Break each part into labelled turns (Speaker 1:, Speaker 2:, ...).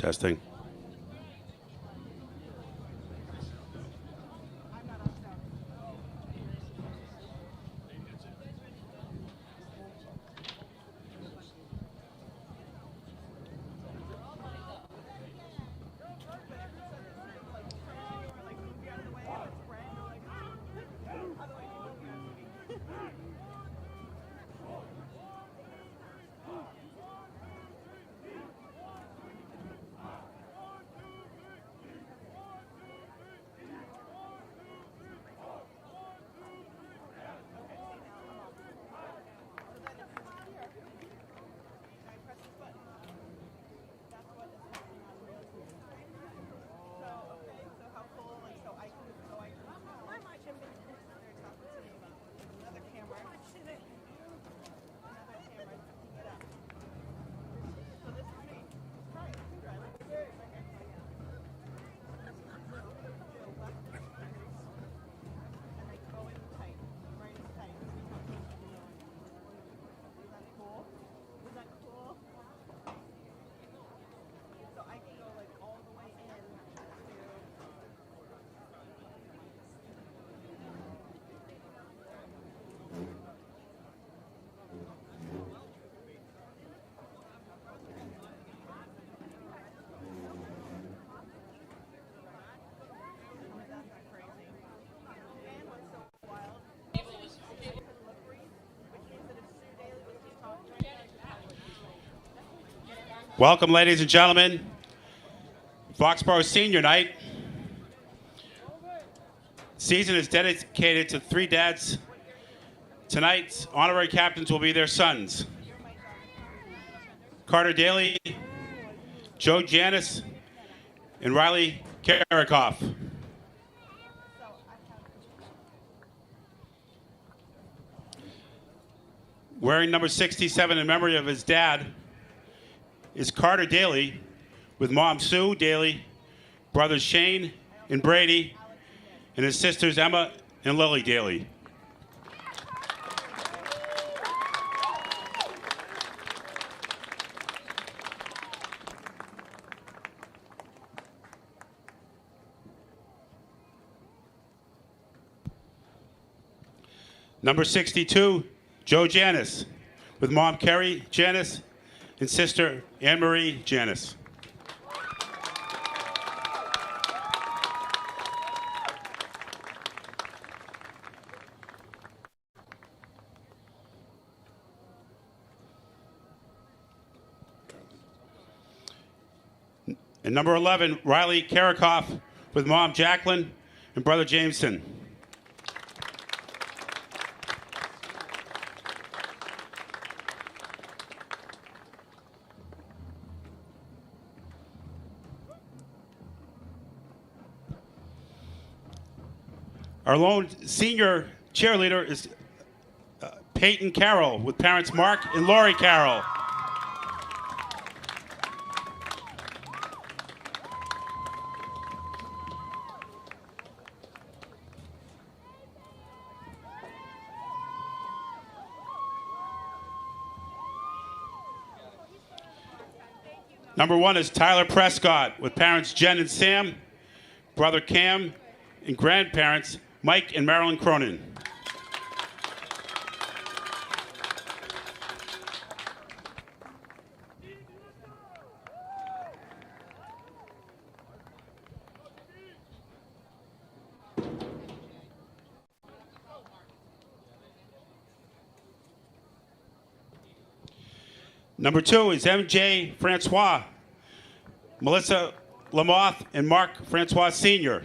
Speaker 1: Testing. Welcome, ladies and gentlemen. Foxborough Senior Night. Season is dedicated to three dads. Tonight's honorary captains will be their sons: Carter Daly, Joe Janis, and Riley Karikoff. Wearing number 67 in memory of his dad is Carter Daly, with mom Sue Daly, brothers Shane and Brady, and his sisters Emma and Lily Daly. Number 62, Joe Janis, with mom Kerry Janis and sister Anne-Marie Janis. And number 11, Riley Karikoff, with mom Jacqueline and brother Jameson. Our lone senior cheerleader is Peyton Carroll, with parents Mark and Lori Carroll. Number 1 is Tyler Prescott, with parents Jen and Sam, brother Cam, and grandparents Mike and Marilyn Cronin. Number 2 is MJ Francois, Melissa Lamoth, and Mark Francois Sr.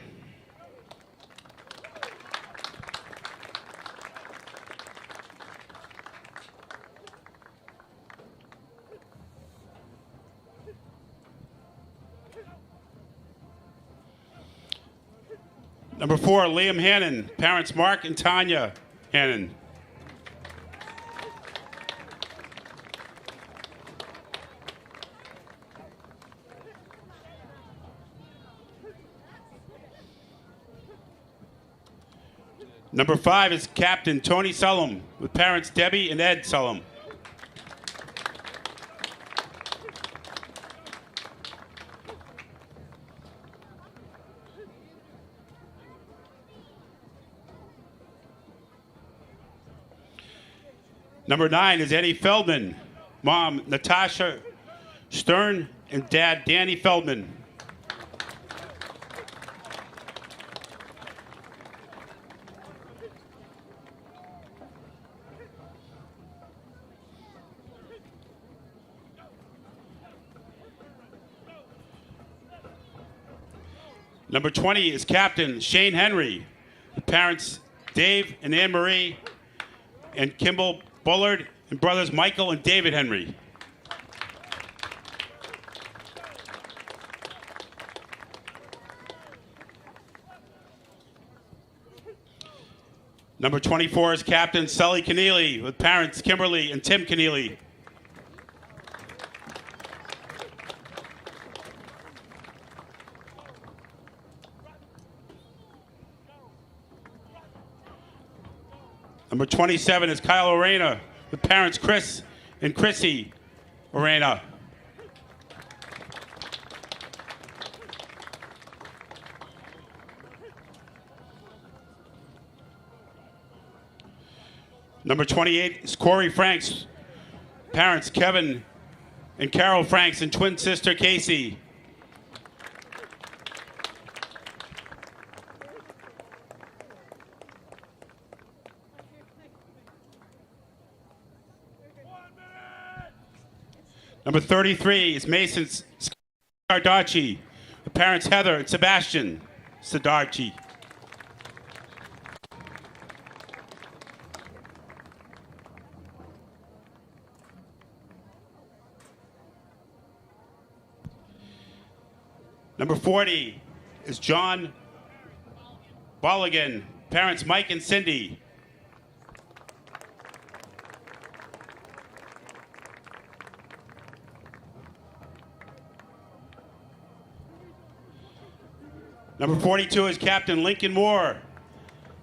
Speaker 1: Number 4, Liam Hannon, parents Mark and Tanya Hannon. Number 5 is Captain Tony Sullum, with parents Debbie and Ed Sullum. Number 9 is Eddie Feldman. Mom, Natasha Stern, and Dad, Danny Feldman. Number 20 is Captain Shane Henry. The parents, Dave and Anne Marie, and Kimball Bullard, and brothers Michael and David Henry. Number 24 is Captain Sully Keneally, with parents Kimberly and Tim Keneally. Number 27 is Kyle Orena, with parents Chris and Chrissy Orena. Number 28 is Corey Franks, parents Kevin and Carol Franks, and twin sister Casey. Number 33 is Mason Scardarci, the parents Heather and Sebastian Scardarci. Number 40 is John Bolligan, parents Mike and Cindy. Number 42 is Captain Lincoln Moore,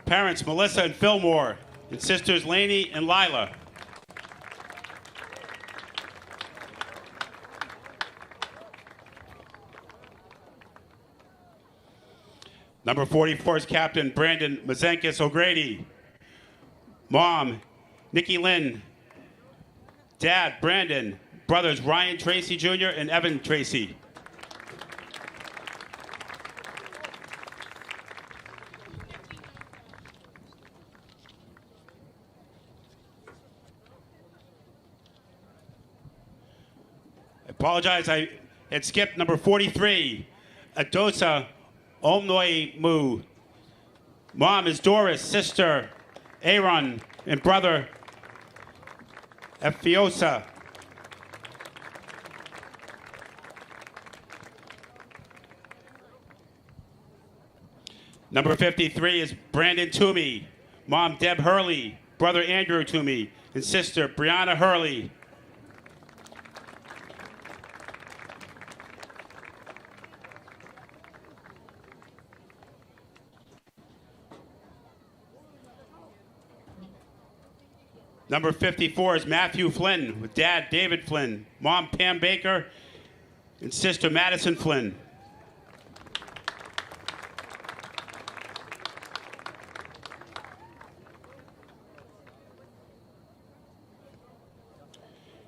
Speaker 1: parents Melissa and Phil Moore, and sisters Lainey and Lila. Number 44 is Captain Brandon Mazenkis O'Grady, Mom Nikki Lynn, Dad Brandon, brothers Ryan Tracy Jr. and Evan Tracy. Apologize, I had skipped number 43, Adosa Omnoimu. Mom is Doris, sister Aaron, and brother Efiosa. Number 53 is Brandon Toomey. Mom Deb Hurley, brother Andrew Toomey, and sister Brianna Hurley. Number 54 is Matthew Flynn, with Dad David Flynn, Mom Pam Baker, and sister Madison Flynn.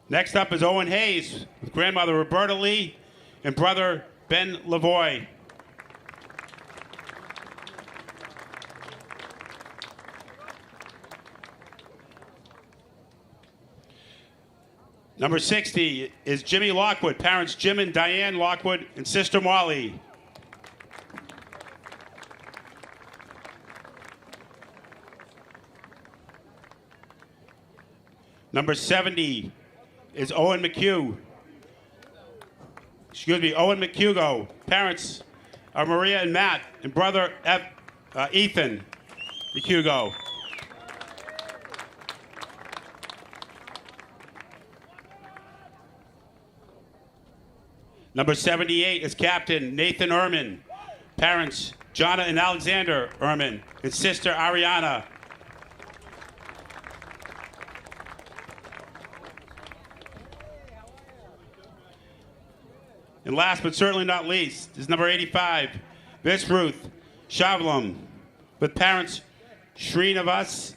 Speaker 1: Next up is Owen Hayes, with grandmother Roberta Lee and brother Ben Lavoie. Number 60 is Jimmy Lockwood, parents Jim and Diane Lockwood, and sister Molly. Number 70 is Owen McHugh. Owen McHugo, parents are Maria and Matt, and brother Ethan McHugo. Number 78 is Captain Nathan Ehrman, parents Jonna and Alexander Ehrman, and sister Ariana. And last but certainly not least is number 85, Miss Ruth Shavlum, with parents Srinivas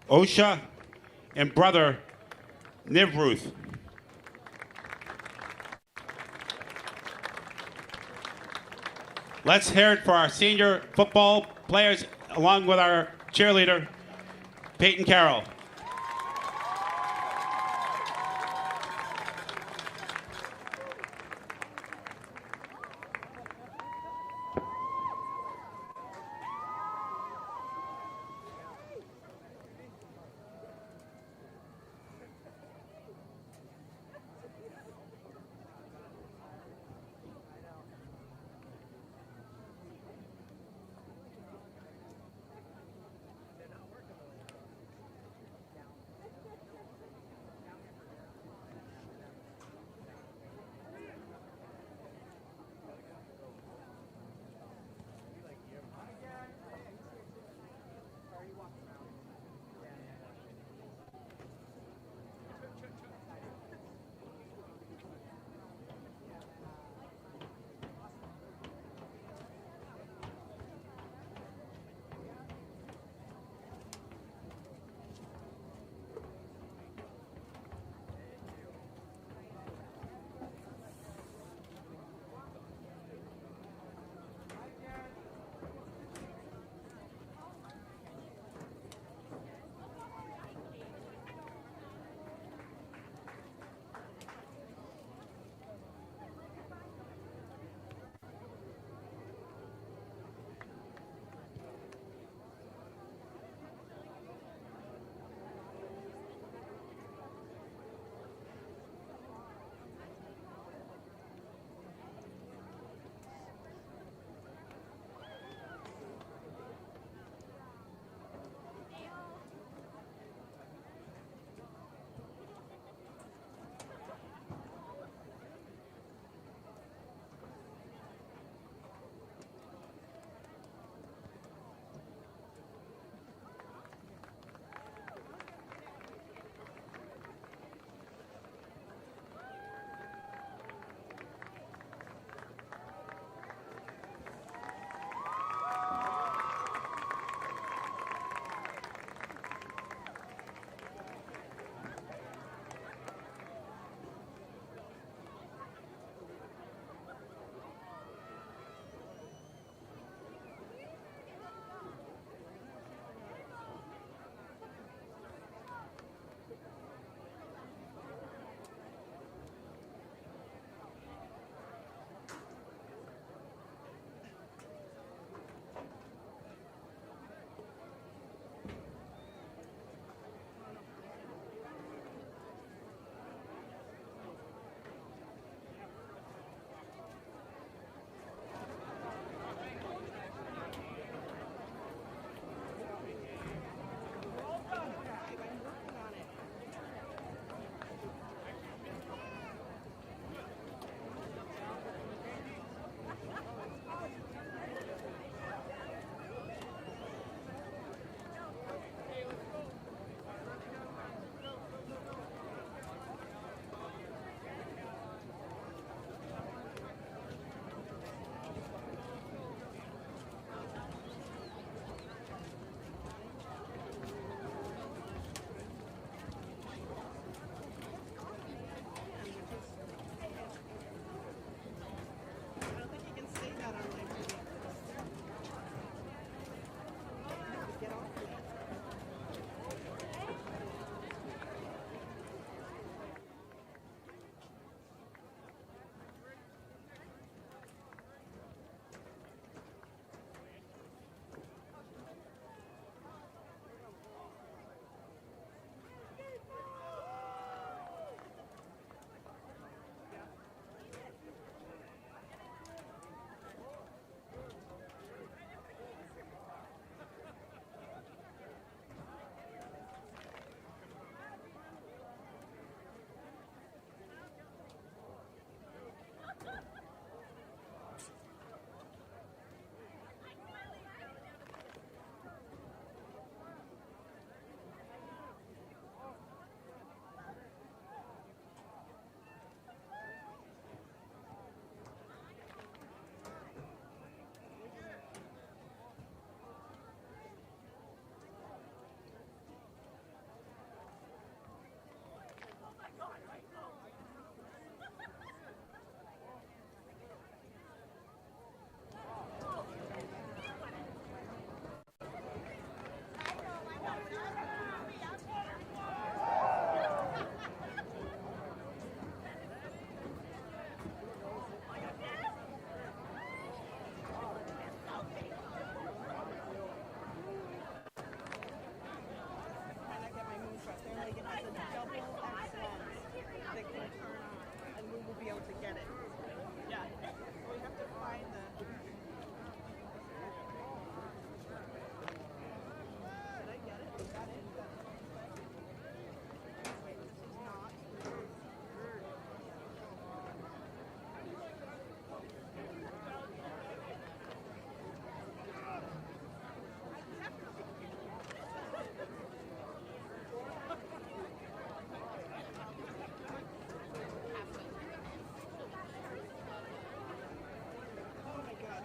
Speaker 1: Osha, and brother Nivruth. Let's hear it for our senior football players, along with our cheerleader, Peyton Carroll.
Speaker 2: be able to get it. Yeah. So we have to find the... Did I get it? Got it? Wait, this is not... Oh my God.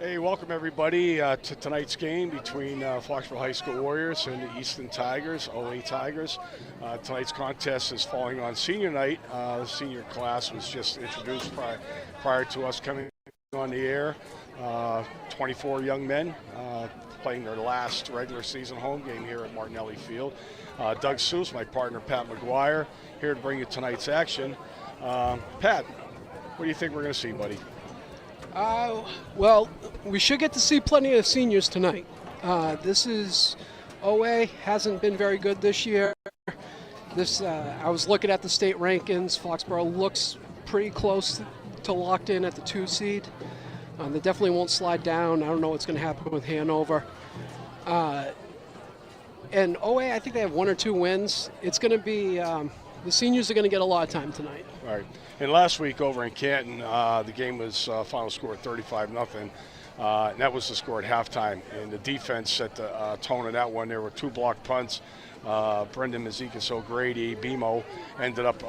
Speaker 3: Hey, welcome everybody to tonight's game between Foxborough High School Warriors and the Easton Tigers, OA Tigers. Tonight's contest is falling on senior night. The senior class was just introduced prior to us coming on the air. 24 young men playing their last regular season home game here at Martinelli Field. Doug Seuss, my partner Pat McGuire, here to bring you tonight's action. Pat, what do you think we're going to see, buddy?
Speaker 4: Well, we should get to see plenty of seniors tonight. This is OA, hasn't been very good this year. I was looking at the state rankings. Foxborough looks pretty close to locked in at the 2 seed. They definitely won't slide down. I don't know what's going to happen with Hanover. And OA, I think they have 1 or 2 wins. It's going to be, the seniors are going to get a lot of time tonight.
Speaker 3: All right. And last week over in Canton, the game was final score 35-0. And that was the score at halftime. And the defense set the tone of that one. There were 2 blocked punts. Brendan Mazikis O'Grady, BMO, ended up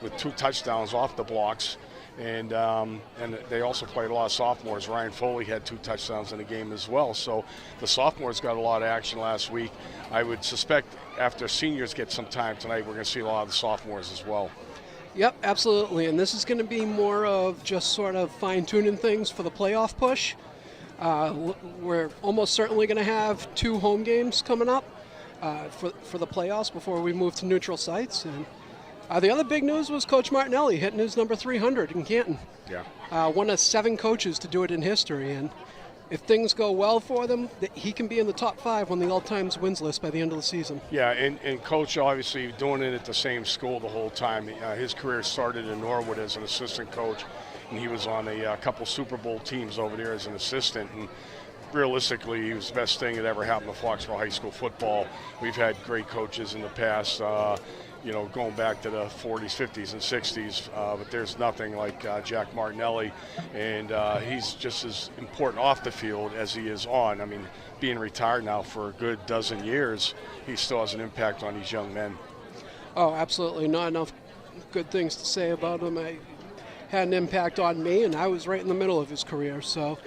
Speaker 3: with 2 touchdowns off the blocks. And they also played a lot of sophomores. Ryan Foley had 2 touchdowns in the game as well. So the sophomores got a lot of action last week. I would suspect after seniors get some time tonight, we're going to see a lot of the sophomores as well.
Speaker 4: Yep, absolutely. And this is going to be more of just sort of fine-tuning things for the playoff push. We're almost certainly going to have 2 home games coming up for the playoffs before we move to neutral sites. And the other big news was Coach Martinelli hitting his number 300 in Canton.
Speaker 3: Yeah.
Speaker 4: One of 7 coaches to do it in history. And if things go well for them, he can be in the top 5 on the all-time wins list by the end of the season.
Speaker 3: Yeah, and Coach obviously doing it at the same school the whole time. His career started in Norwood as an assistant coach, and he was on a couple Super Bowl teams over there as an assistant. And realistically, he was the best thing that ever happened to Foxborough High School football. We've had great coaches in the past, going back to the 40s, 50s, and 60s, but there's nothing like Jack Martinelli, and he's just as important off the field as he is on. I mean, being retired now for a good dozen years, he still has an impact on these young men.
Speaker 4: Oh, absolutely. Not enough good things to say about him. I had an impact on me, and I was right in the middle of his career, so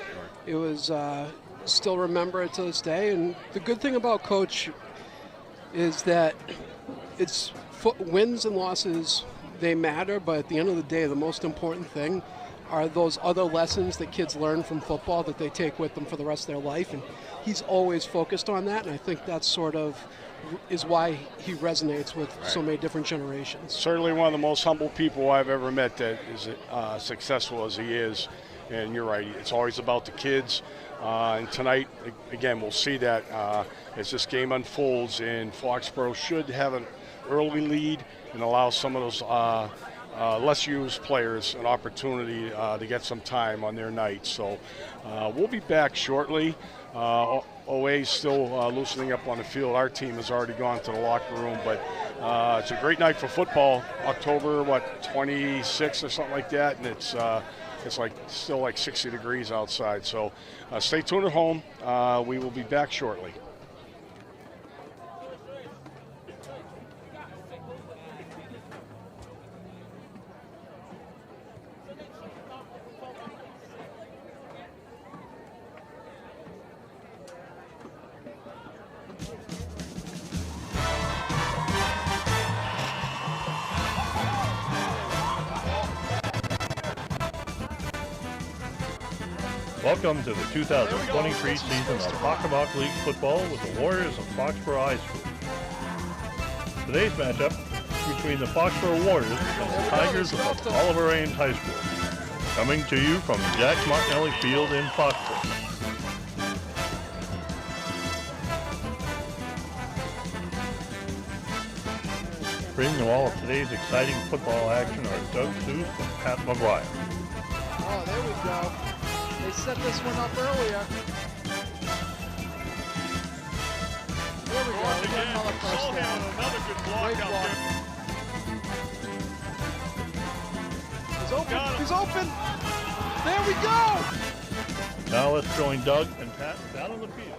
Speaker 4: it was still remember it to this day. And the good thing about Coach is that it's wins and losses, they matter, but at the end of the day, the most important thing are those other lessons that kids learn from football that they take with them for the rest of their life. And he's always focused on that, and I think that sort of is why he resonates with so many different generations.
Speaker 3: Certainly one of the most humble people I've ever met that is successful as he is. And you're right, it's always about the kids. And tonight, again, we'll see that as this game unfolds, and Foxborough should have an early lead and allow some of those less used players an opportunity to get some time on their night. So we'll be back shortly. OA is still loosening up on the field. Our team has already gone to the locker room, but it's a great night for football. October, 26th or something like that, and it's still like 60 degrees outside. So stay tuned at home. We will be back shortly.
Speaker 5: Welcome to the 2023 season of Pocketbox League football with the Warriors of Foxborough High School. Today's matchup is between the Foxborough Warriors and the Tigers of Oliver Ames High School. Coming to you from Jack Martinelli Field in Foxborough. Bringing you all of today's exciting football action are Doug Seuss and Pat McGuire.
Speaker 2: Oh, there we go. They set this one up earlier. There we go. We got another first down.
Speaker 6: Another good block
Speaker 2: Great
Speaker 6: out
Speaker 2: block.
Speaker 6: there.
Speaker 2: He's open. He's open. There we go.
Speaker 5: Now let's join Doug and Pat down on the field.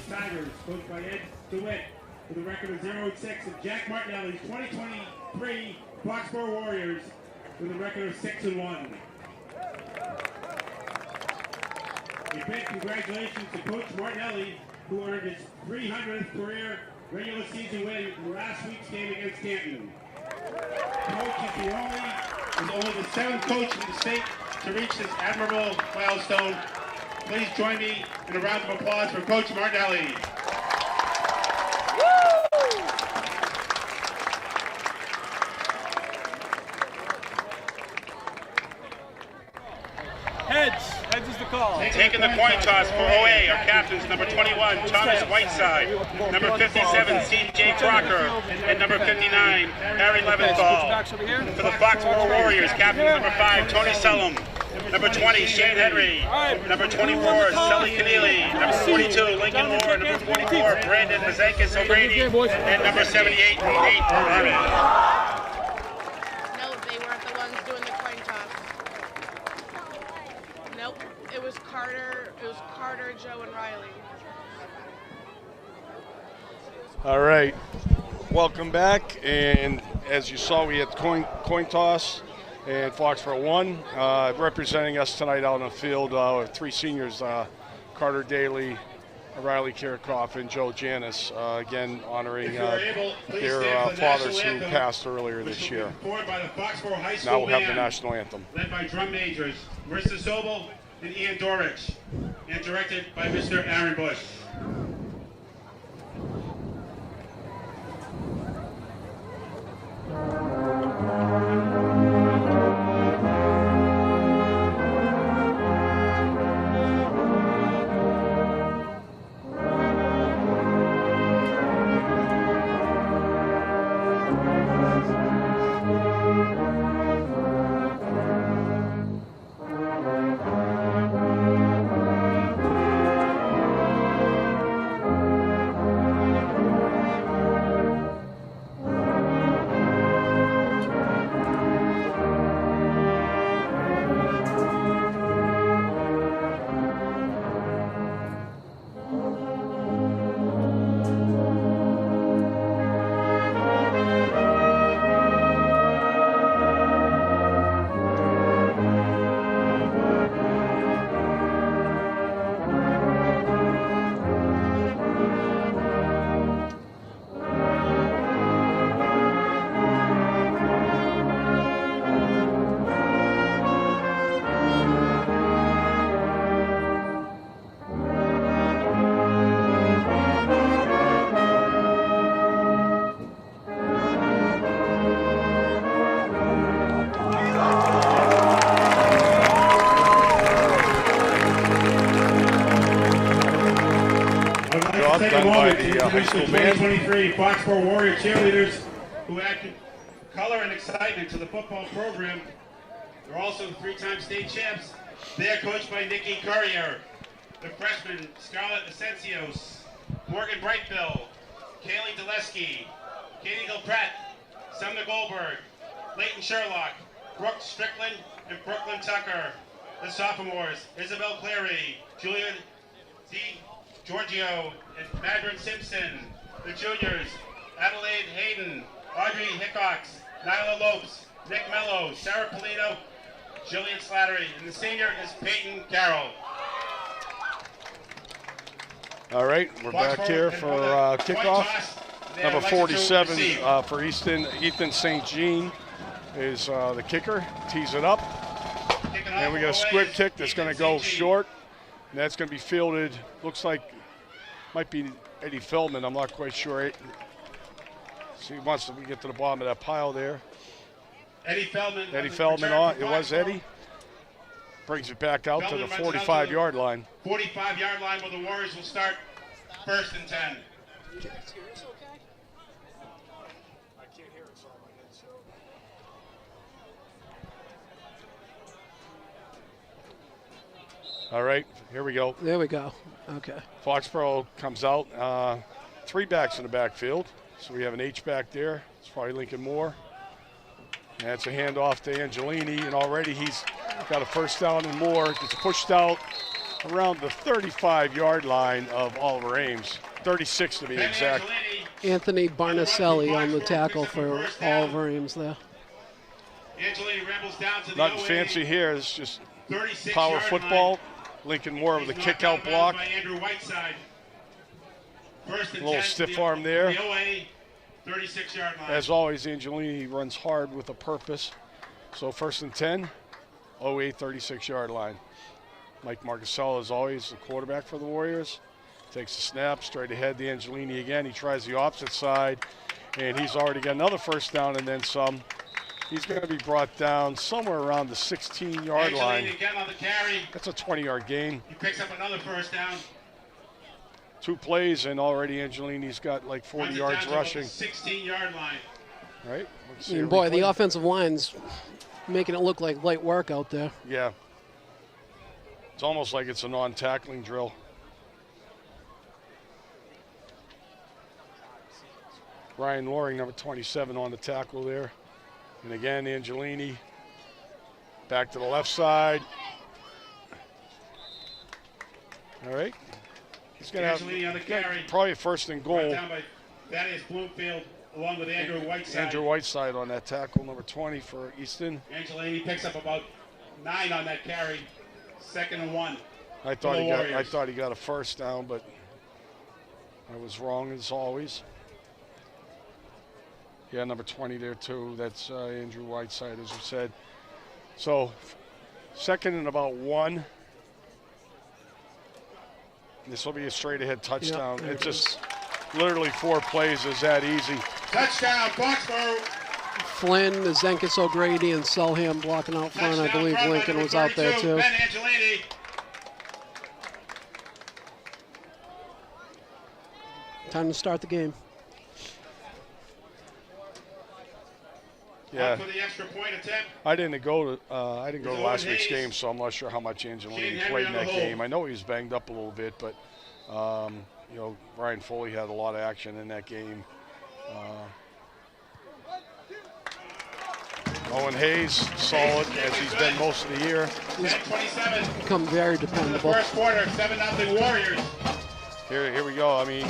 Speaker 1: Tigers, coached by Ed DeWitt, with a record of 0-6, and Jack Martinelli's 2023 Foxboro Warriors, with a record of 6-1. A big congratulations to Coach Martinelli, who earned his 300th career regular season win in last week's game against Canton. Coach is only the 7th coach in the state to reach this admirable milestone. Please join me in a round of applause for Coach Martinelli.
Speaker 6: Heads is the call.
Speaker 1: Taking the coin toss for OA, our captains, number 21, Thomas Whiteside, number 57, CJ Crocker, and number 59, Harry Leventhal. For the Foxboro Warriors, captain number 5, Tony Sellum, number 20, Shane Henry, number 24, Sully Keneally, number 42, Lincoln Moore, number 44, Brandon Mazenkis O'Grady, and number 78, Nate Harmon.
Speaker 7: No, they weren't the ones doing the coin toss. Nope, it was Carter, Joe, and Riley.
Speaker 3: All right, welcome back. And as you saw, we had the coin toss, and Foxborough won. Representing us tonight out on the field, 3 seniors, Carter Daly, Riley Kirchhoff, and Joe Janis, again honoring their fathers who passed earlier this year. Now we'll have the national anthem.
Speaker 1: Led by drum majors Marissa Sobel and Ian Dorich, and directed by Mr. Aaron Bush.
Speaker 3: Done by the high school band.
Speaker 1: 2023 Foxboro Warrior cheerleaders who added color and excitement to the football program. They're also 3-time state champs. They are coached by Nikki Courier, the freshman Scarlett Asencios, Morgan Brightbill, Kaylee Deleski, Katie Gilpratt, Sumner Goldberg, Leighton Sherlock, Brooke Strickland, and Brooklyn Tucker. The sophomores, Isabel Clary, Julian D. Giorgio, and Madron Simpson. The juniors, Adelaide Hayden, Audrey Hickox, Nyla Lopes, Nick Mello, Sarah Polino, Jillian Slattery, and the senior is Peyton Carroll.
Speaker 3: All right, we're back here for kickoff. Number 47 for Ethan St. Jean is the kicker. Tees it up. And we got a squib kick that's going to go short. And that's going to be fielded, looks like, might be Eddie Feldman. I'm not quite sure. So he wants to get to the bottom of that pile there.
Speaker 1: Eddie Feldman
Speaker 3: on. It was Eddie. Brings it back out to the 45-yard line.
Speaker 1: 45-yard line where the Warriors will start 1st and 10.
Speaker 3: All right, here we go.
Speaker 4: There we go. Okay.
Speaker 3: Foxborough comes out. 3 backs in the backfield. So we have an H-back there. It's probably Lincoln Moore. And it's a handoff to Angelini, and already he's got a first down and more. Gets pushed out around the 35-yard line of Oliver Ames, 36 to be exact.
Speaker 4: Anthony Barnacelli on the tackle for Oliver Ames there.
Speaker 3: Nothing fancy here. It's just power football. Lincoln Moore with a kick-out block. A little stiff arm there. As always, Angelini runs hard with a purpose. So 1st and 10, 08 36-yard line. Mike Marcasella, as always, the quarterback for the Warriors. Takes the snap, straight ahead to Angelini again. He tries the opposite side, and he's already got another first down and then some. He's going to be brought down somewhere around the 16-yard line.
Speaker 1: Again on the carry.
Speaker 3: That's a 20-yard gain.
Speaker 1: He picks up another first down.
Speaker 3: 2 plays, and already Angelini's got like 40 yards rushing.
Speaker 1: 16-yard line.
Speaker 3: Right?
Speaker 4: And boy, the offensive line's making it look like light work out there.
Speaker 3: Yeah. It's almost like it's a non-tackling drill. Ryan Loring, number 27, on the tackle there. And again, Angelini back to the left side. All right. He's going to have
Speaker 1: on the carry.
Speaker 3: Probably a 1st and goal.
Speaker 1: Down by Thaddeus Bloomfield along with Andrew Whiteside.
Speaker 3: Andrew Whiteside on that tackle, number 20 for Easton.
Speaker 1: Angelini picks up about 9 on that carry. 2nd and 1.
Speaker 3: I thought he got a first down, but I was wrong as always. Yeah, number 20 there too. That's Andrew Whiteside, as we said. So 2nd and about 1. This will be a straight ahead touchdown.
Speaker 4: Yep,
Speaker 3: it's just literally 4 plays is that easy.
Speaker 1: Touchdown, Foxborough.
Speaker 4: Flynn, Zenkis O'Grady, and Selham blocking out front. I believe Lincoln was out there too.
Speaker 1: Ben Angelini.
Speaker 4: Time to start the game.
Speaker 3: Yeah.
Speaker 1: For the extra point attempt.
Speaker 3: I didn't go to last week's game, so I'm not sure how much Angelini played in that game. I know he was banged up a little bit, but you know, Ryan Foley had a lot of action in that game. Owen Hayes, solid as he's been most of the year.
Speaker 4: He's become very dependable.
Speaker 1: First quarter, 7-0 Warriors.
Speaker 3: Here we go. I mean,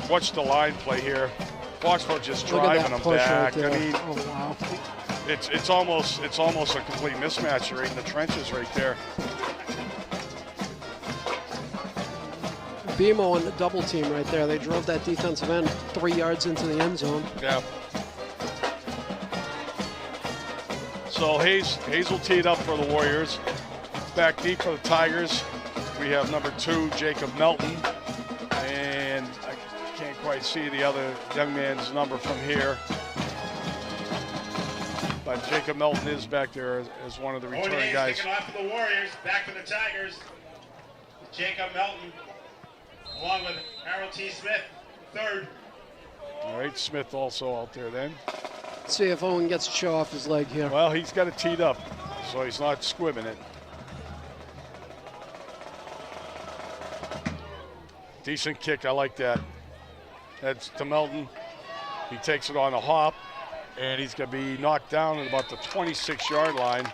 Speaker 3: watch the line play here. Foxborough just driving them back.
Speaker 4: Right,
Speaker 3: I mean,
Speaker 4: oh, wow.
Speaker 3: it's almost a complete mismatch right in the trenches right there.
Speaker 4: BMO on the double team right there. They drove that defensive end 3 yards into the end zone.
Speaker 3: Yeah. So Hayes will tee it up for the Warriors. Back deep for the Tigers. We have number 2, Jacob Melton. And I can't quite see the other young man's number from here. But Jacob Melton is back there as one of the returning guys.
Speaker 1: Kicking off for the Warriors, back for the Tigers. Jacob Melton, along with Harold T. Smith, 3rd.
Speaker 3: All right, Smith also out there then.
Speaker 4: Let's see if Owen gets a show off his leg here.
Speaker 3: Well, he's got it teed up, so he's not squibbing it. Decent kick, I like that. That's to Melton. He takes it on a hop, and he's going to be knocked down at about the 26-yard line.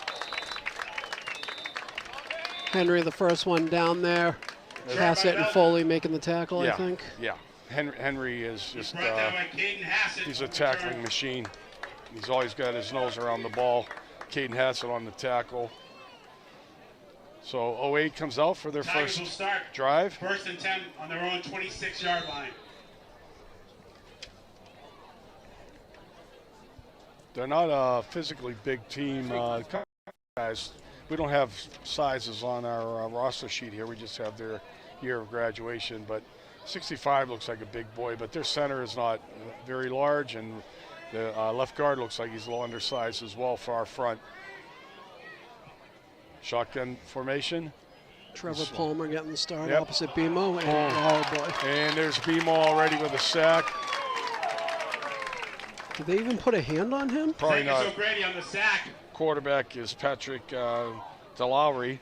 Speaker 4: Henry, the first one down there. Hassett and Foley making the tackle, I think.
Speaker 3: Yeah, Henry is just, he's a tackling machine. He's always got his nose around the ball. Caden Hassett on the tackle. So 08 comes out for their
Speaker 1: Tigers
Speaker 3: first
Speaker 1: start
Speaker 3: drive.
Speaker 1: 1st and 10 on their own 26-yard line.
Speaker 3: They're not a physically big team. Guys, we don't have sizes on our roster sheet here. We just have their year of graduation. But 65 looks like a big boy, but their center is not very large, and the left guard looks like he's a little undersized as well, far front. Shotgun formation.
Speaker 4: Trevor Palmer getting the start
Speaker 3: Yep.
Speaker 4: opposite BMO. And, oh boy.
Speaker 3: And there's BMO already with a sack.
Speaker 4: Did they even put a hand on him?
Speaker 3: Probably not.
Speaker 1: O'Grady on the sack.
Speaker 3: Quarterback is Patrick DeLowry.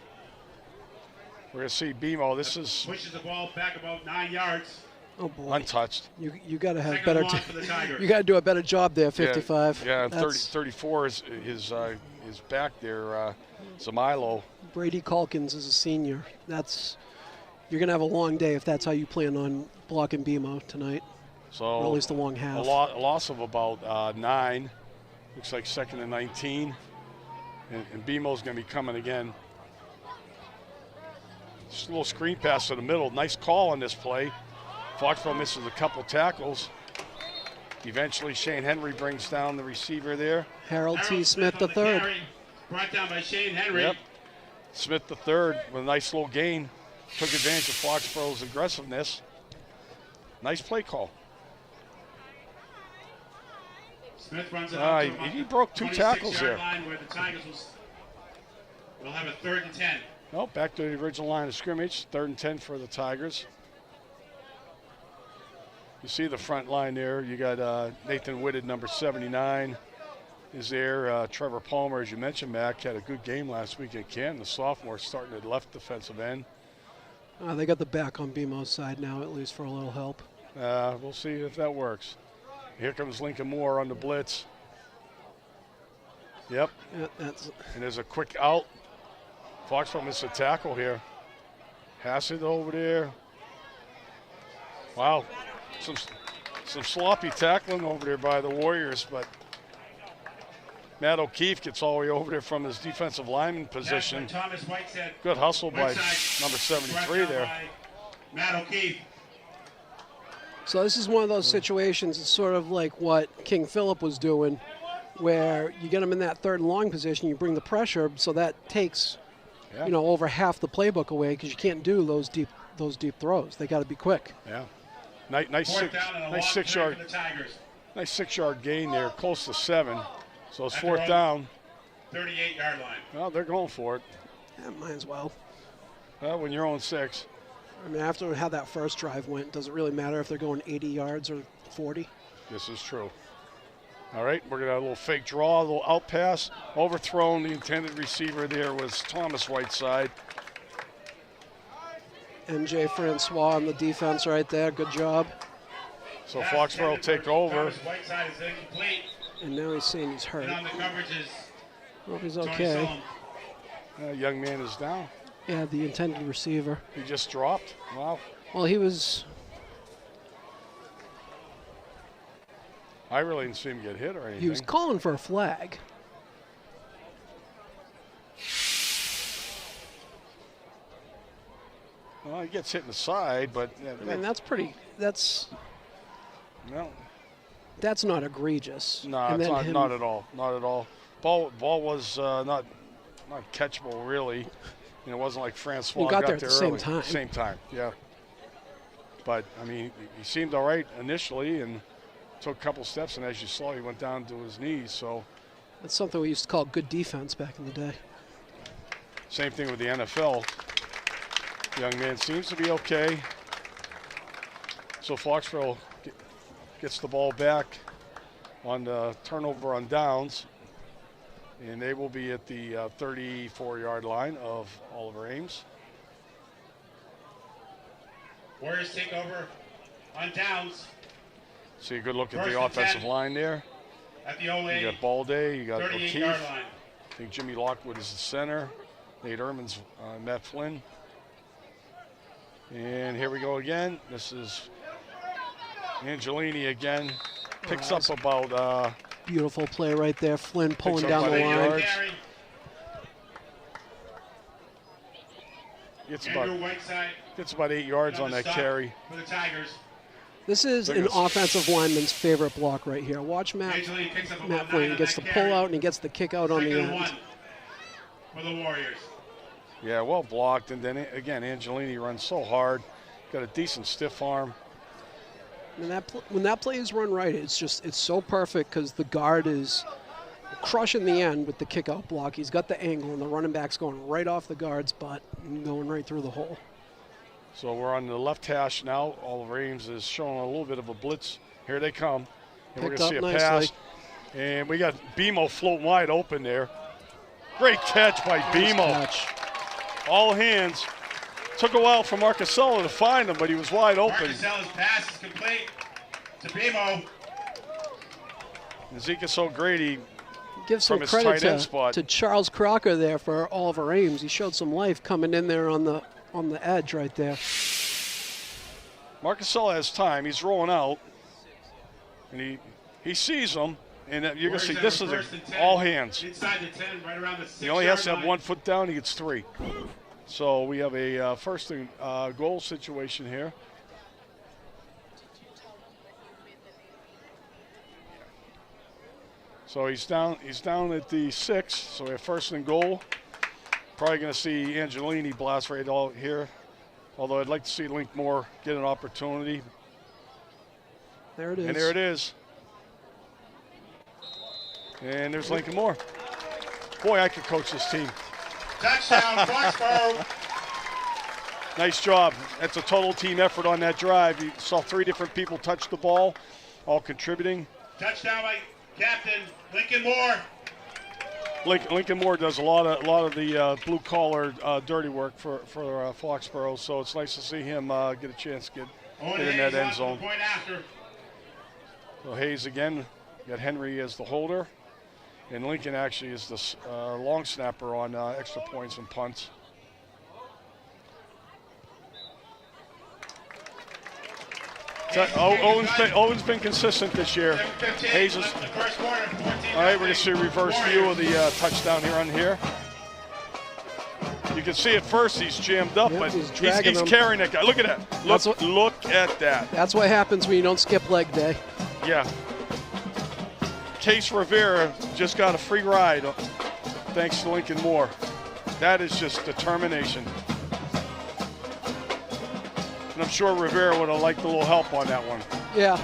Speaker 3: We're going to see BMO. This is
Speaker 1: Pushes the ball back about 9 yards.
Speaker 4: Oh boy.
Speaker 3: untouched.
Speaker 4: You got to have
Speaker 1: Second
Speaker 4: better.
Speaker 1: for the Tigers.
Speaker 4: You got to do a better job there. 55.
Speaker 3: Yeah,
Speaker 4: That's-
Speaker 3: 34 is his back there, Zamilo.
Speaker 4: Brady Calkins is a senior. You're going to have a long day if that's how you plan on blocking BMO tonight.
Speaker 3: So
Speaker 4: or at least a long half.
Speaker 3: A loss of about 9. Looks like 2nd and 19. And BMO's going to be coming again. Just a little screen pass to the middle. Nice call on this play. Foxborough misses a couple tackles. Eventually, Shane Henry brings down the receiver there.
Speaker 4: Harold T. Smith III.
Speaker 1: Brought down by Shane Henry.
Speaker 3: Yep. Smith III with a nice little gain. Took advantage of Foxborough's aggressiveness. Nice play call.
Speaker 1: Smith runs it up to
Speaker 3: he broke 2 tackles there.
Speaker 1: Line where the Tigers will have a 3rd and 10.
Speaker 3: No, back to the original line of scrimmage. 3rd and 10 for the Tigers. You see the front line there. You got Nathan Whitted, number 79, is there. Trevor Palmer, as you mentioned, Mac, had a good game last week at Canton. The sophomore starting at left defensive end.
Speaker 4: They got the back on BMO's side now, at least for a little help.
Speaker 3: We'll see if that works. Here comes Lincoln Moore on the blitz. Yep.
Speaker 4: Yeah,
Speaker 3: and there's a quick out. Foxborough missed a tackle here. Pass it over there. Wow. Some sloppy tackling over there by the Warriors, but Matt O'Keefe gets all the way over there from his defensive lineman position. Good hustle by number 73 there.
Speaker 1: Matt O'Keefe.
Speaker 4: So this is one of those situations, it's sort of like what King Philip was doing, where you get him in that 3rd and long position, you bring the pressure, so that takes, over half the playbook away because you can't do those deep throws. They got to be quick.
Speaker 3: Yeah. Nice 6-yard gain there, close to 7. So it's 4th down.
Speaker 1: 38-yard line.
Speaker 3: Well, they're going for it.
Speaker 4: Yeah, might as well.
Speaker 3: Well, when you're on 6.
Speaker 4: I mean, after how that first drive went, does it really matter if they're going 80 yards or 40?
Speaker 3: This is true. All right, we're going to have a little fake draw, a little out pass. Overthrown. The intended receiver there was Thomas Whiteside.
Speaker 4: MJ Francois on the defense right there. Good job.
Speaker 3: So Foxborough will take over.
Speaker 1: Whiteside is incomplete.
Speaker 4: And now he's saying he's hurt.
Speaker 1: And on the coverage is
Speaker 4: Hope he's okay.
Speaker 3: Young man is down.
Speaker 4: Yeah, the intended receiver.
Speaker 3: He just dropped. Wow.
Speaker 4: Well, he was.
Speaker 3: I really didn't see him get hit or anything.
Speaker 4: He was calling for a flag.
Speaker 3: Well, he gets hit in the side, but
Speaker 4: I mean, that's pretty. That's.
Speaker 3: No.
Speaker 4: That's not egregious.
Speaker 3: No, it's not at all. Not at all. Ball was not catchable really. It wasn't like Francois
Speaker 4: got there at
Speaker 3: there
Speaker 4: the
Speaker 3: early.
Speaker 4: same time.
Speaker 3: Same time, yeah. But I mean, he seemed all right initially, and took a couple steps, and as you saw, he went down to his knees. So
Speaker 4: that's something we used to call good defense back in the day.
Speaker 3: Same thing with the NFL. The young man seems to be okay. So Foxborough gets the ball back on the turnover on downs, and they will be at the 34-yard line of Oliver Ames.
Speaker 1: Warriors take over on downs.
Speaker 3: See a good look at the offensive line there.
Speaker 1: At the 08.
Speaker 3: You got Balday, you got O'Keefe.
Speaker 1: line.
Speaker 3: I think Jimmy Lockwood is the center. Nate Ehrman's Matt Flynn. And here we go again. This is Angelini again. Picks up about
Speaker 4: beautiful play right there. Flynn pulling down the line.
Speaker 3: Gets about 8 yards on that carry.
Speaker 1: For the Tigers.
Speaker 4: This is an offensive lineman's favorite block right here. Watch Matt Flynn. He gets the pull out and he gets the kick out on the end.
Speaker 1: For the Warriors.
Speaker 3: Yeah, well blocked. And then again, Angelini runs so hard. Got a decent stiff arm.
Speaker 4: When that play is run right, it's so perfect because the guard is crushing the end with the kick out block. He's got the angle and the running back's going right off the guard's butt and going right through the hole.
Speaker 3: So we're on the left hash now. Oliver Ames is showing a little bit of a blitz. Here they come. And we're going to see a pass. And we got BMO floating wide open there. Great catch by BMO. All hands. Took a while for Marcussello to find him, but he was wide open.
Speaker 1: Marcussello's pass is complete to BMO.
Speaker 3: Ezekiel so great, he
Speaker 4: Give some
Speaker 3: from his
Speaker 4: credit
Speaker 3: tight end spot.
Speaker 4: to Charles Crocker there for Oliver Ames. He showed some life coming in there on the edge right there.
Speaker 3: Marcusella has time. He's rolling out, and he sees him, and you're going to see this is all hands.
Speaker 1: Inside the 10, right around the 6
Speaker 3: He only has to have
Speaker 1: line.
Speaker 3: 1 foot down. He gets 3. So we have a first and goal situation here. So he's down at the 6. So we have first and goal. Probably going to see Angelini blast right out here. Although I'd like to see Link Moore get an opportunity.
Speaker 4: There it is.
Speaker 3: And there it is. And there's Lincoln Moore. Boy, I could coach this team.
Speaker 1: Touchdown, Foxborough.
Speaker 3: Nice job. That's a total team effort on that drive. You saw 3 different people touch the ball, all contributing.
Speaker 1: Touchdown by Captain Lincoln Moore.
Speaker 3: Lincoln Moore does a lot of the blue-collar dirty work for Foxborough, so it's nice to see him get a chance to get in that end zone.
Speaker 1: Point after.
Speaker 3: So Hayes again, got Henry as the holder, and Lincoln actually is the long snapper on extra points and punts. Owen's been consistent this year. Hayes is. All right, we're going to see a reverse view of the touchdown here on here. You can see at first he's jammed up, but he's carrying that guy. Look at that. Look at that.
Speaker 4: That's what happens when you don't skip leg day.
Speaker 3: Yeah. Case Rivera just got a free ride thanks to Lincoln Moore. That is just determination. And I'm sure Rivera would have liked a little help on that one.
Speaker 4: Yeah.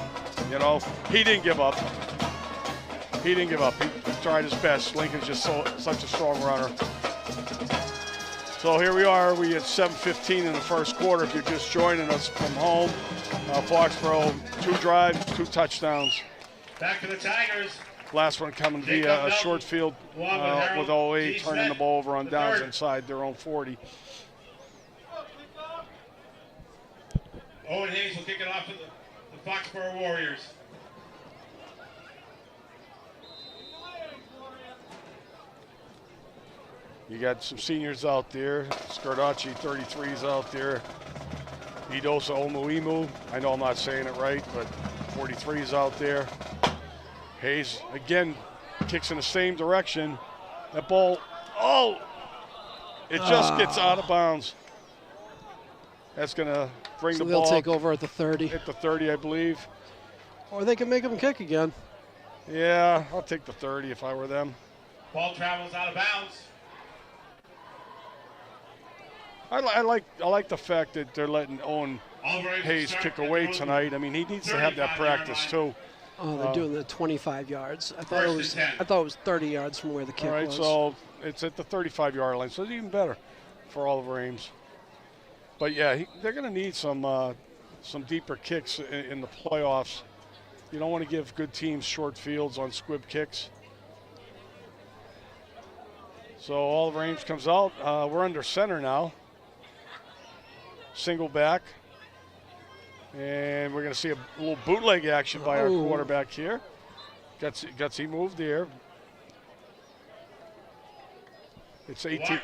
Speaker 3: You know, he didn't give up. He tried his best. Lincoln's just such a strong runner. So here we are. We at 7:15 in the first quarter. If you're just joining us from home, Foxborough, 2 drives, 2 touchdowns.
Speaker 1: Back to the Tigers.
Speaker 3: Last one coming via a short field with OA, turning the ball over on downs inside their own 40.
Speaker 1: Owen Hayes will kick it off to the Foxborough Warriors.
Speaker 3: You got some seniors out there. Scardacci, 33's out there. Idosa Omuimu, I know I'm not saying it right, but 43's out there. Hayes, again, kicks in the same direction. That ball, it just gets out of bounds. That's going to bring the ball.
Speaker 4: They'll take over at the 30.
Speaker 3: At the 30, I believe.
Speaker 4: Or they can make them kick again.
Speaker 3: Yeah, I'll take the 30 if I were them.
Speaker 1: Ball travels out of bounds.
Speaker 3: I like the fact that they're letting Owen Hayes kick away tonight. I mean, he needs to have that practice too.
Speaker 4: Oh, they're doing the 25 yards. I thought it was 30 yards from where the kick was.
Speaker 3: All right, so it's at the 35-yard line, so it's even better for Oliver Ames. But yeah, they're going to need some deeper kicks in the playoffs. You don't want to give good teams short fields on squib kicks. So Oliver Ames comes out. We're under center now. Single back. And we're going to see a little bootleg action by our quarterback here. Gutsy move there. It's 18.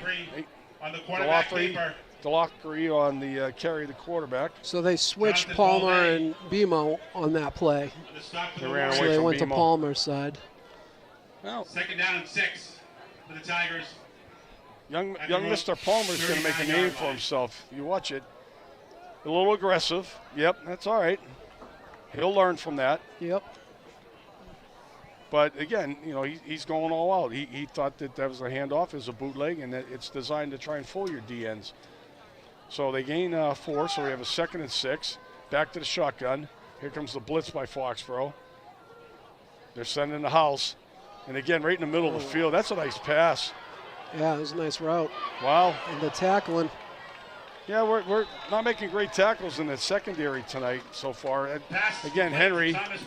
Speaker 1: On the quarterback keeper.
Speaker 3: Delacqui on the carry the quarterback.
Speaker 4: So they switched Palmer and Bemo on that play.
Speaker 3: They ran away
Speaker 4: so they
Speaker 3: from
Speaker 4: went
Speaker 3: Bemo.
Speaker 4: to Palmer's side.
Speaker 3: Well,
Speaker 1: 2nd down and 6 for the Tigers.
Speaker 3: Young Mr. Palmer's going to make a name for himself. You watch it. A little aggressive. Yep, that's all right. He'll learn from that.
Speaker 4: Yep.
Speaker 3: But again, you know, he's going all out. He thought that was a handoff, as a bootleg, and that it's designed to try and fool your DNs. So they gain 4, so we have a 2nd and 6. Back to the shotgun. Here comes the blitz by Foxborough. They're sending the house. And again, right in the middle of the field. That's a nice pass.
Speaker 4: Yeah, it was a nice route.
Speaker 3: Wow.
Speaker 4: And the tackling.
Speaker 3: Yeah, we're not making great tackles in the secondary tonight so far. Again, Henry.
Speaker 1: Thomas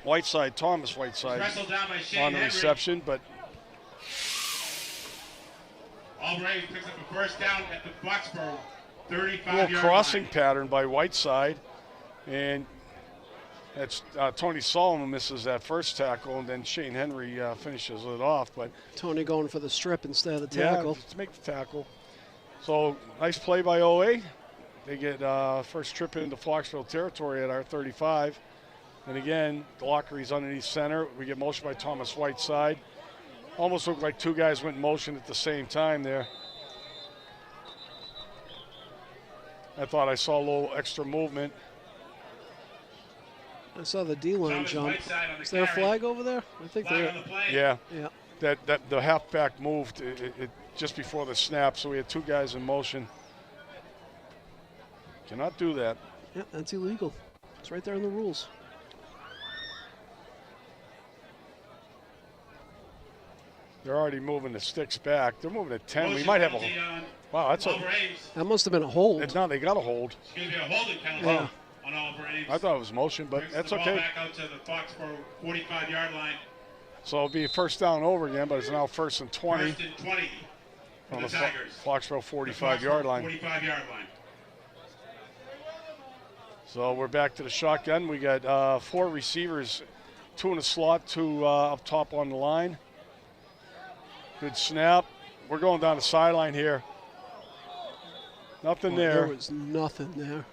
Speaker 3: Whiteside
Speaker 1: wrestled down by Shane
Speaker 3: on the
Speaker 1: Henry.
Speaker 3: reception, but
Speaker 1: Albright picks up a first down at the Foxborough 35-yard
Speaker 3: little crossing
Speaker 1: line.
Speaker 3: pattern by Whiteside, and That's Tony Solomon misses that first tackle, and then Shane Henry finishes it off. But
Speaker 4: Tony going for the strip instead of the tackle.
Speaker 3: Yeah, to make the tackle. So nice play by OA. They get first trip into Foxborough territory at our 35. And again, Delacquery's underneath center. We get motion by Thomas Whiteside. Almost looked like two guys went in motion at the same time there. I thought I saw a little extra movement.
Speaker 4: I saw the D-line jump. Is there a flag over there? I think there.
Speaker 3: Yeah.
Speaker 4: Yeah.
Speaker 3: That the halfback moved it just before the snap, so we had two guys in motion. Cannot do that.
Speaker 4: Yeah, that's illegal. It's right there in the rules.
Speaker 3: They're already moving the sticks back. They're moving at 10. We might have a. Wow, that's a.
Speaker 4: That must have been a hold.
Speaker 3: No, they got a hold.
Speaker 1: Excuse me, a holding penalty on Oliver Ames.
Speaker 3: I thought it was motion, but
Speaker 1: Brings
Speaker 3: that's
Speaker 1: the ball
Speaker 3: okay.
Speaker 1: Back out to the Foxboro 45-yard line.
Speaker 3: So it'll be first down over again, but it's now first and 20
Speaker 1: First and 20 for
Speaker 3: on
Speaker 1: the
Speaker 3: the
Speaker 1: Tigers.
Speaker 3: Foxboro 45-yard line.
Speaker 1: 45-yard line.
Speaker 3: So we're back to the shotgun. We got 4 receivers, 2 in the slot, 2 up top on the line. Good snap. We're going down the sideline here. Nothing there.
Speaker 4: There was nothing there.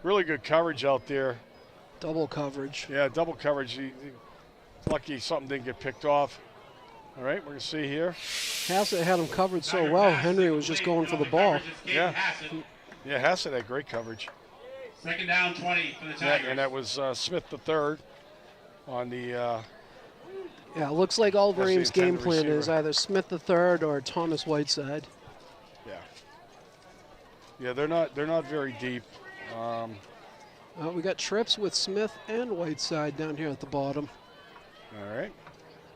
Speaker 3: Really good coverage out there.
Speaker 4: Double coverage.
Speaker 3: Yeah, double coverage. Lucky something didn't get picked off. All right, we're going to see here.
Speaker 4: Hassett had him covered so well. Henry was just going for the ball.
Speaker 3: Yeah. Yeah, Hassett had great coverage.
Speaker 1: Second down 20 for the Tigers.
Speaker 3: Yeah, and that was Smith the third on the.
Speaker 4: Yeah, it looks like Oliver Ames' game plan
Speaker 3: receiver.
Speaker 4: is either Smith the third or Thomas Whiteside.
Speaker 3: Yeah. Yeah, they're not very deep.
Speaker 4: We got trips with Smith and Whiteside down here at the bottom.
Speaker 3: All right.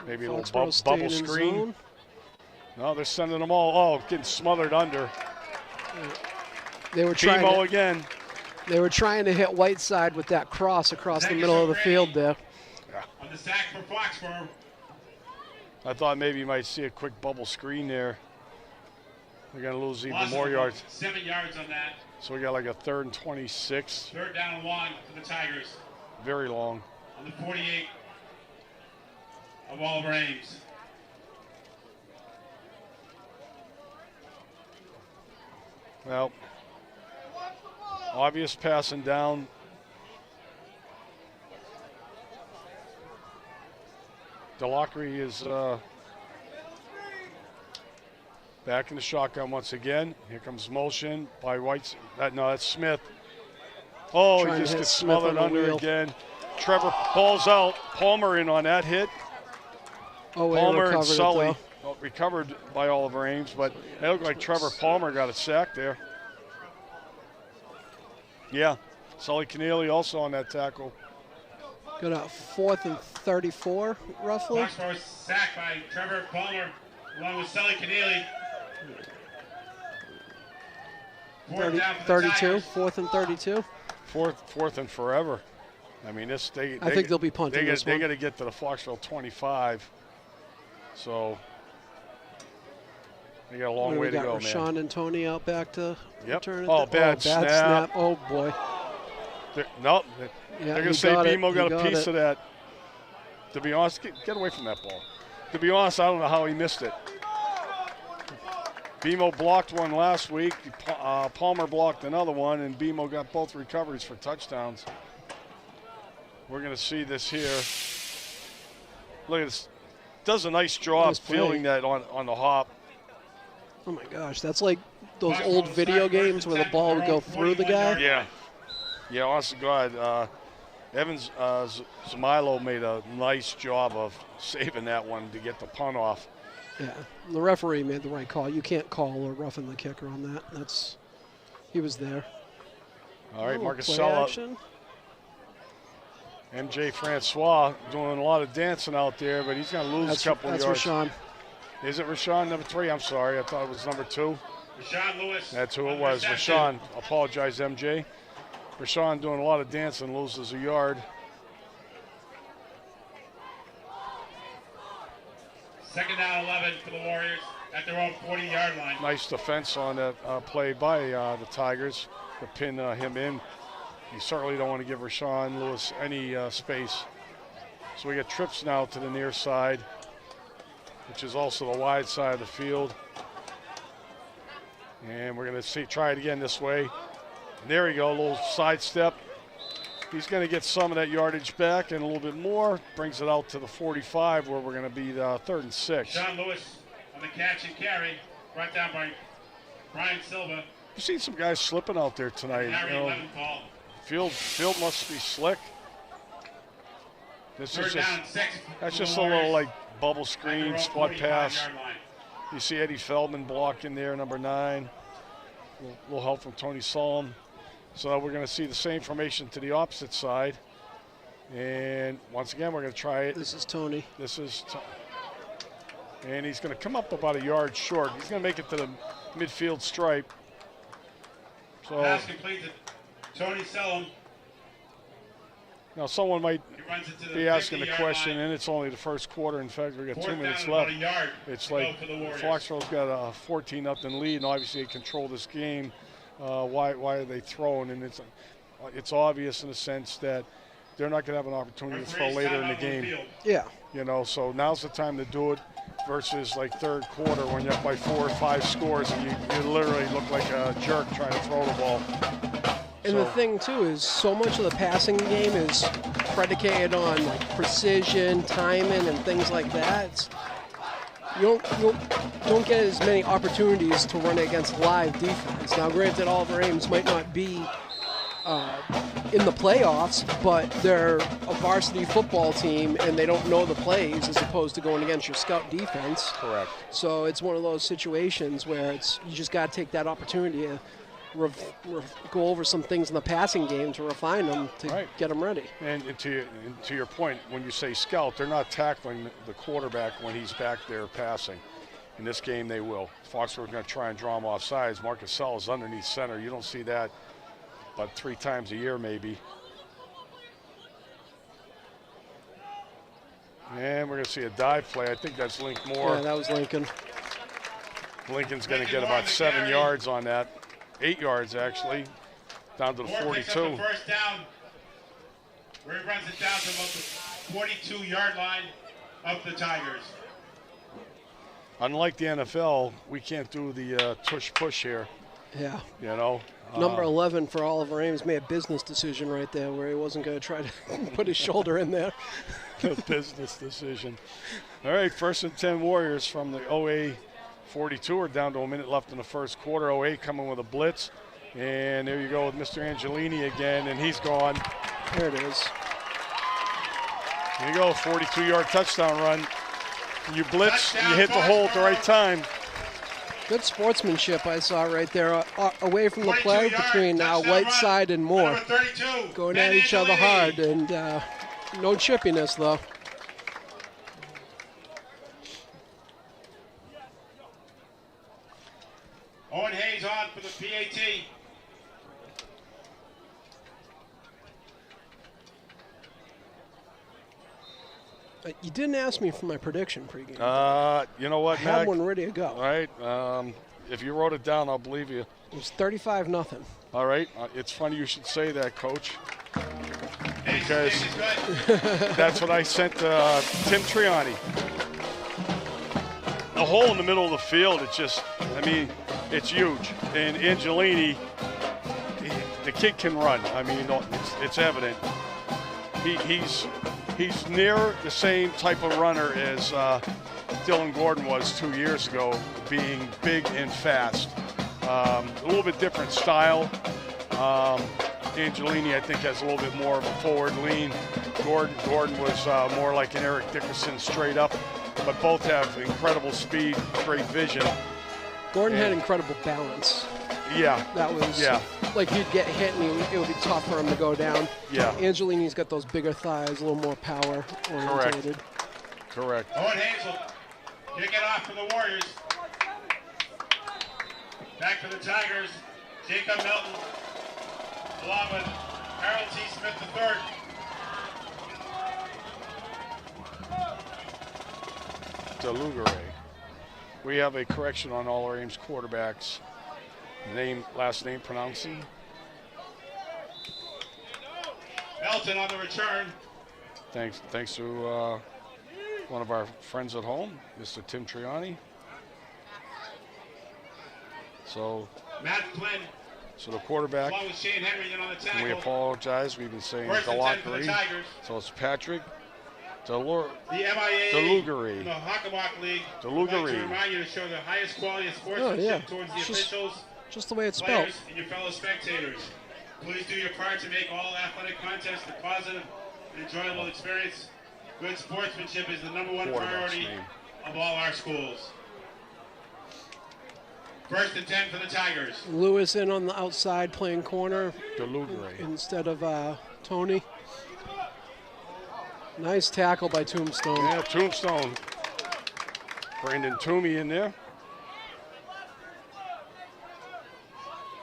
Speaker 3: Maybe a
Speaker 4: Foxborough
Speaker 3: little
Speaker 4: staying
Speaker 3: bubble
Speaker 4: in
Speaker 3: screen.
Speaker 4: zone.
Speaker 3: No, they're sending them all. Oh, getting smothered under.
Speaker 4: They were trying.
Speaker 3: Bimo again.
Speaker 4: They were trying to hit Whiteside with that cross across the middle of the field there.
Speaker 1: On the sack for Foxborough.
Speaker 3: I thought maybe you might see a quick bubble screen there. They're going to lose even
Speaker 1: Lost
Speaker 3: more
Speaker 1: about
Speaker 3: yards.
Speaker 1: 7 yards on that.
Speaker 3: So we got like a 3rd and 26.
Speaker 1: Third down and long for the Tigers.
Speaker 3: Very long.
Speaker 1: On the 48 of Oliver Ames.
Speaker 3: Well, obvious passing down. Delacquery is back in the shotgun once again. Here comes motion by White. That's Smith. Oh,
Speaker 4: Trying
Speaker 3: he
Speaker 4: to
Speaker 3: just
Speaker 4: hit
Speaker 3: gets
Speaker 4: Smith
Speaker 3: smothered
Speaker 4: on the
Speaker 3: under
Speaker 4: wheel.
Speaker 3: again. Trevor balls out. Palmer in on that hit.
Speaker 4: Oh,
Speaker 3: Palmer and Sully
Speaker 4: it,
Speaker 3: recovered by Oliver Ames, but it looked like Trevor Palmer got a sack there. Yeah, Sully Keneally also on that tackle.
Speaker 4: Got a 4th and 34, roughly.
Speaker 1: Foxborough sacked by Trevor Palmer along with Sully Keneally.
Speaker 4: 32, 4th and 32.
Speaker 3: Fourth and forever. I mean, I
Speaker 4: think they'll be punting this
Speaker 3: They
Speaker 4: one.
Speaker 3: got to get to the Foxborough 25. So they got a long way to go,
Speaker 4: We got Rashawn and Tony out back to return it.
Speaker 3: Oh, bad snap.
Speaker 4: Oh, boy.
Speaker 3: Nope.
Speaker 4: Yeah,
Speaker 3: They're going
Speaker 4: he
Speaker 3: to say
Speaker 4: got it.
Speaker 3: Bimo
Speaker 4: He
Speaker 3: got a
Speaker 4: got
Speaker 3: piece
Speaker 4: it.
Speaker 3: of that. To be honest, get away from that ball. To be honest, I don't know how he missed it. Bimo blocked one last week. Palmer blocked another one, and Bimo got both recoveries for touchdowns. We're going to see this here. Look at this. Does a nice job
Speaker 4: Nice play.
Speaker 3: fielding that on the hop.
Speaker 4: Oh, my gosh. That's like those old video games where the ball would go through the guy.
Speaker 3: Yeah. Yeah, honest to God, Evans Zamilo made a nice job of saving that one to get the punt off.
Speaker 4: Yeah, the referee made the right call. You can't call or roughing the kicker on that. He was there.
Speaker 3: All right,
Speaker 4: Oh,
Speaker 3: Marcus
Speaker 4: play
Speaker 3: Sella,
Speaker 4: action.
Speaker 3: MJ Francois doing a lot of dancing out there, but he's going to lose a couple
Speaker 4: That's
Speaker 3: yards.
Speaker 4: Rashawn.
Speaker 3: Is it Rashawn, number 3? I'm sorry, I thought it was number 2.
Speaker 1: Rashawn Lewis.
Speaker 3: That's who
Speaker 1: on
Speaker 3: it
Speaker 1: the
Speaker 3: was.
Speaker 1: reception.
Speaker 3: Rashawn, apologize, MJ. Rashawn doing a lot of dancing, loses a yard.
Speaker 1: Second down 11 for the Warriors at their own 40-yard line.
Speaker 3: Nice defense on that play by the Tigers to pin him in. you certainly don't want to give Rashawn Lewis any space. So we get trips now to the near side, which is also the wide side of the field. And we're going to try it again this way. And there we go, a little sidestep. He's going to get some of that yardage back and a little bit more. Brings it out to the 45 where we're going to be the 3rd and 6.
Speaker 1: Sean Lewis on the catch and carry, brought down by Brian Silva.
Speaker 3: You've seen some guys slipping out there tonight.
Speaker 1: Harry
Speaker 3: You know,
Speaker 1: Leventhal.
Speaker 3: field must be slick. This is
Speaker 1: Third
Speaker 3: just,
Speaker 1: down, 6.
Speaker 3: that's
Speaker 1: for the
Speaker 3: just a little
Speaker 1: Warriors.
Speaker 3: like bubble
Speaker 1: At the
Speaker 3: screen,
Speaker 1: row,
Speaker 3: spot
Speaker 1: 45
Speaker 3: pass.
Speaker 1: yard line.
Speaker 3: You see Eddie Feldman blocking there, number 9. A little help from Tony Solom. So we're going to see the same formation to the opposite side. And once again, we're going to try it.
Speaker 4: This is Tony.
Speaker 3: And he's going to come up about a yard short. He's going to make it to the midfield stripe. So
Speaker 1: Pass complete to Tony Sellum.
Speaker 3: now someone might
Speaker 1: He runs it to the
Speaker 3: be asking the
Speaker 1: 50-yard
Speaker 3: question,
Speaker 1: line.
Speaker 3: and it's only the first quarter. In fact, we've got 2
Speaker 1: Fourth
Speaker 3: minutes
Speaker 1: down, about
Speaker 3: left.
Speaker 1: a yard
Speaker 3: It's
Speaker 1: to
Speaker 3: like
Speaker 1: go for the Warriors.
Speaker 3: Foxborough's got a 14-0 lead, and obviously they control this game. Why are they throwing? And it's obvious in the sense that they're not going to have an opportunity to throw
Speaker 1: Referee's
Speaker 3: later in
Speaker 1: timeout
Speaker 3: the
Speaker 1: on
Speaker 3: game.
Speaker 1: field.
Speaker 4: Yeah.
Speaker 3: You know, so now's the time to do it versus like third quarter when you're up by 4 or 5 scores and you literally look like a jerk trying to throw the ball.
Speaker 4: And the thing too is so much of the passing game is predicated on like precision, timing, and things like that. You don't get as many opportunities to run against live defense. Now, granted, Oliver Ames might not be in the playoffs, but they're a varsity football team and they don't know the plays as opposed to going against your scout defense.
Speaker 3: Correct.
Speaker 4: So it's one of those situations where you just got to take that opportunity to go over some things in the passing game to refine them to get them ready.
Speaker 3: And to your point, when you say scout, they're not tackling the quarterback when he's back there passing. In this game, they will. Foxborough's going to try and draw him off sides. Marcus Sell is underneath center. You don't see that but 3 times a year maybe. And we're going to see a dive play. I think that's Link Moore.
Speaker 4: Yeah, that was Lincoln.
Speaker 3: Lincoln's going to get about 7 yards on that. 8 yards, actually, down to the
Speaker 1: Moore
Speaker 3: 42.
Speaker 1: picks up the first down, where he runs it down to about the 42-yard line of the Tigers.
Speaker 3: Unlike the NFL, we can't do the tush-push here.
Speaker 4: Yeah.
Speaker 3: You know.
Speaker 4: Number 11 for Oliver Ames made a business decision right there where he wasn't going to try to put his shoulder in there.
Speaker 3: A business decision. All right, 1st and 10 Warriors from the OA 42. We're down to a minute left in the first quarter. OA coming with a blitz. And there you go with Mr. Angelini again, and he's gone.
Speaker 4: There it is.
Speaker 3: There you go, 42-yard touchdown run. You blitz,
Speaker 1: Touchdown,
Speaker 3: you hit the hole at the right time.
Speaker 4: Good sportsmanship I saw right there, away from the
Speaker 1: 42
Speaker 4: play
Speaker 1: yards,
Speaker 4: between
Speaker 1: touchdown
Speaker 4: Whiteside and Moore.
Speaker 1: Number 32,
Speaker 4: Going
Speaker 1: Ben
Speaker 4: at each other
Speaker 1: Angelini.
Speaker 4: hard, and no chippiness, though.
Speaker 1: Owen Hayes on for the PAT.
Speaker 4: You didn't ask me for my prediction pregame.
Speaker 3: You know what,
Speaker 4: I had
Speaker 3: Mac?
Speaker 4: one ready to go.
Speaker 3: All right. If you wrote it down, I'll believe you.
Speaker 4: It was 35-0.
Speaker 3: All right. It's funny you should say that, Coach, because
Speaker 1: Hayes is good.
Speaker 3: that's what I sent Tim Triani. The hole in the middle of the field, it's just, I mean, it's huge. And Angelini, the kid can run. I mean, it's evident. He's near the same type of runner as Dylan Gordon was 2 years ago, being big and fast. A little bit different style. Angelini, I think, has a little bit more of a forward lean. Gordon was more like an Eric Dickerson straight up, but both have incredible speed, great vision.
Speaker 4: Gordon had incredible balance.
Speaker 3: Yeah.
Speaker 4: That was like he'd get hit and it would be tough for him to go down.
Speaker 3: Yeah.
Speaker 4: Angelini's got those bigger thighs, a little more power oriented.
Speaker 3: Correct.
Speaker 1: Owen Hayes will kick it off for the Warriors. Back for the Tigers, Jacob Milton, along with Harold T. Smith III.
Speaker 3: DeLugare. We have a correction on all our Ames quarterbacks. Last name pronouncing.
Speaker 1: Elton on the return.
Speaker 3: Thanks to one of our friends at home, Mr. Tim Triani. So
Speaker 1: Matt Flynn.
Speaker 3: So the quarterback,
Speaker 1: Along with Shane Henry on the tackle.
Speaker 3: we apologize. We've been saying
Speaker 1: First and 10 for the
Speaker 3: Delockery.
Speaker 1: Tigers.
Speaker 3: So it's Patrick
Speaker 1: The MIA
Speaker 3: Delugari.
Speaker 1: the Hockamock League.
Speaker 3: Delugari.
Speaker 1: I'd like to remind you to show the highest quality of sportsmanship towards the officials,
Speaker 4: Just the way it's spelled.
Speaker 1: players, and your fellow spectators. Please do your part to make all athletic contests a positive and enjoyable experience. Good sportsmanship is the #1
Speaker 3: Quarterback's
Speaker 1: priority
Speaker 3: name.
Speaker 1: of all our schools. First and 10 for the Tigers.
Speaker 4: Lewis in on the outside playing corner
Speaker 3: Delugari.
Speaker 4: instead of Tony. Nice tackle by Tombstone.
Speaker 3: Yeah, Tombstone. Brandon Toomey in there.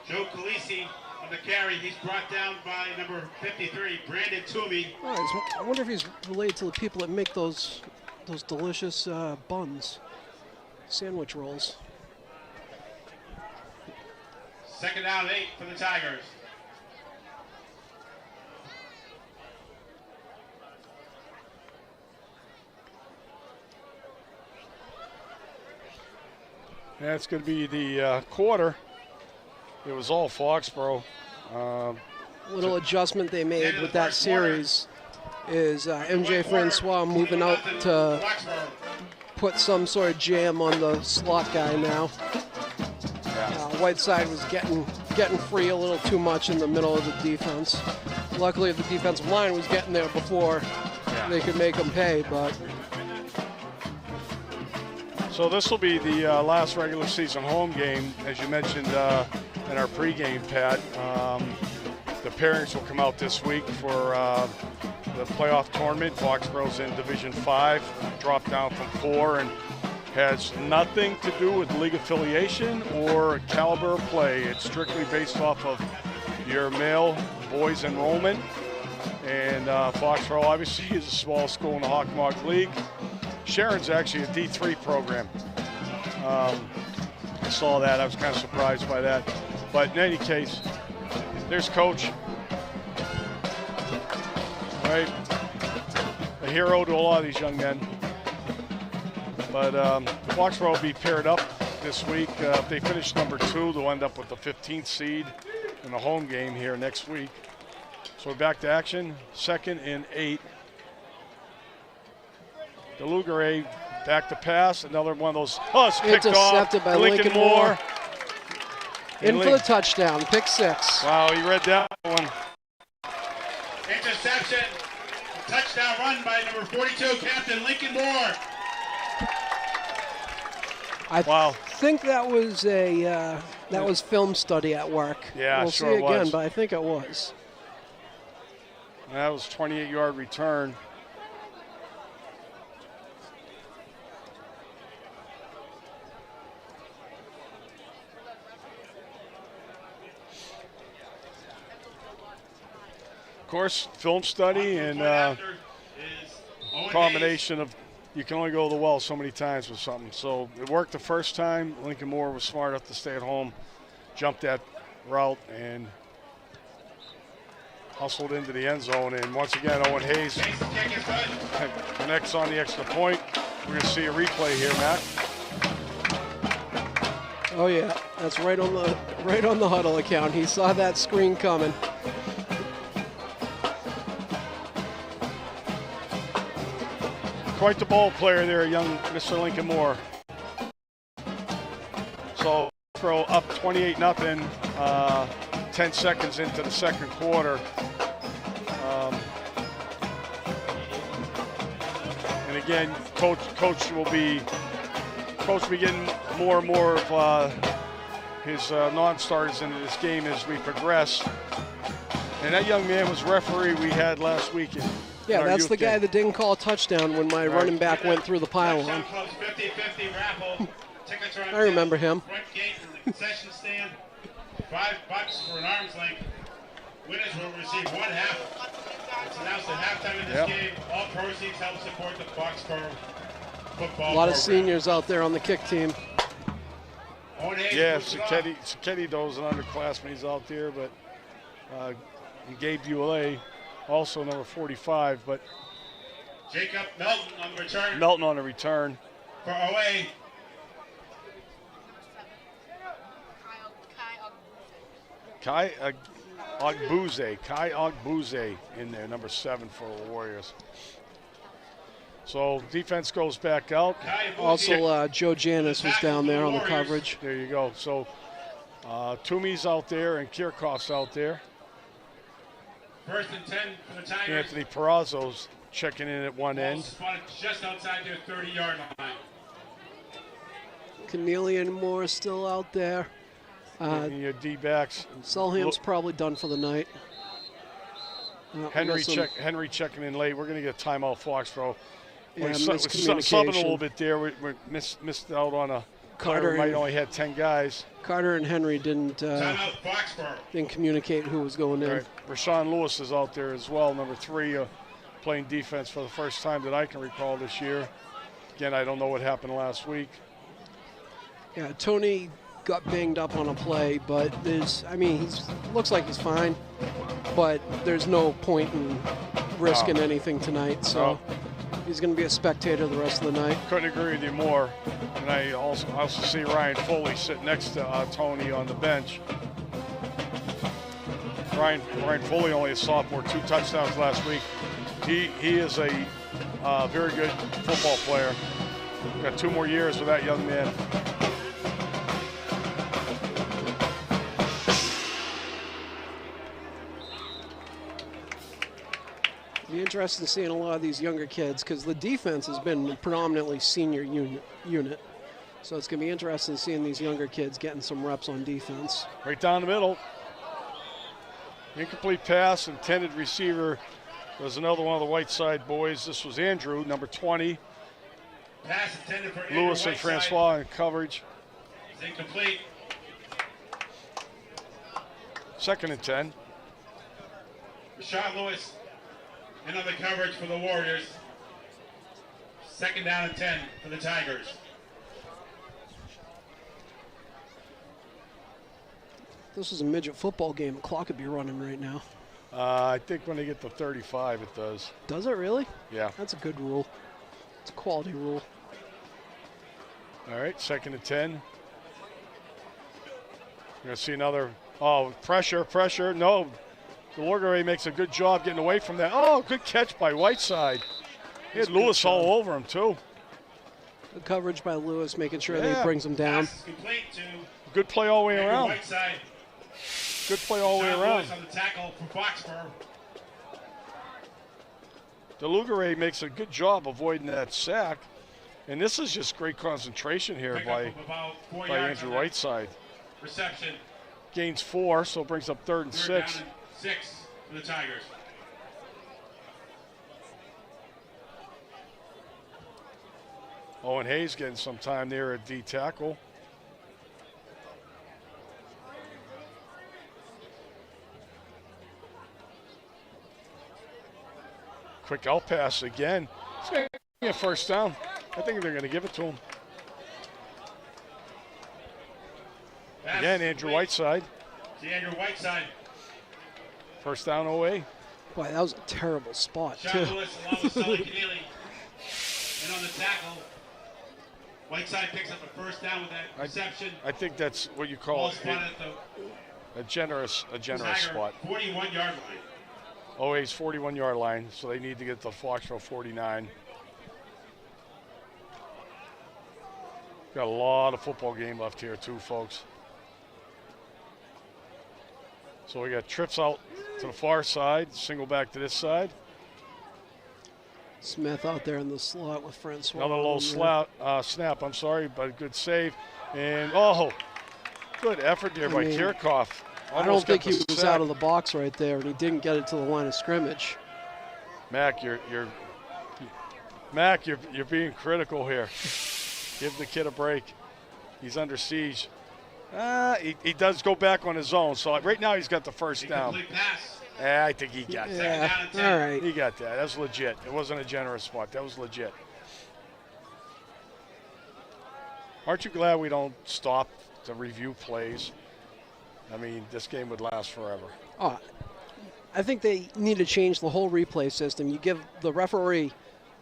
Speaker 1: Joe Calisi on the carry. He's brought down by number 53, Brandon Toomey.
Speaker 4: Oh, I wonder if he's related to the people that make those delicious buns, sandwich rolls.
Speaker 1: Second down and 8 for the Tigers.
Speaker 3: That's going to be the quarter. It was all Foxborough.
Speaker 4: Little adjustment they made with that series is MJ Francois moving out to put some sort of jam on the slot guy now. Whiteside was getting free a little too much in the middle of the defense. Luckily, the defensive line was getting there before they could make them pay. But
Speaker 3: So this will be the last regular season home game, as you mentioned in our pregame, Pat. The pairings will come out this week for the playoff tournament. Foxborough's in Division 5, dropped down from 4, and has nothing to do with league affiliation or caliber of play. It's strictly based off of your male boys enrollment. And Foxborough obviously is a small school in the Hockamock League. Sharon's actually a D3 program. I saw that. I was kind of surprised by that. But in any case, there's Coach. Right? A hero to a lot of these young men. But Foxborough will be paired up this week. If they finish number 2, they'll end up with the 15th seed in the home game here next week. So we're back to action. 2nd and 8. Delugare back to pass. Another one of those. Oh, it's picked
Speaker 4: intercepted
Speaker 3: off.
Speaker 4: by Lincoln Moore. In for the touchdown, pick 6.
Speaker 3: Wow, he read that one.
Speaker 1: Interception. Touchdown run by number 42, Captain Lincoln Moore.
Speaker 4: I think that was film study at work.
Speaker 3: Yeah,
Speaker 4: we'll
Speaker 3: sure
Speaker 4: see
Speaker 3: it
Speaker 4: again,
Speaker 3: was.
Speaker 4: but I think it was.
Speaker 3: That was a 28-yard return. Of course, film study and combination of, you can only go to the well so many times with something. So it worked the first time. Lincoln Moore was smart enough to stay at home, jumped that route, and hustled into the end zone. And once again, Owen Hayes connects on the extra point. We're going to see a replay here, Matt.
Speaker 4: Oh yeah, that's right on the huddle account. He saw that screen coming.
Speaker 3: Quite the ball player there, young Mr. Lincoln Moore. So, throw up 28-0, 10 seconds into the second quarter. And again, coach will be getting more and more of his non-starters into this game as we progress. And that young man was referee we had last weekend.
Speaker 4: Yeah, that's the guy that didn't call a touchdown when my running back went through the pylon. I remember him.
Speaker 1: Front gate in the concession stand. $5 for an arm's length. Winners will receive one half. It's announced at halftime of this game. All proceeds help support the Foxboro football
Speaker 4: A lot of
Speaker 1: program.
Speaker 4: seniors out there on the kick team.
Speaker 3: Yeah, Sacchetti Doe's an underclassman. He's out there, but Gabe Bueller also number 45, but
Speaker 1: Jacob Melton on the return
Speaker 3: Melton on the return.
Speaker 1: for OA.
Speaker 3: Kai Ogbuze in there, number 7 for the Warriors. So defense goes back out.
Speaker 4: Also, Joe Janis was down there on the coverage.
Speaker 3: There you go. So Toomey's out there and Kirchhoff's out there.
Speaker 1: 1st and 10 for the Tigers.
Speaker 3: Anthony Perazzo's checking in at one
Speaker 1: Ball
Speaker 3: end.
Speaker 1: spotted just outside their 30-yard line.
Speaker 4: Cornelian Moore still out there.
Speaker 3: And your D-backs.
Speaker 4: Selham's probably done for the night.
Speaker 3: Henry checking in late. We're going to get a timeout, Foxborough.
Speaker 4: Yeah,
Speaker 3: We're
Speaker 4: miscommunication.
Speaker 3: subbing a little bit there. We missed out on a
Speaker 4: Carter
Speaker 3: might
Speaker 4: and-
Speaker 3: only had 10 guys.
Speaker 4: Carter and Henry didn't
Speaker 1: Timeout, Foxborough.
Speaker 4: communicate who was going in.
Speaker 3: Right. Rashawn Lewis is out there as well, number 3, playing defense for the first time that I can recall this year. Again, I don't know what happened last week.
Speaker 4: Yeah, Tony got banged up on a play, but looks like he's fine, but there's no point in risking anything tonight, so he's going to be a spectator the rest of the night.
Speaker 3: Couldn't agree with you more. And I also see Ryan Foley sitting next to Tony on the bench. Ryan Foley, only a sophomore, 2 touchdowns last week. He is a very good football player. Got 2 more years with that young man.
Speaker 4: Be interested in seeing a lot of these younger kids because the defense has been predominantly senior unit. So it's going to be interesting seeing these younger kids getting some reps on defense.
Speaker 3: Right down the middle. Incomplete pass, intended receiver. There's another one of the Whiteside boys. This was Andrew, number 20.
Speaker 1: Pass intended for Andrew
Speaker 3: Lewis and
Speaker 1: Whiteside.
Speaker 3: Francois in coverage.
Speaker 1: It's incomplete.
Speaker 3: 2nd and 10.
Speaker 1: Rashawn Lewis in on the coverage for the Warriors. 2nd down and 10 for the Tigers.
Speaker 4: This is a midget football game. The clock could be running right now.
Speaker 3: I think when they get to 35, it does.
Speaker 4: Does it really?
Speaker 3: Yeah.
Speaker 4: That's a good rule. It's a quality rule.
Speaker 3: All right, 2nd and 10. You're going to see another, pressure. No, DeLorgare makes a good job getting away from that. Oh, good catch by Whiteside. He had Lewis all over him, too.
Speaker 4: Good coverage by Lewis, making sure that he brings him down.
Speaker 1: Pass is complete to
Speaker 3: Good play all the way
Speaker 1: Andrew
Speaker 3: around.
Speaker 1: Whiteside.
Speaker 3: Good play all the way
Speaker 1: Rashawn
Speaker 3: around.
Speaker 1: Lewis on the tackle for Foxborough.
Speaker 3: DeLugare makes a good job avoiding that sack. And this is just great concentration here
Speaker 1: Pick
Speaker 3: by
Speaker 1: up of about 4
Speaker 3: by
Speaker 1: yards
Speaker 3: Andrew
Speaker 1: on that
Speaker 3: Whiteside.
Speaker 1: reception.
Speaker 3: Gains 4, so brings up 3rd and 6.
Speaker 1: 3rd down and 6 for the Tigers.
Speaker 3: Owen Hayes getting some time there at D tackle. Quick out pass again. It's going to be a 1st down. I think they're going to give it to him.
Speaker 1: Pass
Speaker 3: Again,
Speaker 1: is
Speaker 3: Andrew
Speaker 1: complete
Speaker 3: Whiteside.
Speaker 1: to Andrew Whiteside.
Speaker 3: 1st down OA.
Speaker 4: Boy, that was a terrible spot,
Speaker 1: Sean
Speaker 4: too.
Speaker 1: Lewis along with Sully Keneally. And on the tackle, Whiteside picks up a 1st down with that reception.
Speaker 3: I think that's what you
Speaker 1: Ball
Speaker 3: call
Speaker 1: spotted at the
Speaker 3: a generous
Speaker 1: Tiger
Speaker 3: spot.
Speaker 1: 41-yard line.
Speaker 3: OA's 41-yard line, so they need to get to Foxborough 49. Got a lot of football game left here too, folks. So we got trips out to the far side, single back to this side.
Speaker 4: Smith out there in the slot with Francois.
Speaker 3: Another little snap, but a good save. And, good effort there by Kirchhoff.
Speaker 4: I don't think he was out of the box right there, and he didn't get it to the line of scrimmage.
Speaker 3: Mac, you're being critical here. Give the kid a break. He's under siege. He does go back on his own, so right now he's got the 1st down.
Speaker 1: Incomplete pass.
Speaker 3: I think he got that.
Speaker 4: Yeah,
Speaker 1: down and 10.
Speaker 4: all right.
Speaker 3: He got that. That was legit. It wasn't a generous spot. That was legit. Aren't you glad we don't stop to review plays? I mean, this game would last forever.
Speaker 4: Oh, I think they need to change the whole replay system. You give the referee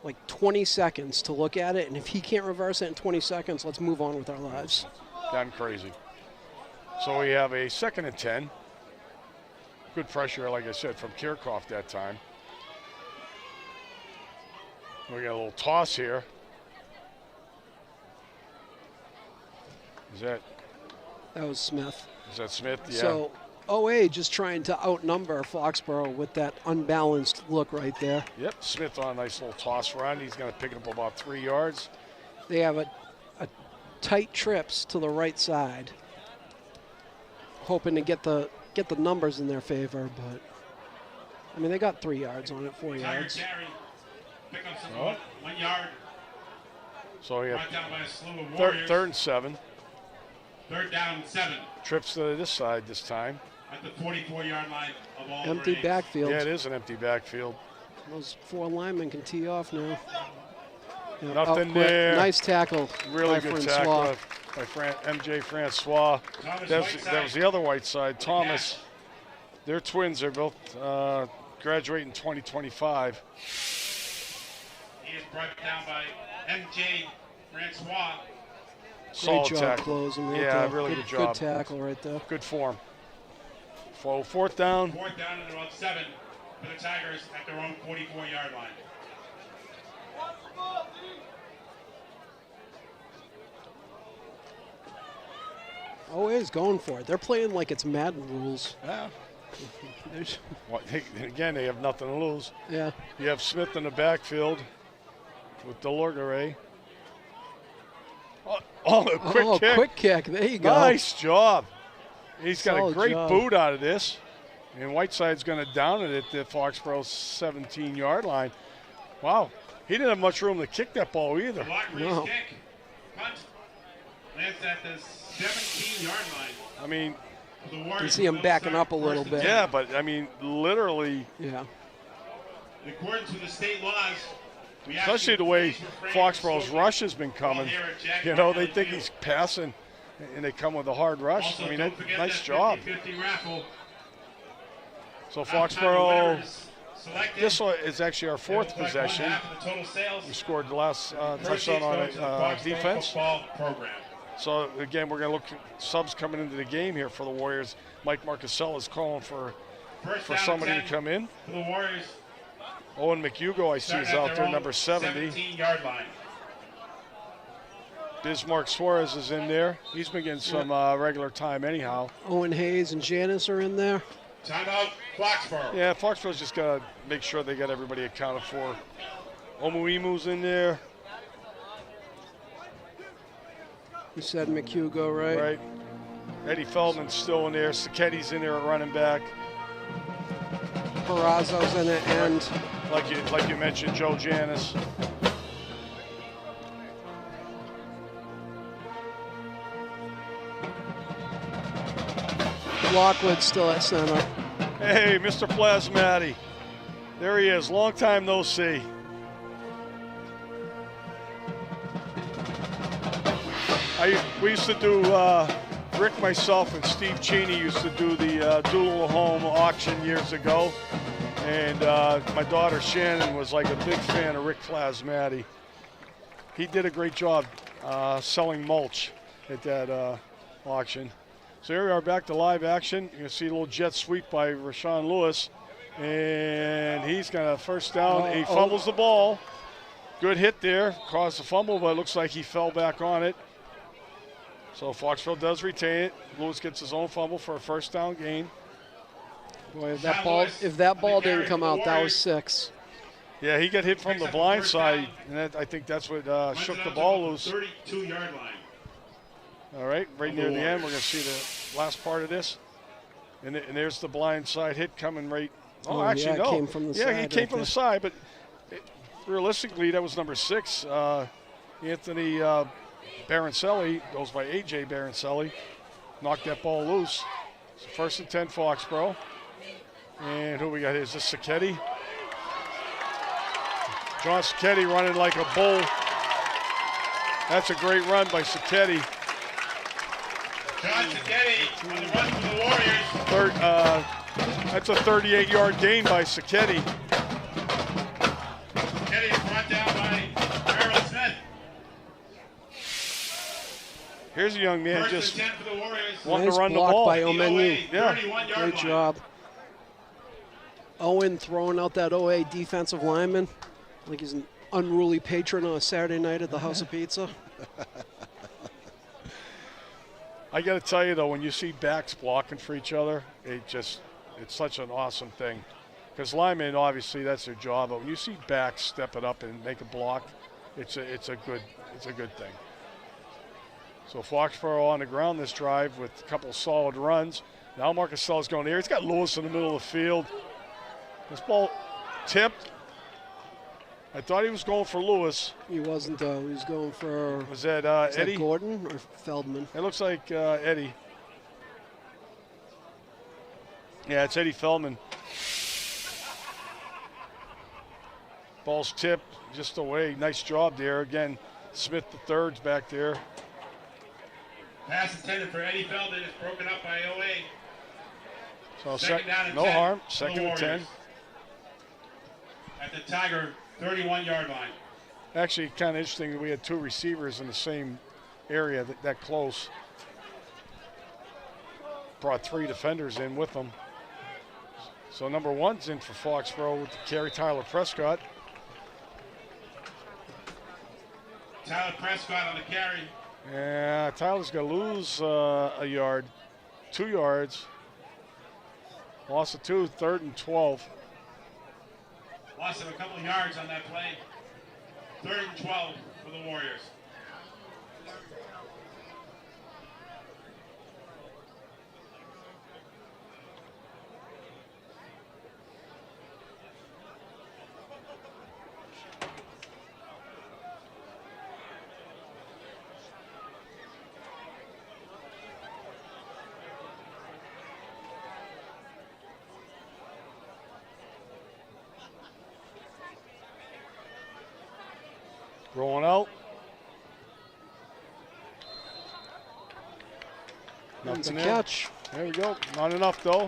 Speaker 4: like 20 seconds to look at it, and if he can't reverse it in 20 seconds, let's move on with our lives.
Speaker 3: Gotten crazy. So we have a 2nd and 10. Good pressure, like I said, from Kirchhoff that time. We got a little toss here. That
Speaker 4: was Smith.
Speaker 3: Is that Smith? Yeah.
Speaker 4: So OA just trying to outnumber Foxborough with that unbalanced look right there.
Speaker 3: Yep, Smith on a nice little toss run. He's going to pick it up about 3 yards.
Speaker 4: They have a tight trips to the right side, hoping to get the numbers in their favor, but I mean they got 3 yards on it, 4 yards.
Speaker 1: Carry. Pick up some 1 yard.
Speaker 3: So we have
Speaker 1: Brought down by a slew of Warriors.
Speaker 3: 3rd and 7.
Speaker 1: 3rd down and 7.
Speaker 3: Trips to this side this time.
Speaker 1: At the 44-yard line of all
Speaker 4: Empty
Speaker 1: grades.
Speaker 4: backfield.
Speaker 3: Yeah, it is an empty backfield.
Speaker 4: Those 4 linemen can tee off now. Yeah,
Speaker 3: Nothing
Speaker 4: quick.
Speaker 3: there.
Speaker 4: Nice tackle.
Speaker 3: Really
Speaker 4: by
Speaker 3: good
Speaker 4: Francois.
Speaker 3: tackle by MJ Francois. That was the other white side. Thomas. They're twins. They're both graduating in 2025.
Speaker 1: He is brought down by MJ Francois.
Speaker 3: Solid
Speaker 4: Great job
Speaker 3: tackle.
Speaker 4: closing right
Speaker 3: Yeah,
Speaker 4: there.
Speaker 3: really good job.
Speaker 4: Good tackle right there.
Speaker 3: Good form. 4th down.
Speaker 1: 4th down and about 7 for the Tigers at their own 44-yard line.
Speaker 4: Always going for it. They're playing like it's Madden rules.
Speaker 3: Yeah. Again, they have nothing to lose.
Speaker 4: Yeah.
Speaker 3: You have Smith in the backfield with Delorgare. A quick kick.
Speaker 4: Quick kick. There you go.
Speaker 3: Nice job. He's got
Speaker 4: Solid
Speaker 3: a great
Speaker 4: job.
Speaker 3: boot out of this. And Whiteside's going to down it at the Foxborough 17-yard line. Wow. He didn't have much room to kick that ball either.
Speaker 1: No. Kick. Punt. Lands at the 17-yard line.
Speaker 3: I mean,
Speaker 4: you see him backing up a little bit.
Speaker 3: Yeah, but I mean, literally.
Speaker 4: Yeah.
Speaker 1: In accordance with the state laws,
Speaker 3: especially the way Foxborough's rush has been coming. You know, they think he's passing, and they come with a hard rush.
Speaker 1: Also,
Speaker 3: I mean, nice
Speaker 1: that
Speaker 3: job.
Speaker 1: 50-50 raffle.
Speaker 3: So Foxborough, this one is actually our 4th possession. We scored the last touchdown on defense. So again, we're going to look at subs coming into the game here for the Warriors. Mike Marcusell is calling for somebody to come in.
Speaker 1: For the Warriors.
Speaker 3: Owen McHugo, I see, is out there, number 70.
Speaker 1: 17-yard line.
Speaker 3: Bismarck Suarez is in there. He's been getting some regular time anyhow.
Speaker 4: Owen Hayes and Janice are in there.
Speaker 1: Timeout, Foxborough.
Speaker 3: Yeah, Foxborough's just got to make sure they got everybody accounted for. Omuimu's in there.
Speaker 4: You said McHugo, right?
Speaker 3: Right. Eddie Feldman's still in there. Saketti's in there at running back.
Speaker 4: Perazzo's in it, and
Speaker 3: like you mentioned, Joe Janis.
Speaker 4: Lockwood's still at center.
Speaker 3: Hey, Mr. Plasmati. There he is. Long time no see. We used to do, Rick, myself, and Steve Cheney used to do the Doodle Home auction years ago. And my daughter Shannon was like a big fan of Rick Plasmati. He did a great job selling mulch at that auction. So here we are back to live action. You can see a little jet sweep by Rashawn Lewis. And he's got a first down. He fumbles the ball. Good hit there. Caused the fumble, but it looks like he fell back on it. So Foxborough does retain it. Lewis gets his own fumble for a first down gain.
Speaker 4: Boy, if that ball didn't come out, that was 6.
Speaker 3: Yeah, he got hit from the blind side, and I think that's what shook the ball loose.
Speaker 1: 32-yard line.
Speaker 3: All right, right near the end, we're going to see the last part of this. And there's the blind side hit coming right. Oh, actually, no.
Speaker 4: It came from the side.
Speaker 3: Yeah, he came from the side, but realistically, that was number 6. Anthony Barancelli, goes by A.J. Barancelli, knocked that ball loose. So 1st and 10, Foxborough. And who we got here? Is this Saketty? John Saketty running like a bull. That's a great run by Saketty.
Speaker 1: John Saketty on the run for the Warriors.
Speaker 3: That's a 38-yard gain by Sacchetti.
Speaker 1: Sacchetti is brought down by Harold Smith.
Speaker 3: Here's a young man
Speaker 1: First
Speaker 3: just
Speaker 1: and 10 for the Warriors.
Speaker 3: wanting
Speaker 4: Nice
Speaker 3: to run the
Speaker 4: block
Speaker 3: ball.
Speaker 4: by Omenu.
Speaker 3: Yeah.
Speaker 1: 31-yard
Speaker 4: Great
Speaker 1: line.
Speaker 4: job. Owen throwing out that OA defensive lineman like he's an unruly patron on a Saturday night at the House of Pizza.
Speaker 3: I got to tell you, though, when you see backs blocking for each other, it's such an awesome thing. Because linemen, obviously, that's their job. But when you see backs step it up and make a block, it's a good thing. So Foxborough on the ground this drive with a couple solid runs. Now Marcasel's going here. He's got Lewis in the middle of the field. This ball tipped. I thought he was going for Lewis.
Speaker 4: He wasn't, though. He was going for
Speaker 3: Was that
Speaker 4: is
Speaker 3: Eddie?
Speaker 4: that Gordon or Feldman?
Speaker 3: It looks like Eddie. Yeah, it's Eddie Feldman. Ball's tipped just away. Nice job there. Again, Smith the third's back there.
Speaker 1: Pass intended for Eddie Feldman is broken up by OA.
Speaker 3: So
Speaker 1: Second down and
Speaker 3: no
Speaker 1: 10
Speaker 3: harm.
Speaker 1: for the
Speaker 3: Second and 10.
Speaker 1: Warriors. At the Tiger 31-yard line.
Speaker 3: Actually, kind of interesting that we had two receivers in the same area that close. Brought three defenders in with them. So number one's in for Foxborough with the carry, Tyler Prescott.
Speaker 1: Tyler Prescott on the carry.
Speaker 3: Yeah, Tyler's going to lose a yard, 2 yards. Loss of 2, 3rd and 12.
Speaker 1: Loss of a couple of yards on that play. 3rd and 12 for the Warriors.
Speaker 3: Rolling out.
Speaker 4: That's a
Speaker 3: Nothing there.
Speaker 4: catch.
Speaker 3: There we go. Not enough, though.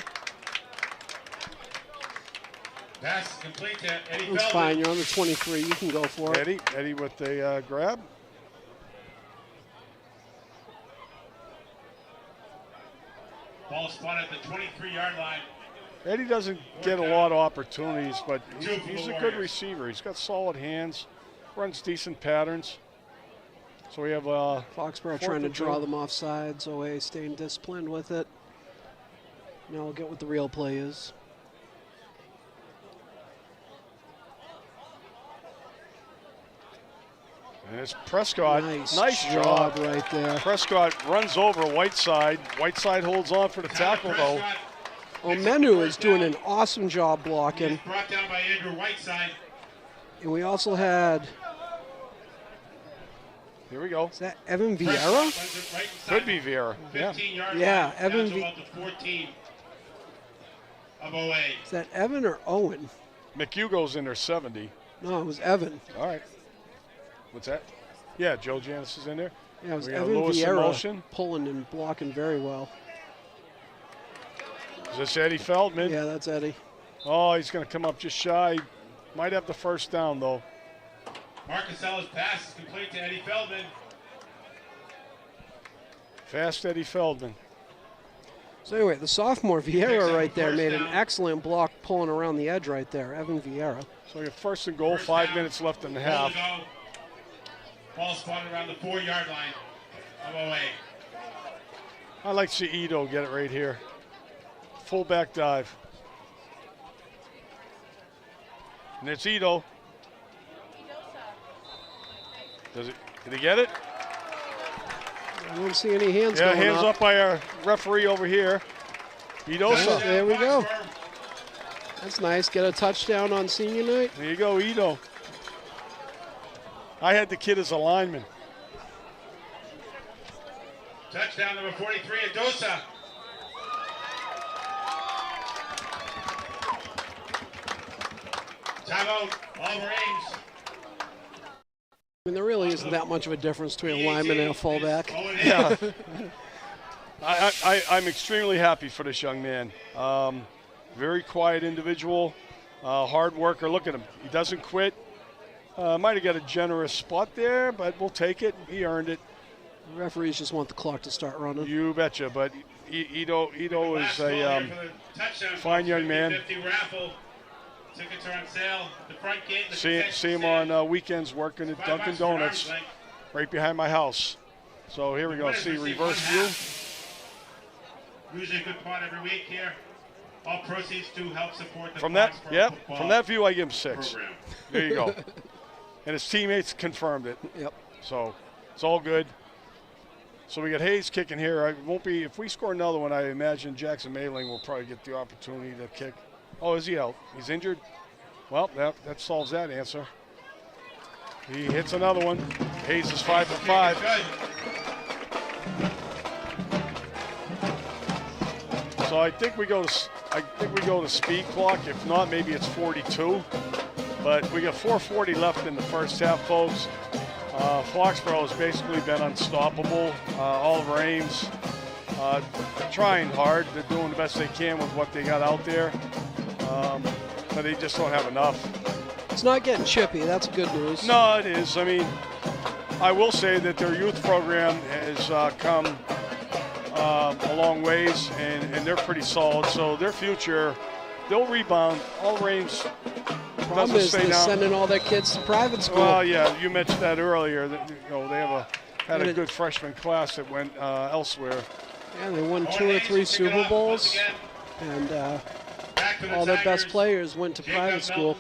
Speaker 1: Pass complete to Eddie
Speaker 4: That's
Speaker 1: Feldman.
Speaker 4: fine. You're on the 23. You can go for it.
Speaker 3: Eddie with a grab.
Speaker 1: Ball spot at the 23-yard line.
Speaker 3: Eddie doesn't get a lot of opportunities, but
Speaker 1: Two for
Speaker 3: he's
Speaker 1: the
Speaker 3: a good
Speaker 1: Warriors.
Speaker 3: receiver. He's got solid hands, runs decent patterns. So we have
Speaker 4: Foxborough trying to
Speaker 3: and
Speaker 4: draw
Speaker 3: two.
Speaker 4: them off sides. OA staying disciplined with it. Now we'll get what the real play is.
Speaker 3: And it's Prescott.
Speaker 4: Nice
Speaker 3: job.
Speaker 4: right there.
Speaker 3: Prescott runs over Whiteside. Whiteside holds on for the tackle, though.
Speaker 1: Prescott
Speaker 4: Omenu is doing an awesome job
Speaker 1: is
Speaker 4: blocking.
Speaker 1: brought down by Andrew Whiteside.
Speaker 4: And we also had,
Speaker 3: Here we go.
Speaker 4: is that Evan
Speaker 1: Prescott
Speaker 4: Vieira?
Speaker 1: runs it right inside
Speaker 3: Could be Vieira. Yeah.
Speaker 1: 15-yard
Speaker 4: Yeah,
Speaker 1: line,
Speaker 4: Evan
Speaker 1: down to
Speaker 4: V-
Speaker 1: about the 14 of OA.
Speaker 4: Is that Evan or Owen?
Speaker 3: McHugo's in there 70.
Speaker 4: No, it was Evan.
Speaker 3: All right. What's that? Yeah, Joe Janis is in there.
Speaker 4: Yeah, it was
Speaker 3: We got
Speaker 4: Evan
Speaker 3: Lewis in
Speaker 4: Vieira
Speaker 3: motion.
Speaker 4: pulling and blocking very well.
Speaker 3: Is this Eddie Feldman?
Speaker 4: Yeah, that's Eddie.
Speaker 3: Oh, he's going to come up just shy. Might have the first down, though.
Speaker 1: Marcasel's pass is complete to Eddie Feldman.
Speaker 3: Fast Eddie Feldman.
Speaker 4: So anyway, the sophomore
Speaker 1: Picks
Speaker 4: Vieira
Speaker 1: up
Speaker 4: right
Speaker 1: the
Speaker 4: there
Speaker 1: first
Speaker 4: made an
Speaker 1: down.
Speaker 4: excellent block pulling around the edge right there. Evan Vieira.
Speaker 3: So we have first and goal,
Speaker 1: First
Speaker 3: 5
Speaker 1: down.
Speaker 3: minutes left in the
Speaker 1: Goal
Speaker 3: half.
Speaker 1: to go. Ball spotted around the 4-yard line of OA.
Speaker 3: I like to see Ito get it right here. Fullback dive. And it's Ito. Did he get it?
Speaker 4: I don't see any hands
Speaker 3: Yeah,
Speaker 4: going
Speaker 3: hands up by our referee over here. Idosa.
Speaker 4: There we go.
Speaker 1: Foxborough.
Speaker 4: That's nice. Get a touchdown on senior night.
Speaker 3: There you go, Ito. I had the kid as a lineman.
Speaker 1: Touchdown number 43, Adosa. Timeout, Oliver Ames.
Speaker 4: I mean, there really isn't that much of a difference between a lineman and a fullback.
Speaker 3: Yeah. I'm extremely happy for this young man. Very quiet individual, hard worker. Look at him. He doesn't quit. Might have got a generous spot there, but we'll take it. He earned it.
Speaker 4: The referees just want the clock to start running.
Speaker 3: You betcha. But Ito is a fine young man.
Speaker 1: Raffle. Tickets are on sale. The front gate.
Speaker 3: See him on weekends working at Dunkin' Donuts, right behind my house. So here we go. See reverse view.
Speaker 1: Usually a good part every week here. All proceeds do help support the
Speaker 3: From that,
Speaker 1: Foxboro
Speaker 3: yeah.
Speaker 1: football
Speaker 3: From that view, I give him 6.
Speaker 1: program.
Speaker 3: There you go. And his teammates confirmed it.
Speaker 4: Yep.
Speaker 3: So it's all good. So we got Hayes kicking here. I won't be if we score another one. I imagine Jackson Mayling will probably get the opportunity to kick. Oh, is he out? He's injured? Well, that solves that answer. He hits another one. Hayes is 5 for 5. So I think we go to speed clock. If not, maybe it's 42. But we got 4:40 left in the first half, folks. Foxborough has basically been unstoppable. All of our Ames trying hard. They're doing the best they can with what they got out there. But they just don't have enough.
Speaker 4: It's not getting chippy. That's good news.
Speaker 3: No, it is. I mean, I will say that their youth program has come a long ways, and they're pretty solid. So their future, they'll rebound. All Ames
Speaker 4: Problem is they're sending all their kids to private school.
Speaker 3: Well, yeah, you mentioned that earlier. That, they had a good freshman class that went elsewhere.
Speaker 4: Yeah, they won 2 or 3 Super Bowls, and all their best players went to private school.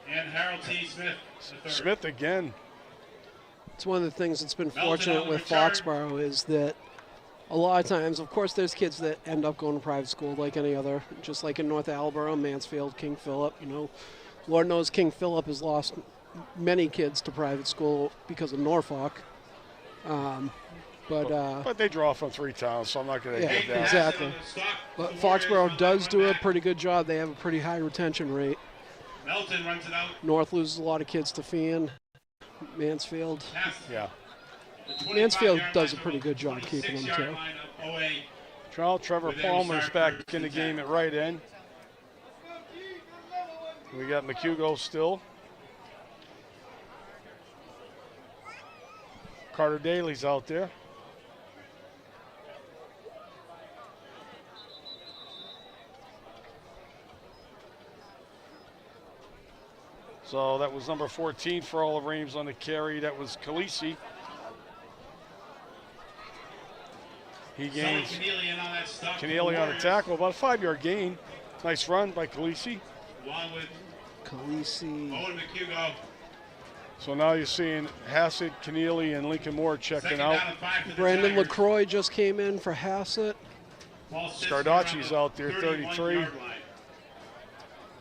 Speaker 1: And Harold T. Smith.
Speaker 3: Smith again.
Speaker 4: It's one of the things that's been fortunate with Foxborough is that a lot of times, of course, there's kids that end up going to private school like any other, just like in North Attleboro, Mansfield, King Philip. Lord knows King Philip has lost many kids to private school because of Norfolk.
Speaker 3: But they draw from 3 towns, so I'm not going to give that.
Speaker 4: Exactly. But Foxborough does do a pretty good job. They have a pretty high retention rate.
Speaker 1: Melton runs it out.
Speaker 4: North loses a lot of kids to Fian. Mansfield.
Speaker 3: Yeah.
Speaker 4: Mansfield does a pretty good job keeping them, too.
Speaker 3: Trevor Palmer's back in the game at right end. We got McHugo still. Carter Daly's out there. So that was number 14 for all of Ames on the carry. That was Khaleesi. He gains Keneally on a tackle, about a 5-yard gain. Nice run by Khaleesi.
Speaker 1: Along with
Speaker 4: Khaleesi.
Speaker 1: Owen McHugo.
Speaker 3: So now you're seeing Hassett, Keneally, and Lincoln Moore checking out.
Speaker 4: Brandon LaCroix just came in for Hassett.
Speaker 3: Scardacci's out there, 33.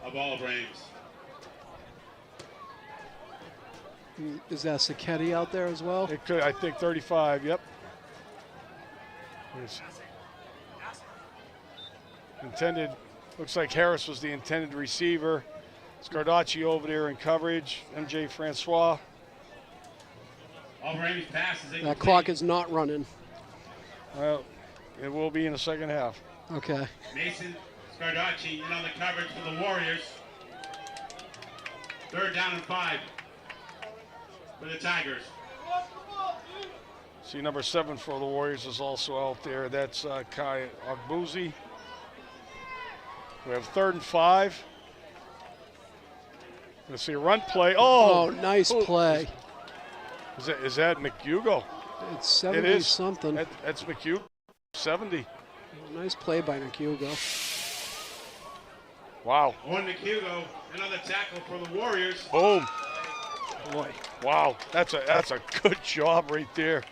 Speaker 1: Of all of Ames.
Speaker 4: Is that Sacchetti out there as well?
Speaker 3: It could, I think 35, yep. Intended, looks like Harris was the intended receiver. Scardacci over there in coverage. MJ Francois.
Speaker 4: That clock is not running.
Speaker 3: Well, it will be in the second half.
Speaker 4: Okay.
Speaker 1: Mason Scardacci in on the coverage for the Warriors. 3rd down and 5 for the Tigers.
Speaker 3: See, number 7 for the Warriors is also out there. That's Kai Ogbuzi. We have 3rd and 5. Let's see a run play. Oh,
Speaker 4: nice play.
Speaker 3: Is that McHugo?
Speaker 4: It's 70 something.
Speaker 3: That's McHugo. 70.
Speaker 4: Nice play by McHugo.
Speaker 3: Wow.
Speaker 1: Owen McHugo, another tackle for the Warriors.
Speaker 3: Boom.
Speaker 4: Boy.
Speaker 3: Wow. That's a good job right there.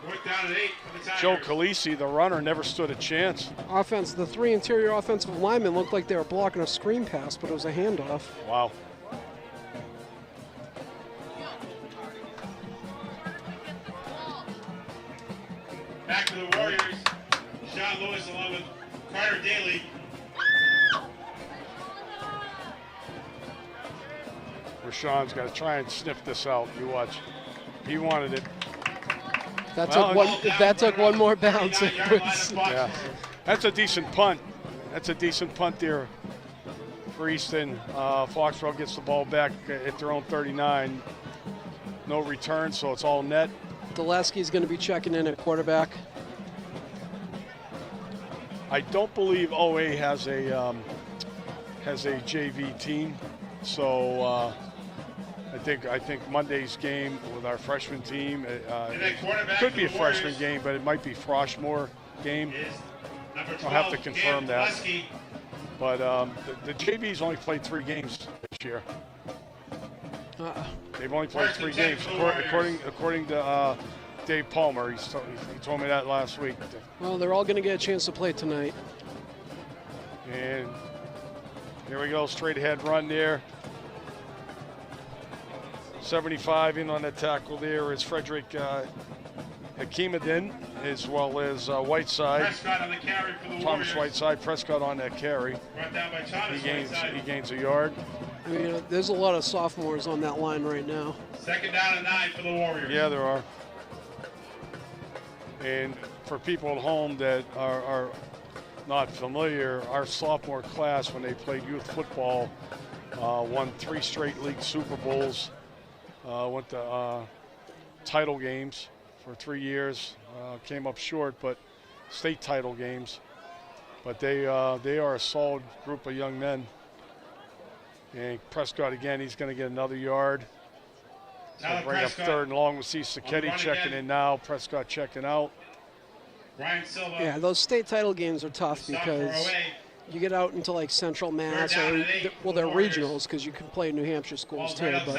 Speaker 1: 4th down and 8 for the Tigers.
Speaker 3: Joe Khaleesi, the runner, never stood a chance.
Speaker 4: Offense, the 3 interior offensive linemen looked like they were blocking a screen pass, but it was a handoff.
Speaker 3: Wow.
Speaker 1: Back to the Warriors. Sean Lewis along with Carter Daly.
Speaker 3: Rashawn's got to try and sniff this out. You watch. He wanted it.
Speaker 4: That took one more bounce.
Speaker 3: Yeah. That's a decent punt That's a decent punt there for Easton. Foxborough gets the ball back at their own 39. No return, so it's all net.
Speaker 4: Dulesky's going to be checking in at quarterback.
Speaker 3: I don't believe OA has a JV team, so I think Monday's game with our freshman team it could be a freshman game, but it might be Froshmore game. I'll have to confirm that. But the JV's only played 3 games this year. They've only played 3 games, according to Dave Palmer. He told me that last week.
Speaker 4: Well, they're all going to get a chance to play tonight.
Speaker 3: And here we go, straight ahead run there. 75 in on that tackle there is Frederick Hakemadin, as well as Whiteside.
Speaker 1: Prescott on the carry for the
Speaker 3: Thomas
Speaker 1: Warriors.
Speaker 3: Whiteside, Prescott on that carry.
Speaker 1: Brought down by Thomas Whiteside.
Speaker 3: He gains a yard.
Speaker 4: I mean, there's a lot of sophomores on that line right now.
Speaker 1: Second down and 9 for the Warriors.
Speaker 3: Yeah, there are. And for people at home that are not familiar, our sophomore class, when they played youth football, won 3 straight league Super Bowls, went to title games for 3 years, came up short, but state title games. But they are a solid group of young men. And Prescott again, he's going to get another yard. So bring up third and long. We'll see Sacchetti checking in now. Prescott checking out.
Speaker 1: Ryan Silva.
Speaker 4: Yeah, those state title games are tough because you get out into like Central Mass, or they're regionals because you can play New Hampshire schools too. But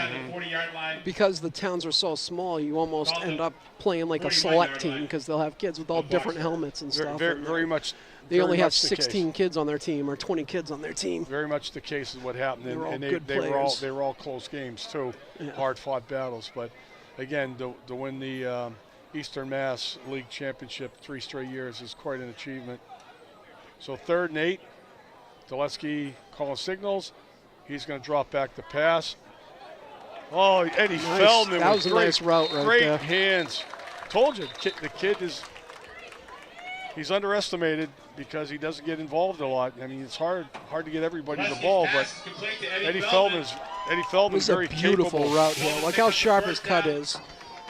Speaker 4: because the towns are so small, you almost end up playing like a select team because they'll have kids with all different helmets and stuff.
Speaker 3: Very much.
Speaker 4: They only have 16 kids on their team or 20 kids on their team.
Speaker 3: Very much the case is what happened, and they were all close games too, hard-fought battles. But again, to win the Eastern Mass League Championship 3 straight years is quite an achievement. So 3rd and 8, Dulesky calling signals. He's going to drop back the pass. Oh, Eddie Feldman.
Speaker 4: That was a nice route right there.
Speaker 3: Great hands. Told you, the kid he's underestimated because he doesn't get involved a lot. I mean, it's hard to get everybody the ball, but Eddie Feldman's very capable.
Speaker 4: Beautiful route here. Look how sharp his cut is.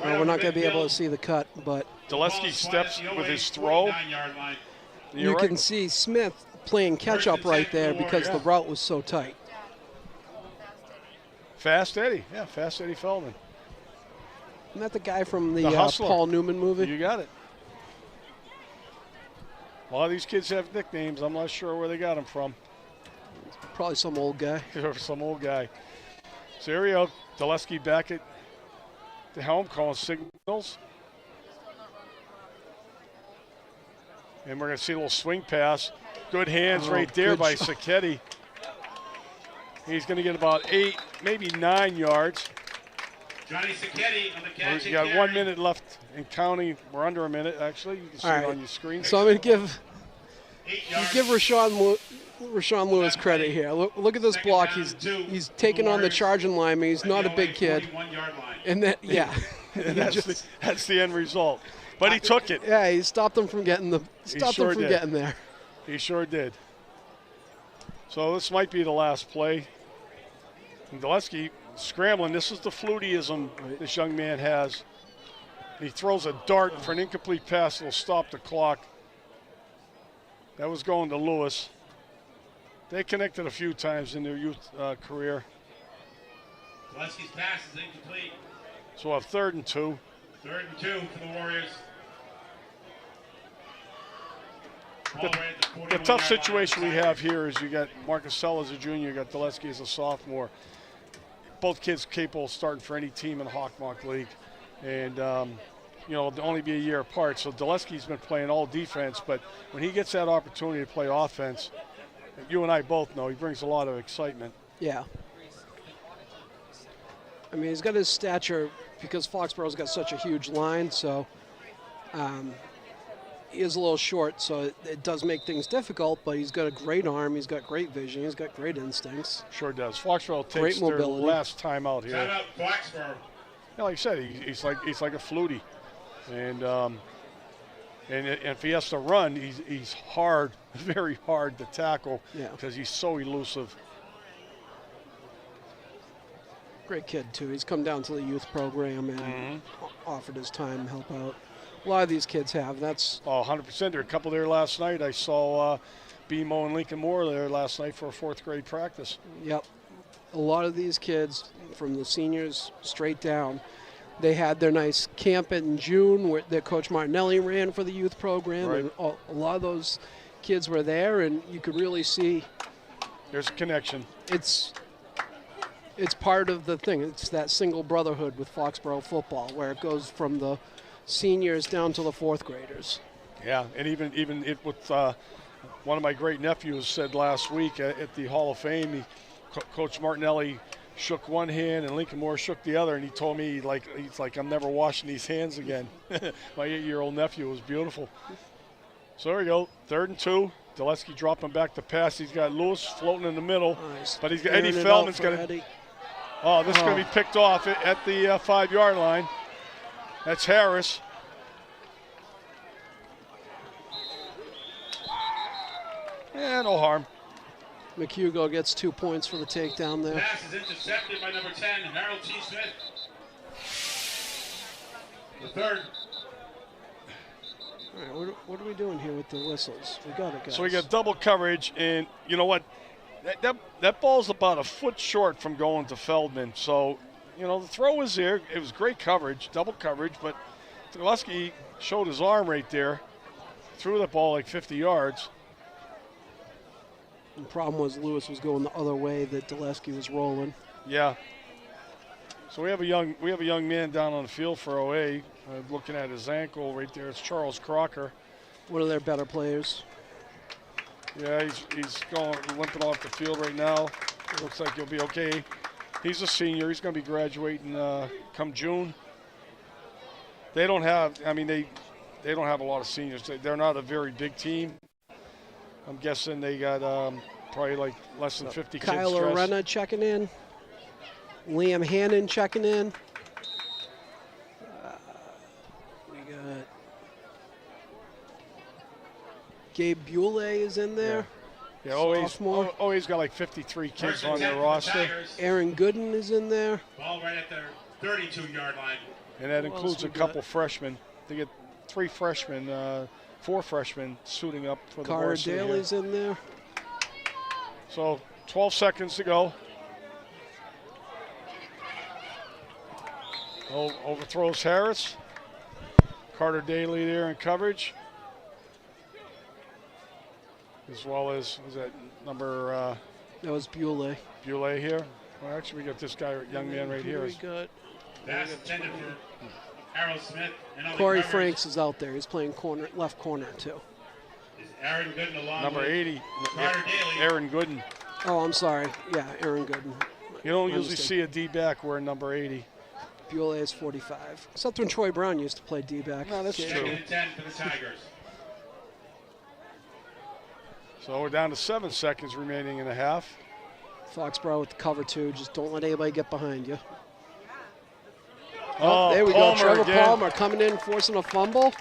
Speaker 4: We're not going to be able to see the cut, but
Speaker 3: Dulesky steps with his throw.
Speaker 4: You can see Smith playing catch-up right there because the route was so tight.
Speaker 3: Fast Eddie. Yeah, Fast Eddie Feldman.
Speaker 4: Isn't that the guy from the
Speaker 3: Hustler.
Speaker 4: Paul Newman movie?
Speaker 3: You got it. A lot of these kids have nicknames. I'm not sure where they got them from.
Speaker 4: Probably some old guy.
Speaker 3: Some old guy. So here we go. Dulesky back at the helm calling signals. And we're going to see a little swing pass. Good hands right there by Sacchetti. He's going to get about 8, maybe 9 yards.
Speaker 1: Johnny Sacchetti on the catch.
Speaker 3: We've got 1 minute left in counting. We're under a minute, actually. You can see it on your screen.
Speaker 4: So I'm going to give Rashawn Lewis credit here. Look at this block. He's taking on the charging lineman. He's not a big kid. And that,
Speaker 3: that's the end result. But he took it.
Speaker 4: Yeah, he stopped them from getting getting there.
Speaker 3: He sure did. So this might be the last play. And Dulesky scrambling. This is the flutyism this young man has. He throws a dart for an incomplete pass that'll stop the clock. That was going to Lewis. They connected a few times in their youth career.
Speaker 1: Dulesky's pass is incomplete.
Speaker 3: So we'll have 3rd and 2.
Speaker 1: 3rd and 2 for the Warriors.
Speaker 3: The tough situation we have here is you got Marcus Sell as a junior, you got Dulesky as a sophomore. Both kids capable of starting for any team in the Hawkmock League. And, they'll only be a year apart. So Dulesky's been playing all defense, but when he gets that opportunity to play offense, you and I both know he brings a lot of excitement.
Speaker 4: Yeah. I mean, he's got his stature because Foxborough's got such a huge line, so he is a little short, so it does make things difficult, but he's got a great arm, he's got great vision, he's got great instincts.
Speaker 3: Sure does. Foxborough takes their last time out here.
Speaker 1: Time out, Foxborough.
Speaker 3: Yeah, like I said, he's like a flutie. And And if he has to run, he's hard, very hard to tackle because he's so elusive.
Speaker 4: Great kid, too. He's come down to the youth program and offered his time to help out. A lot of these kids have. That's
Speaker 3: 100%. There were a couple there last night. I saw BMO and Lincoln Moore there last night for a 4th grade practice.
Speaker 4: Yep. A lot of these kids, from the seniors straight down, they had their nice camp in June where that Coach Martinelli ran for the youth program.
Speaker 3: Right.
Speaker 4: And a lot of those kids were there, and you could really see.
Speaker 3: There's a connection.
Speaker 4: It's part of the thing. It's that single brotherhood with Foxborough football where it goes from the seniors down to the 4th graders.
Speaker 3: Yeah, and even with one of my great nephews said last week at the Hall of Fame, Coach Martinelli shook one hand and Lincoln Moore shook the other, and he told me he's like I'm never washing these hands again. My 8-year-old nephew was beautiful. So there we go, 3rd and 2. Dulesky dropping back to pass. He's got Lewis floating in the middle, but he's got Eddie Feldman's going to. Oh, this is going to be picked off at the 5-yard line. That's Harris. Yeah, no harm.
Speaker 4: McHugo gets 2 points for the takedown there.
Speaker 1: Pass is intercepted by number 10, Harold T. Smith. The 3rd.
Speaker 4: All right, what are we doing here with the whistles? We got it, guys.
Speaker 3: So we got double coverage, and you know what? That ball's about a foot short from going to Feldman. So, the throw was there. It was great coverage, double coverage, but Dulesky showed his arm right there, threw the ball like 50 yards.
Speaker 4: The problem was Lewis was going the other way that Dulesky was rolling.
Speaker 3: Yeah. So we have a young man down on the field for OA. Looking at his ankle right there, it's Charles Crocker.
Speaker 4: One of their better players.
Speaker 3: Yeah, he's limping off the field right now. It looks like he'll be okay. He's a senior. He's going to be graduating come June. They don't have. They don't have a lot of seniors. They're not a very big team. I'm guessing they got probably like less than 50 kids.
Speaker 4: Kyle Arena checking in. Liam Hannon checking in. We got Gabe Buelle is in there.
Speaker 3: Yeah, always got like 53 kids on their roster.
Speaker 4: Aaron Gooden is in there.
Speaker 1: Ball right at their 32-yard line.
Speaker 3: And that includes a couple freshmen. They get 3 freshmen, 4 freshmen suiting up for the varsity.
Speaker 4: Carter Daly's in there.
Speaker 3: So 12 seconds to go. Overthrows Harris. Carter Daly there in coverage. As well as, was that number?
Speaker 4: That was Buelle.
Speaker 3: Buelle here. Well, actually, we got this guy, young man right here.
Speaker 4: We got
Speaker 1: Pass intended for Harold Smith. And
Speaker 4: Corey Franks is out there. He's playing left corner too.
Speaker 1: Is Aaron Gooden along
Speaker 3: Number
Speaker 1: with
Speaker 3: 80,
Speaker 1: Carter Daly.
Speaker 3: Aaron Gooden.
Speaker 4: Oh, I'm sorry. Yeah, Aaron Gooden.
Speaker 3: You don't usually see a D-back wearing number 80.
Speaker 4: Buelle is 45. Except when Troy Brown used to play D-back.
Speaker 3: No, that's true.
Speaker 1: 2nd and 10 for the Tigers.
Speaker 3: So we're down to 7 seconds remaining in the half.
Speaker 4: Foxborough with the cover 2. Just don't let anybody get behind you.
Speaker 3: Oh,
Speaker 4: there we
Speaker 3: Palmer
Speaker 4: go. Trevor
Speaker 3: again.
Speaker 4: Palmer coming in, forcing a fumble.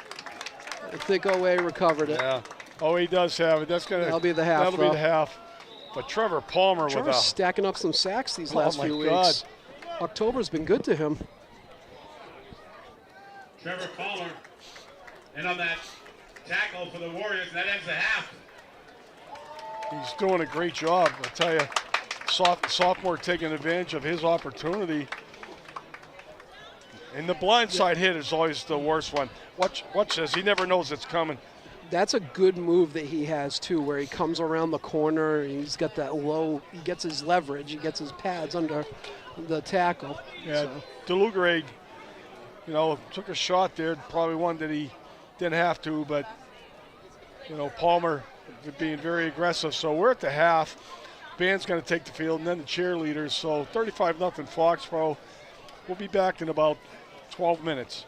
Speaker 4: I think OA recovered it.
Speaker 3: Yeah. OA does have it.
Speaker 4: That'll be the half.
Speaker 3: That'll be the half. But Trevor Palmer
Speaker 4: Trevor's
Speaker 3: with a
Speaker 4: stacking up some sacks these last few
Speaker 3: God.
Speaker 4: weeks. October's been good to him.
Speaker 1: Trevor Palmer. And on that tackle for the Warriors, that ends the half.
Speaker 3: He's doing a great job. I tell you, sophomore taking advantage of his opportunity. And the blindside hit is always the worst one. Watch this. He never knows it's coming.
Speaker 4: That's a good move that he has, too, where he comes around the corner and he's got that low, he gets his leverage, he gets his pads under the tackle.
Speaker 3: Yeah, DeLugrade, took a shot there, probably one that he didn't have to, but, Palmer being very aggressive. So we're at the half. Band's going to take the field, and then the cheerleaders. So 35-0 Foxborough. We'll be back in about 12 minutes.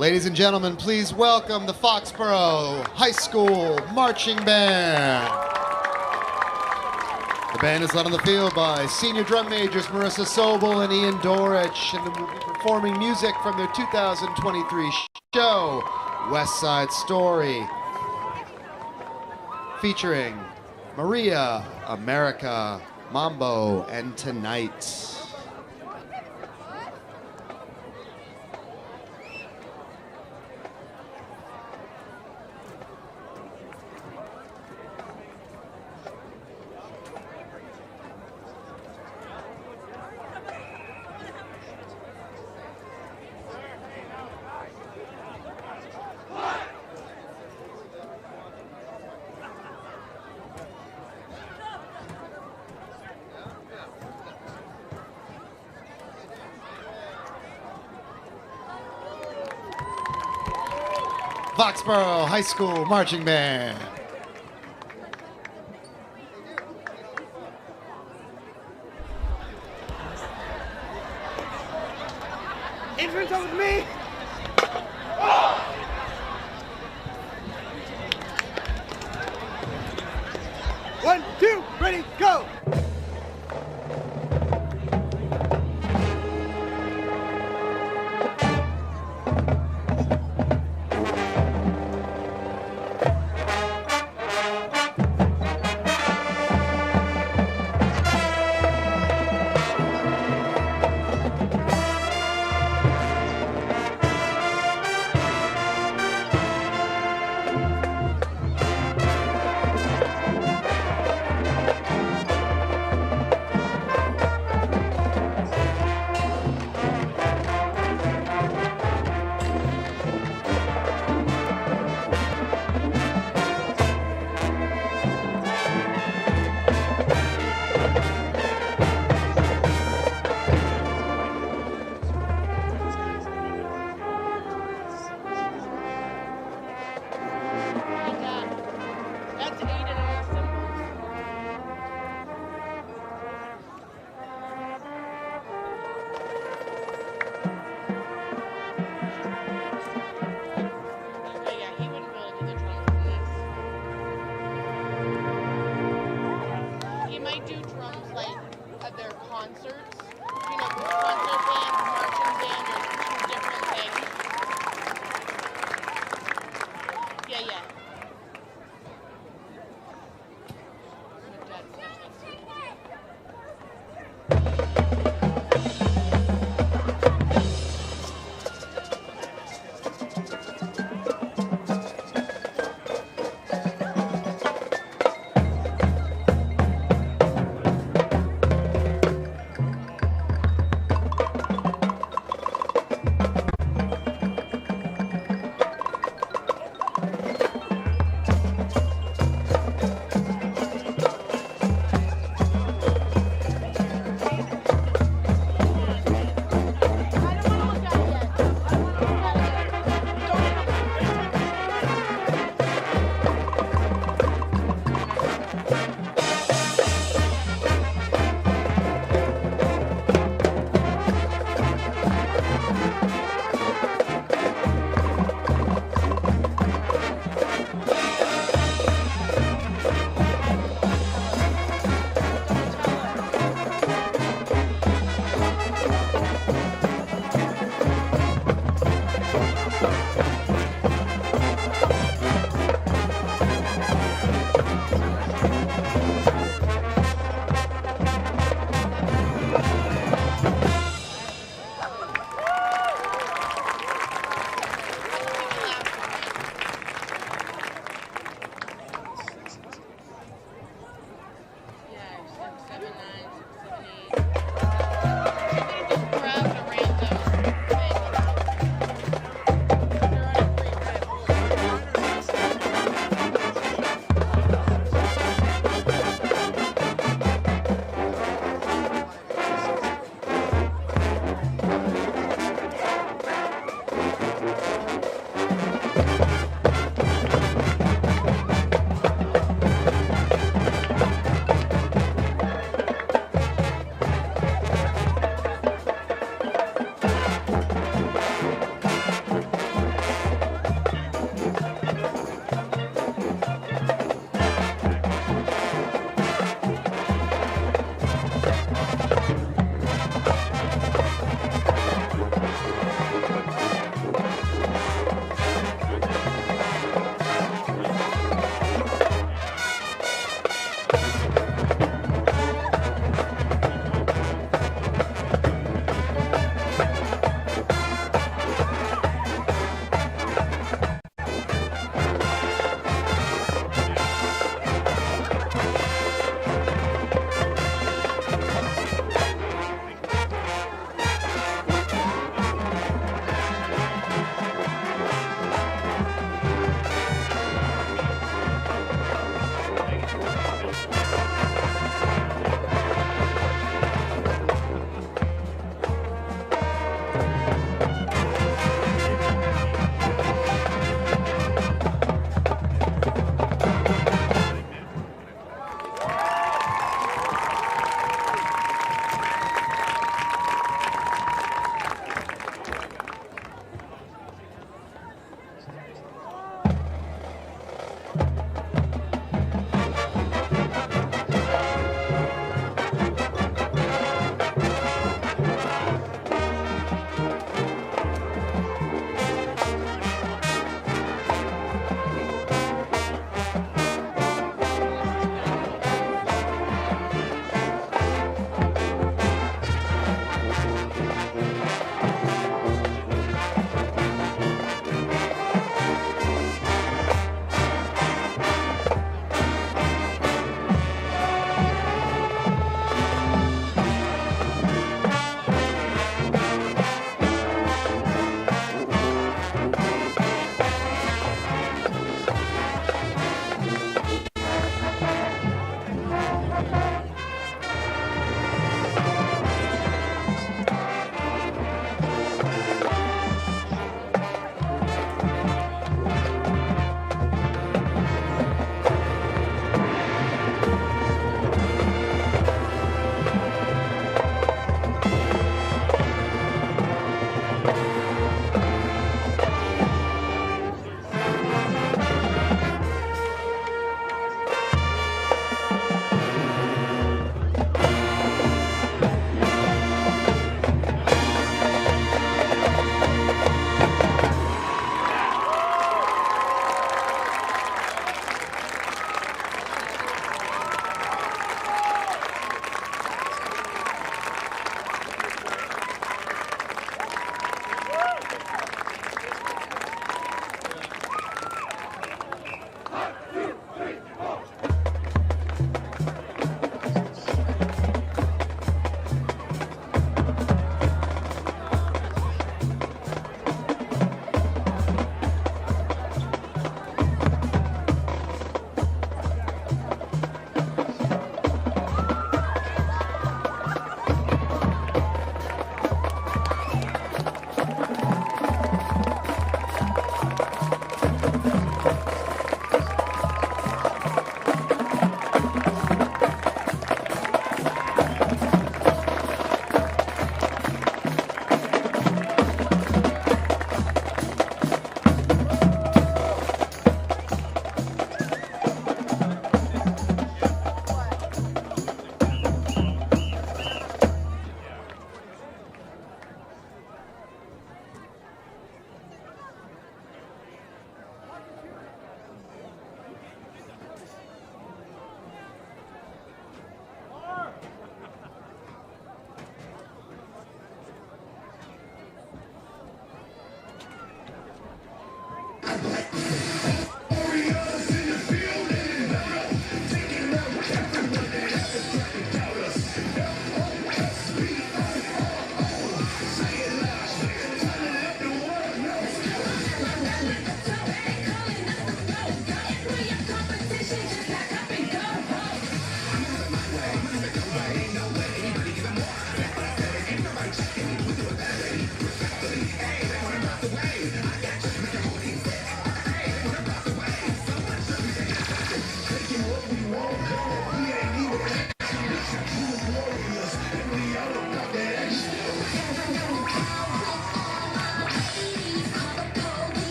Speaker 8: Ladies and gentlemen, please welcome the Foxborough High School Marching Band. The band is led on the field by senior drum majors Marissa Sobel and Ian Dorich, and will be performing music from their 2023 show, West Side Story, featuring Maria, America, Mambo, and Tonight. Foxborough High School Marching Band.
Speaker 9: Entrance over to me. One, two, ready, go.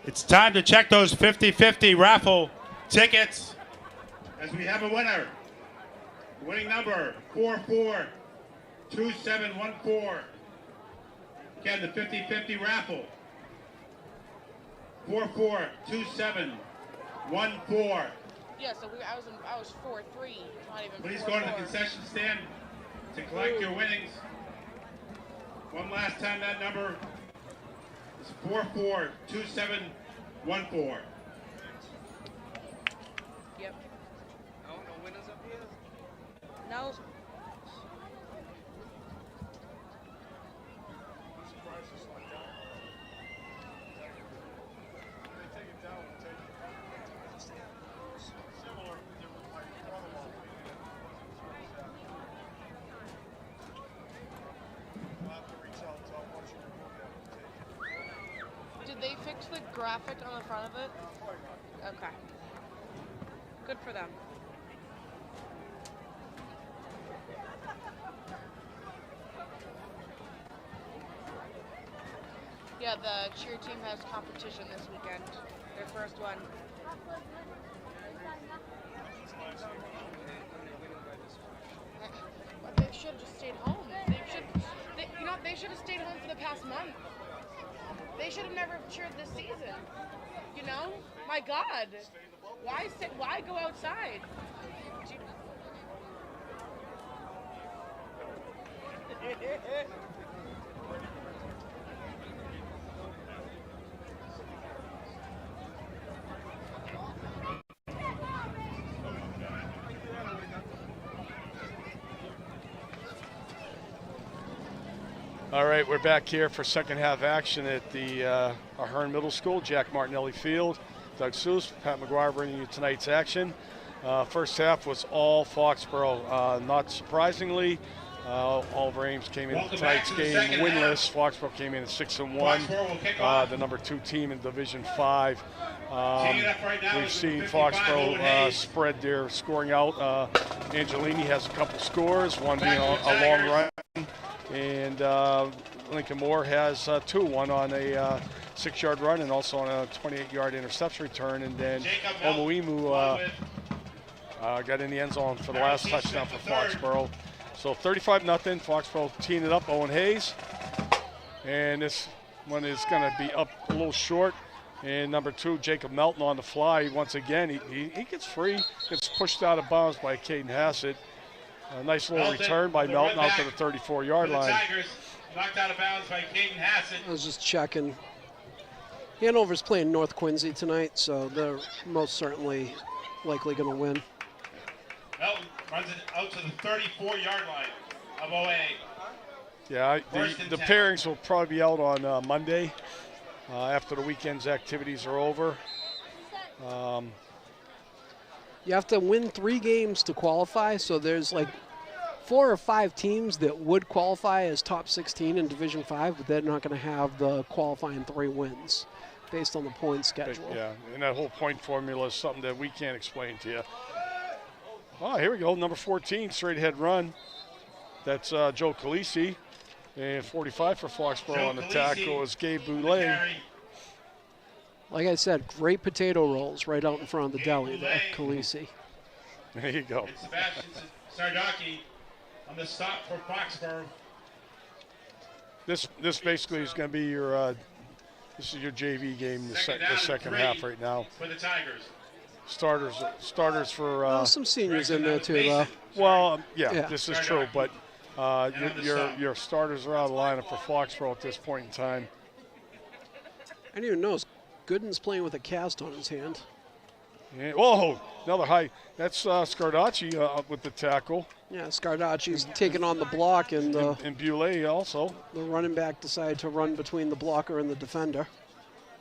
Speaker 1: It's time to check those 50-50 raffle tickets as we have a winner. Winning number 442714. Again, the 50-50 raffle. 442714.
Speaker 7: Yeah, so I was 4-3, not even.
Speaker 1: Please
Speaker 7: 4-4.
Speaker 1: go to the concession stand to collect your winnings. One last time, that number is 442714.
Speaker 7: Yep. No winners up here? No. Did they fix the graphic on the front of it? Okay. Good for them. Yeah, the cheer team has competition this weekend. Their first one. But they should have just stayed home. They should have stayed home for the past month. They should have never cheered this season. You know? My God. Why go outside?
Speaker 3: All right, we're back here for second half action at the Ahern Middle School, Jack Martinelli Field. Doug Seuss, Pat McGuire bringing you tonight's action. First half was all Foxborough. Not surprisingly, all of Ames came in tonight's game winless. Foxborough came in at 6-1, the number 2 team in Division 5. We've seen Foxborough spread their scoring out. Angelini has a couple scores, one being a long run. And Lincoln Moore has 2, one on a 6-yard run and also on a 28-yard interception return. And then Omoimu got in the end zone for the last touchdown for Foxborough. So 35-0, Foxborough teeing it up, Owen Hayes. And this one is going to be up a little short. And number 2, Jacob Melton on the fly. Once again, he gets free, gets pushed out of bounds by Caden Hassett. A nice little return by Melton out to the 34-yard line.
Speaker 1: Tigers knocked out of bounds by Caden Hassett.
Speaker 4: I was just checking. Hanover's playing North Quincy tonight, so they're most certainly likely going to win.
Speaker 1: Melton runs it out to the 34-yard line of OA.
Speaker 3: Yeah, the pairings will probably be out on Monday after the weekend's activities are over.
Speaker 4: You have to win 3 games to qualify, so there's like 4 or 5 teams that would qualify as top 16 in Division 5, but they're not going to have the qualifying 3 wins based on the point schedule.
Speaker 3: Yeah, and that whole point formula is something that we can't explain to you. Oh, here we go, number 14, straight ahead run. That's Joe Calisi, and 45 for Foxborough on the tackle is Gabe Boulay.
Speaker 4: Like I said, great potato rolls right out in front of the deli there, Calisi.
Speaker 3: There you go.
Speaker 1: And Sebastian Sardaki on the stop for Foxborough.
Speaker 3: This basically is going to be your This is your JV game, the
Speaker 1: Second down
Speaker 3: second
Speaker 1: and
Speaker 3: half
Speaker 1: 3
Speaker 3: right now.
Speaker 1: for the Tigers.
Speaker 3: Starters for.
Speaker 4: Some seniors in there too, though.
Speaker 3: Well, yeah,
Speaker 4: Yeah.
Speaker 3: this is true, but your starters are out of the lineup for Foxborough at this point in time.
Speaker 4: I didn't even know Gooden's playing with a cast on his hand.
Speaker 3: Yeah, whoa, another high. That's Scardacci up with the tackle.
Speaker 4: Yeah, Scardacci's taking on the block, and
Speaker 3: And Bule also.
Speaker 4: the running back decided to run between the blocker and the defender.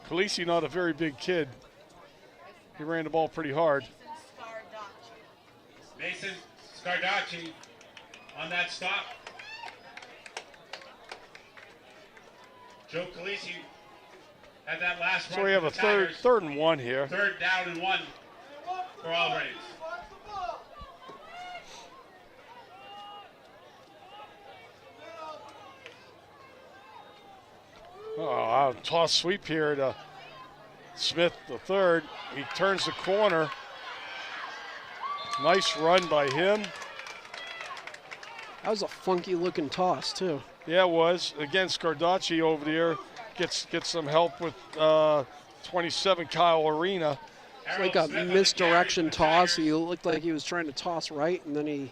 Speaker 3: Khaleesi, not a very big kid. He ran the ball pretty hard.
Speaker 1: Mason Scardacci on that stop. Joe Khaleesi had that last run.
Speaker 3: So we have
Speaker 1: for
Speaker 3: a
Speaker 1: the Tigers.
Speaker 3: third and 1 here.
Speaker 1: 3rd down and 1 for all Rays.
Speaker 3: Oh, toss sweep here to Smith, the third. He turns the corner. Nice run by him.
Speaker 4: That was a funky looking toss too.
Speaker 3: Yeah, it was. Again, Scardacci over there gets some help with 27 Kyle Arena.
Speaker 4: It's like a misdirection toss. He looked like he was trying to toss right, and then he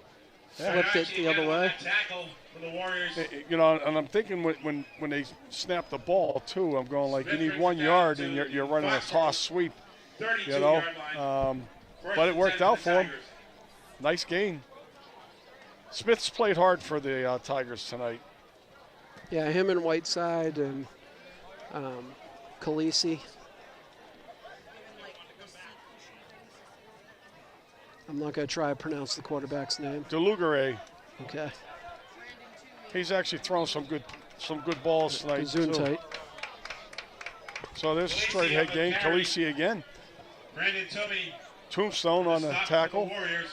Speaker 4: flipped it the other way.
Speaker 1: Tackle for the Warriors.
Speaker 3: You know, and I'm thinking when they snap the ball too, I'm going like you need 1 yard and you're running a toss sweep.
Speaker 1: 32
Speaker 3: You know,
Speaker 1: yard line.
Speaker 3: but it worked out for him. Nice gain. Smith's played hard for the Tigers tonight.
Speaker 4: Yeah, him and Whiteside and Khaleesi. I'm not going to try to pronounce the quarterback's name.
Speaker 3: DeLugare,
Speaker 4: Okay.
Speaker 3: he's actually thrown some good balls tonight.
Speaker 4: Gazoon
Speaker 3: too.
Speaker 4: tight.
Speaker 3: So there's a straight head gain. Khaleesi again.
Speaker 1: Brandon Tobey.
Speaker 3: Tombstone on the
Speaker 1: Stop for
Speaker 3: tackle.
Speaker 1: the Warriors.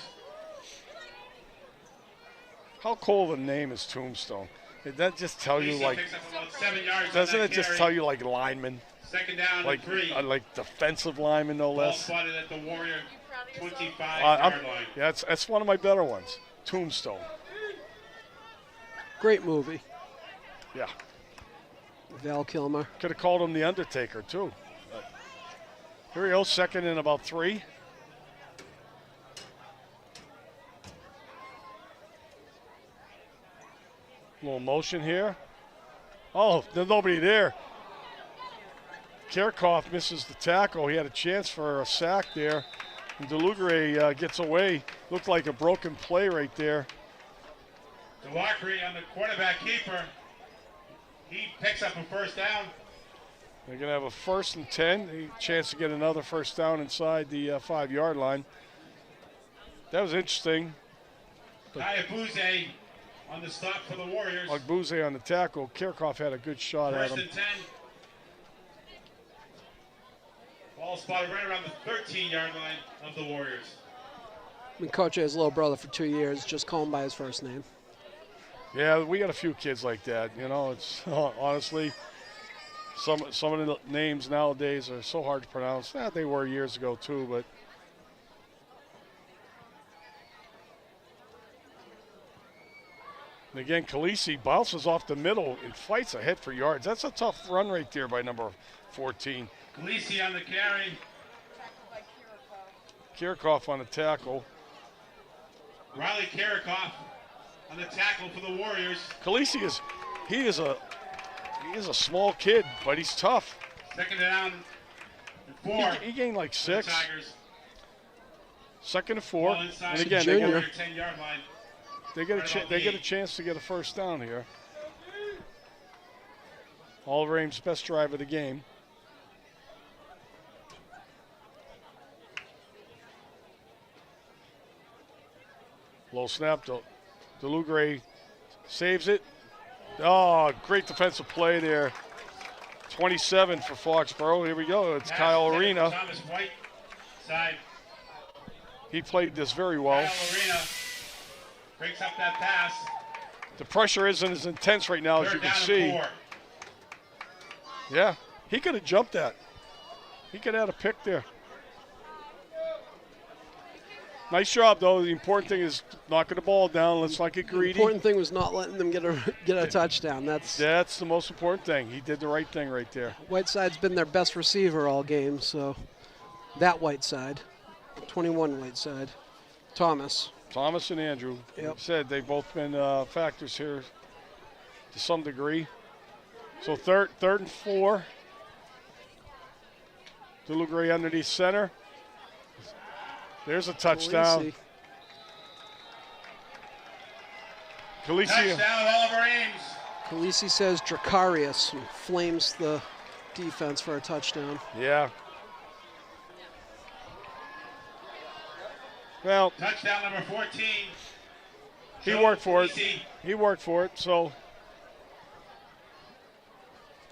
Speaker 3: How cool of a name is Tombstone? Did that just tell you
Speaker 1: Khaleesi
Speaker 3: like?
Speaker 1: picks up about 7 yards on
Speaker 3: Doesn't
Speaker 1: that
Speaker 3: it just
Speaker 1: carry.
Speaker 3: tell you like lineman,
Speaker 1: 2nd down
Speaker 3: like
Speaker 1: and 3.
Speaker 3: like defensive lineman no
Speaker 1: Ball
Speaker 3: less?
Speaker 1: spotted at the Warrior 25
Speaker 3: I'm-
Speaker 1: yard line.
Speaker 3: Yeah, that's one of my better ones. Tombstone.
Speaker 4: Great movie.
Speaker 3: Yeah,
Speaker 4: Val Kilmer.
Speaker 3: could have called him the Undertaker too. But here we go, 2nd and about 3. Little motion here. Oh, there's nobody there. Kirchhoff misses the tackle. He had a chance for a sack there. And DeLugare gets away. Looked like a broken play right there.
Speaker 1: DeLockery on the quarterback keeper. He picks up a 1st down.
Speaker 3: They're going to have a 1st and 10. A chance to get another 1st down inside the 5-yard line. That was interesting.
Speaker 1: Diabuze on the stop for the Warriors.
Speaker 3: Ogbuze on the tackle. Kirchhoff had a good shot at
Speaker 1: 1st
Speaker 3: him.
Speaker 1: and 10. Ball spotted right around the 13-yard line of the Warriors.
Speaker 4: Been coaching his little brother for 2 years. Just call him by his first name.
Speaker 3: Yeah, we got a few kids like that. You know, it's honestly, some of the names nowadays are so hard to pronounce. They were years ago too, but. And again, Khaleesi bounces off the middle and fights ahead for yards. That's a tough run right there by number 14.
Speaker 1: Khaleesi on the carry.
Speaker 3: Kirchhoff on the tackle.
Speaker 1: Riley Kirchhoff on the tackle for the Warriors.
Speaker 3: Khaleesi is a small kid, but he's tough.
Speaker 1: 2nd down and 4.
Speaker 3: He gained like
Speaker 1: for the
Speaker 3: 6.
Speaker 1: Tigers.
Speaker 3: 2nd and 4.
Speaker 1: Ball inside
Speaker 3: And
Speaker 1: the
Speaker 3: again,
Speaker 4: junior.
Speaker 1: 10-yard line.
Speaker 3: they get a chance to get a 1st down here. All Rames' best drive of the game. Low snap. DeLugare saves it. Oh, great defensive play there. 27 for Foxborough. Here we go. It's
Speaker 1: Pass
Speaker 3: Kyle
Speaker 1: intended for
Speaker 3: Arena.
Speaker 1: Thomas White. Side.
Speaker 3: He played this very well.
Speaker 1: Kyle Arena breaks up that pass.
Speaker 3: The pressure isn't as intense right now as you
Speaker 1: 3rd
Speaker 3: can
Speaker 1: down
Speaker 3: see.
Speaker 1: and 4.
Speaker 3: Yeah, he could have jumped that. He could have had a pick there. Nice job, though. The important thing is knocking the ball down. Let's not get greedy.
Speaker 4: The important thing was not letting them get a touchdown. That's
Speaker 3: the most important thing. He did the right thing right there.
Speaker 4: Whiteside's been their best receiver all game, so that Whiteside, 21 Whiteside. Thomas
Speaker 3: and Andrew.
Speaker 4: Yep.
Speaker 3: Like I said, they've both been factors here to some degree. So third and 4. DeLugray underneath center. There's a touchdown. Khaleesi.
Speaker 1: Touchdown, Oliver Ames.
Speaker 4: Khaleesi says Dracarius and flames the defense for a touchdown.
Speaker 3: Yeah. Well,
Speaker 1: touchdown number 14.
Speaker 3: He worked for it. He worked for it, so.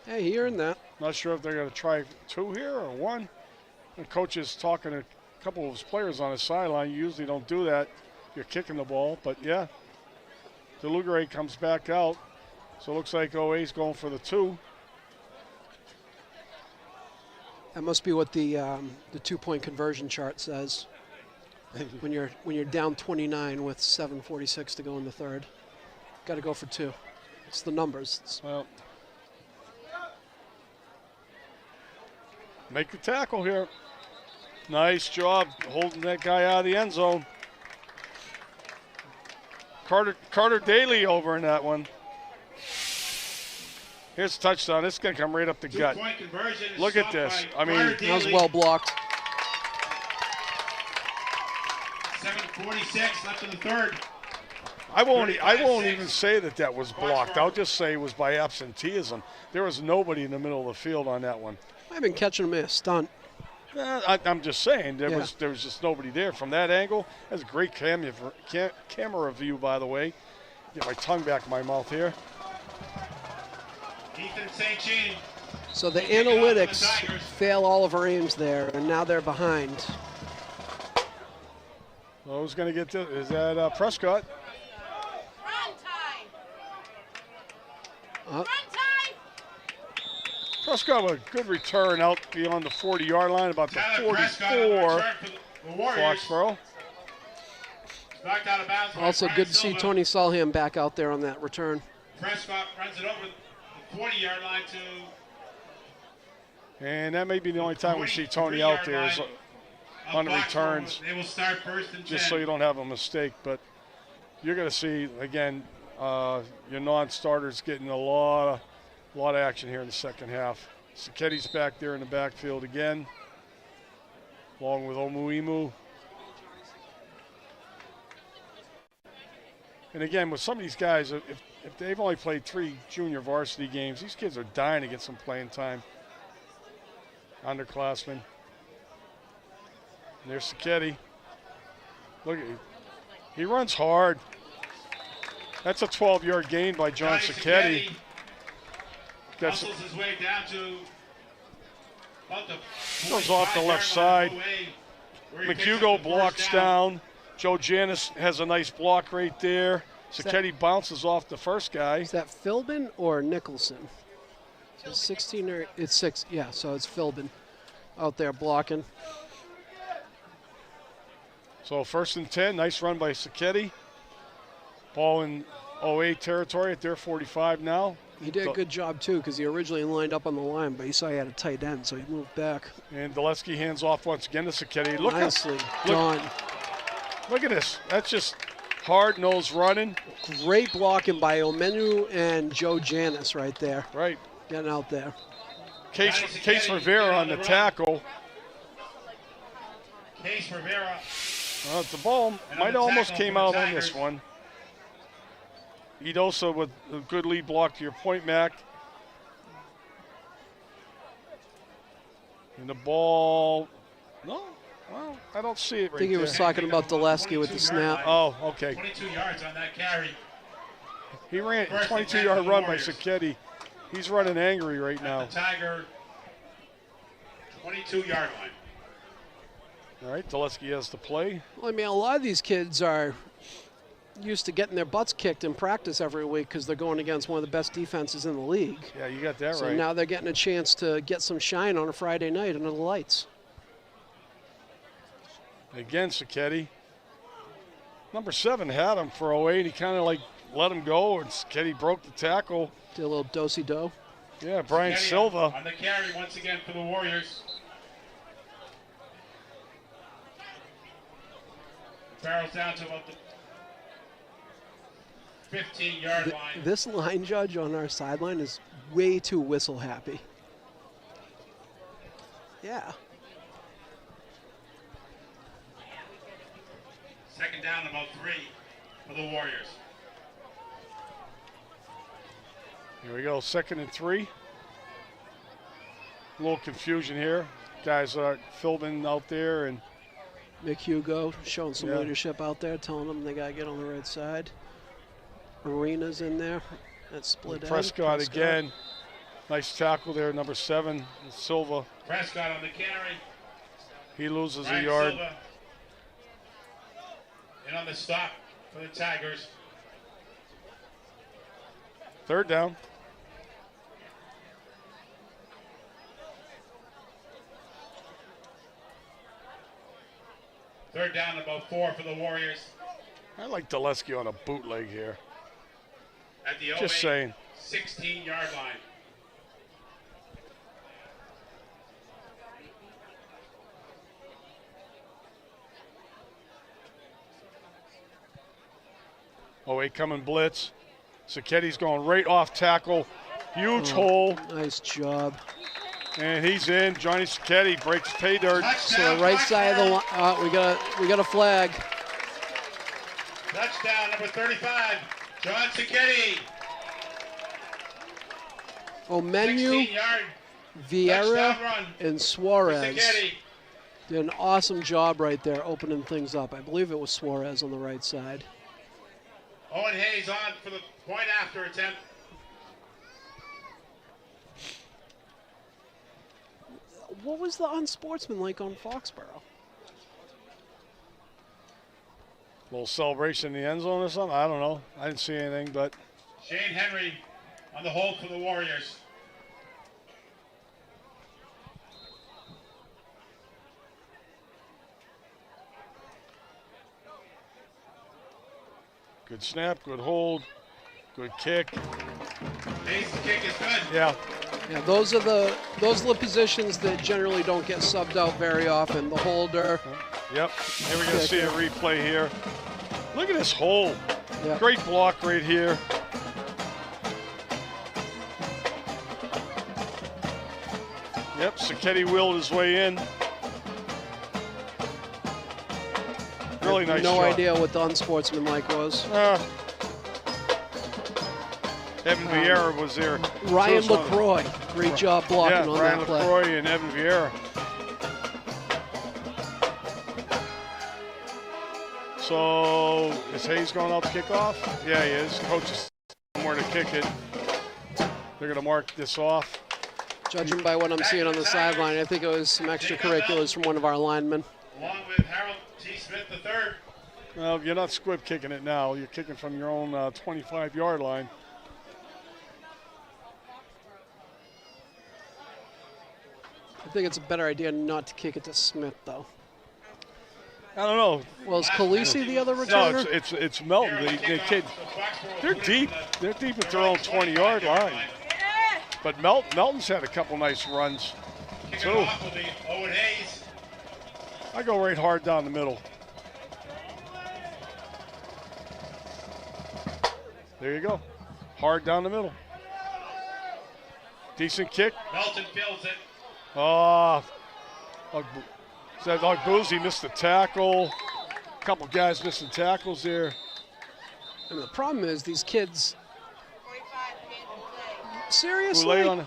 Speaker 4: Hey, he earned that.
Speaker 3: Not sure if they're going to try 2 here or 1. The coach is talking to a couple of his players on the sideline. You usually don't do that. You're kicking the ball, but yeah. DeLugray comes back out. So it looks like OA's going for the 2.
Speaker 4: That must be what the 2-point conversion chart says. when you're down 29 with 7:46 to go in the third, got to go for 2. It's the numbers.
Speaker 3: Well, make the tackle here. Nice job holding that guy out of the end zone. Carter Daly over in that one. Here's a touchdown. It's going to come right up the gut. Look at this. I mean,
Speaker 4: that was well blocked.
Speaker 1: 7:46 left in the third.
Speaker 3: I won't even say that was blocked. I'll just say it was by absenteeism. There was nobody in the middle of the field on that one.
Speaker 4: I've been catching him in a stunt.
Speaker 3: I'm just saying there was just nobody there from that angle. That's a great camera view, by the way. Get my tongue back in my mouth here.
Speaker 1: Ethan St. Jean.
Speaker 4: So the analytics fail Oliver Ames there, and now they're behind.
Speaker 3: Well, who's going to get this? Is that Prescott?
Speaker 7: Run time!
Speaker 3: Prescott with a good return out beyond the 40-yard line, about the 44 Foxborough.
Speaker 1: Knocked out of bounds.
Speaker 4: Also good to see Tony Solham back out there on that return.
Speaker 1: Prescott runs it over the 40-yard line to.
Speaker 3: And that may be the only time we see Tony out there is on the returns.
Speaker 1: They will start first and 10.
Speaker 3: Just so you don't have a mistake. But you're going to see, again, your non-starters getting a lot of action here in the second half. Saketti's back there in the backfield again, along with Omuimu. And again, with some of these guys, if they've only played 3 junior varsity games, these kids are dying to get some playing time. Underclassmen. And there's Saketti. Look at him. He runs hard. That's a 12-yard gain by John Saketti.
Speaker 1: Hustles his way down to about the
Speaker 3: goes off the left side. McHugo blocks down. Joe Janis has a nice block right there. Saketti bounces off the first guy.
Speaker 4: Is that Philbin or Nicholson? So 16 or it's 6. Yeah, so it's Philbin out there blocking.
Speaker 3: So 1st and 10. Nice run by Saketti. Ball in OA territory at their 45 now.
Speaker 4: He did a good job, too, because he originally lined up on the line, but he saw he had a tight end, so he moved back.
Speaker 3: And Dulesky hands off once again to Saketti.
Speaker 4: Nicely done.
Speaker 3: Look at this. That's just hard-nosed running.
Speaker 4: Great blocking by Omenu and Joe Janis right there.
Speaker 3: Right.
Speaker 4: Getting out there.
Speaker 3: Case Rivera on the tackle.
Speaker 1: Case Rivera.
Speaker 3: The ball might almost came out on this one. Edosa with a good lead block to your point, Mac. And the ball, no, well, I don't see it right there.
Speaker 4: I think he was talking about Dulesky with the snap.
Speaker 3: Oh, okay.
Speaker 1: 22 yards on that carry.
Speaker 3: He ran a 22-yard run by Saketti. He's running angry right now.
Speaker 1: The Tiger, 22-yard line.
Speaker 3: All right, Dulesky has the play.
Speaker 4: Well, I mean, a lot of these kids are used to getting their butts kicked in practice every week because they're going against one of the best defenses in the league.
Speaker 3: Yeah, you got that right.
Speaker 4: So now they're getting a chance to get some shine on a Friday night under the lights.
Speaker 3: Again, Saketti. Number 7 had him for 08. He kind of like let him go, and Ketty broke the tackle.
Speaker 4: Did a little do-si-do.
Speaker 3: Yeah, Brian
Speaker 1: Ketty
Speaker 3: Silva.
Speaker 1: on the carry once again for the Warriors. Barrels down to about the 15-yard line.
Speaker 4: This line judge on our sideline is way too whistle happy. Yeah.
Speaker 1: Second down, about 3 for the Warriors.
Speaker 3: Here we go, 2nd and 3. A little confusion here. Guys are filming out there, and
Speaker 4: Mick Hugo showing some
Speaker 3: Yeah.
Speaker 4: leadership out there, telling them they got to get on the right side. Arena's in there. That's split end.
Speaker 3: Prescott again. Nice tackle there, number 7, Silva.
Speaker 1: Prescott on the carry.
Speaker 3: He loses
Speaker 1: Ryan
Speaker 3: a yard.
Speaker 1: Silva. And on the stop for the Tigers.
Speaker 3: 3rd down.
Speaker 1: Third down, about 4 for the Warriors.
Speaker 3: I like Dulesky on a bootleg here.
Speaker 1: At the
Speaker 3: Just saying.
Speaker 1: 16-yard line.
Speaker 3: Oh, wait, coming blitz. Sacchetti's going right off tackle. Huge hole,
Speaker 4: Nice job.
Speaker 3: and he's in. Johnny Sacchetti breaks pay dirt.
Speaker 4: So the right side of the line. We got a flag.
Speaker 1: Touchdown, number 35, John Sacchetti.
Speaker 4: Omenu,
Speaker 1: 16-yard
Speaker 4: Vieira,
Speaker 1: touchdown run
Speaker 4: and
Speaker 1: for
Speaker 4: Suarez
Speaker 1: Sacchetti.
Speaker 4: did an awesome job right there opening things up. I believe it was Suarez on the right side.
Speaker 1: Owen Hayes on for the point after attempt.
Speaker 4: What was the unsportsmanlike on Foxborough?
Speaker 3: Little celebration in the end zone or something? I don't know. I didn't see anything, but
Speaker 1: Shane Henry on the hold for the Warriors.
Speaker 3: good snap, good hold, good kick.
Speaker 1: Hayes' kick is good.
Speaker 3: Yeah,
Speaker 4: Yeah, those are the positions that generally don't get subbed out very often. The holder.
Speaker 3: yep. Here we're going to see a replay here. Look at this hole.
Speaker 4: Yeah.
Speaker 3: Great block right here. Yep, Sacchetti willed his way in. Really nice
Speaker 4: No
Speaker 3: job.
Speaker 4: idea what the unsportsmanlike was.
Speaker 3: Evan Vieira was there.
Speaker 4: Ryan
Speaker 3: So it's one-
Speaker 4: LaCroix, great job blocking
Speaker 3: Yeah,
Speaker 4: on
Speaker 3: Ryan
Speaker 4: that play.
Speaker 3: LaCroix and Evan Vieira. So is Hayes going out to kick off? Yeah, he is. Coach is somewhere to kick it. They're going to mark this off.
Speaker 4: Judging by what I'm seeing on the sideline, I think it was some extracurriculars from one of our linemen.
Speaker 1: Along with Harold T. Smith III.
Speaker 3: Well, you're not squib kicking it now. You're kicking from your own 25-yard line.
Speaker 4: I think it's a better idea not to kick it to Smith, though.
Speaker 3: I don't know.
Speaker 4: Well, is Khaleesi the other
Speaker 3: No,
Speaker 4: returner?
Speaker 3: it's Melton. The kid, they're deep. They're deep at their own 20-yard line. But Melton's had a couple nice runs,
Speaker 1: Kicking
Speaker 3: too.
Speaker 1: off will be Owen Hayes.
Speaker 3: I go right hard down the middle. There you go. Hard down the middle. Decent kick.
Speaker 1: Melton fills it.
Speaker 3: Oh, Boozy missed the tackle. A couple guys missing tackles there.
Speaker 4: And the problem is these kids. Seriously?
Speaker 3: Boulay on it.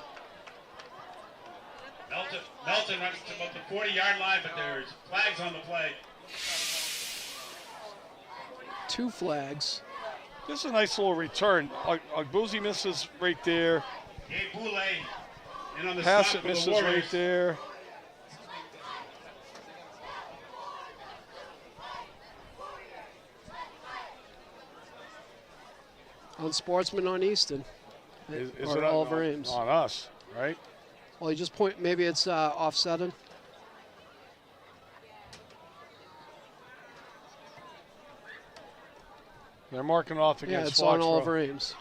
Speaker 1: Melton runs to about the 40-yard line, but there's flags on the play.
Speaker 4: 2 flags.
Speaker 3: This is a nice little return. Boozy misses right there.
Speaker 1: Gabe Boulay in on the stop
Speaker 3: Hassett
Speaker 1: for the
Speaker 3: misses
Speaker 1: Warriors.
Speaker 3: right there.
Speaker 4: Unsportsman on Easton.
Speaker 3: Is
Speaker 4: or
Speaker 3: it
Speaker 4: Oliver Ames.
Speaker 3: on us, right?
Speaker 4: Well, you just point, maybe it's offsetting.
Speaker 3: They're marking off
Speaker 4: Yeah,
Speaker 3: against
Speaker 4: it's
Speaker 3: Foxborough.
Speaker 4: on Oliver Ames.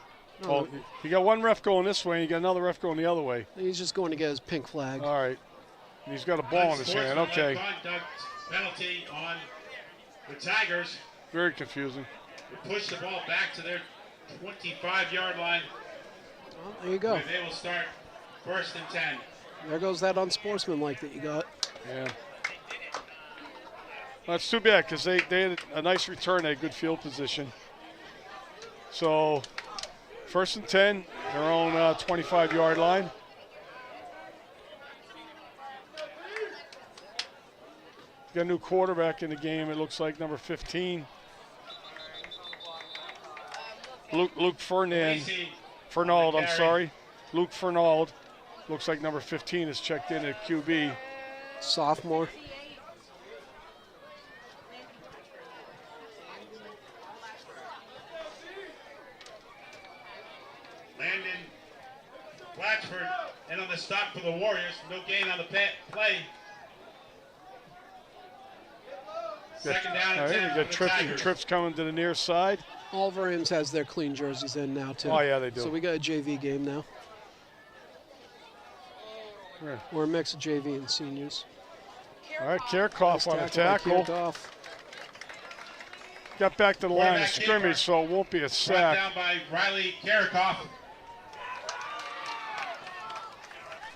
Speaker 4: No,
Speaker 3: Well, you got one ref going this way, and you got another ref going the other way.
Speaker 4: he's just going to get his pink flag.
Speaker 3: All right. And he's got a ball in his hand. Okay.
Speaker 1: Conduct penalty on the Tigers.
Speaker 3: Very confusing.
Speaker 1: They push the ball back to their 25-yard line.
Speaker 4: Well, there you go.
Speaker 1: And they will start 1st and 10.
Speaker 4: There goes that unsportsmanlike that you got.
Speaker 3: Yeah. Well, that's too bad because they had a nice return, they had good field position. So 1st and 10, their own 25-yard line. Got a new quarterback in the game, it looks like, number 15. Luke Fernald, I'm sorry. Luke Fernald. Looks like number 15 is checked in at QB.
Speaker 4: Sophomore.
Speaker 1: Landon Blatchford in on the stop for the Warriors. No gain on the play. Second down and 10
Speaker 3: You
Speaker 1: for
Speaker 3: got
Speaker 1: the
Speaker 3: trips,
Speaker 1: Tigers.
Speaker 3: trips coming to the near side.
Speaker 4: Oliver Ames has their clean jerseys in now, too.
Speaker 3: Oh, yeah, they do.
Speaker 4: So we got a JV game now.
Speaker 3: Yeah.
Speaker 4: We're a mix of JV and seniors.
Speaker 3: All right, Kirchhoff on a
Speaker 4: by
Speaker 3: tackle.
Speaker 4: Kirchhoff.
Speaker 3: Got back to the line of
Speaker 1: Quarterback
Speaker 3: scrimmage,
Speaker 1: keeper.
Speaker 3: so it won't be a
Speaker 1: Brought
Speaker 3: sack.
Speaker 1: down by Riley Karikoff.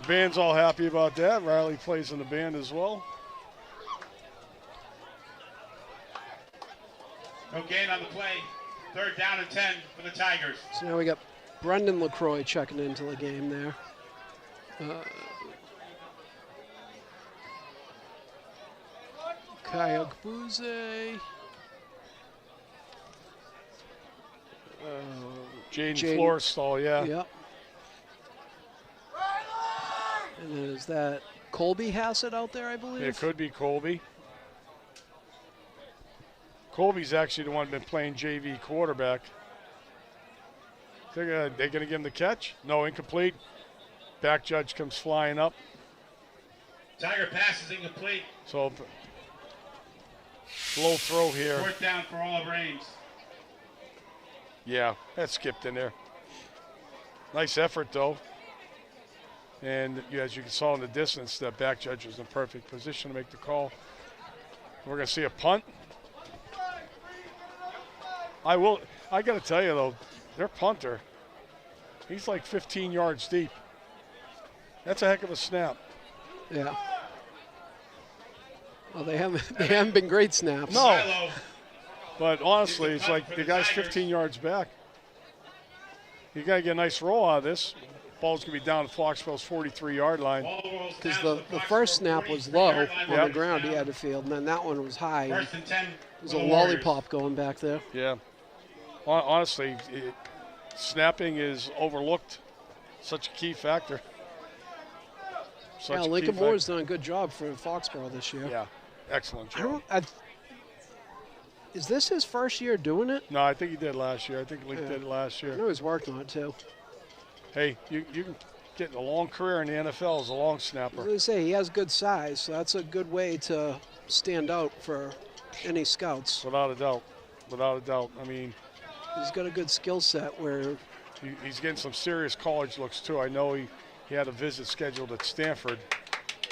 Speaker 3: The band's all happy about that. Riley plays in the band as well.
Speaker 1: No gain on the play. 3rd down and 10 for the Tigers.
Speaker 4: So now we got Brendan LaCroix checking into the game there. Kyle Gbuze.
Speaker 3: Jaden Florstall, yeah.
Speaker 4: Yep. And then is that Colby Hassett out there, I believe?
Speaker 3: It could be Colby. Colby's actually the one been playing JV quarterback. They're going to give him the catch? No, incomplete. Back judge comes flying up.
Speaker 1: Tiger pass is incomplete.
Speaker 3: So, low throw here.
Speaker 1: 4th down for Oliver Ames.
Speaker 3: Yeah, that skipped in there. Nice effort, though. And as you saw in the distance, that back judge was in perfect position to make the call. We're going to see a punt. I got to tell you, though, their punter, he's like 15 yards deep. That's a heck of a snap.
Speaker 4: Yeah. Well, they haven't been great snaps.
Speaker 3: No. But honestly, it's like the guy's 15 yards back. You got to get a nice roll out of this. Ball's going to be down at Foxborough's 43-yard line.
Speaker 4: Because the first snap was low on the ground he had to field, and then that one was high.
Speaker 1: 1st and 10.
Speaker 4: There's a lollipop going back there.
Speaker 3: Yeah. Honestly, snapping is overlooked. Such a key factor.
Speaker 4: Yeah, Lincoln Moore's done a good job for Foxborough this year.
Speaker 3: Yeah, excellent job.
Speaker 4: Is this his first year doing it?
Speaker 3: No, I think he did last year. I think Link did it last
Speaker 4: I
Speaker 3: year.
Speaker 4: know he's worked on it, too.
Speaker 3: Hey, you can get a long career in the NFL as a long
Speaker 4: I
Speaker 3: snapper.
Speaker 4: was going to say, he has good size, so that's a good way to stand out for any scouts.
Speaker 3: Without a doubt. Without a doubt. I mean,
Speaker 4: he's got a good skill set where
Speaker 3: he's getting some serious college looks, too. I know he had a visit scheduled at Stanford.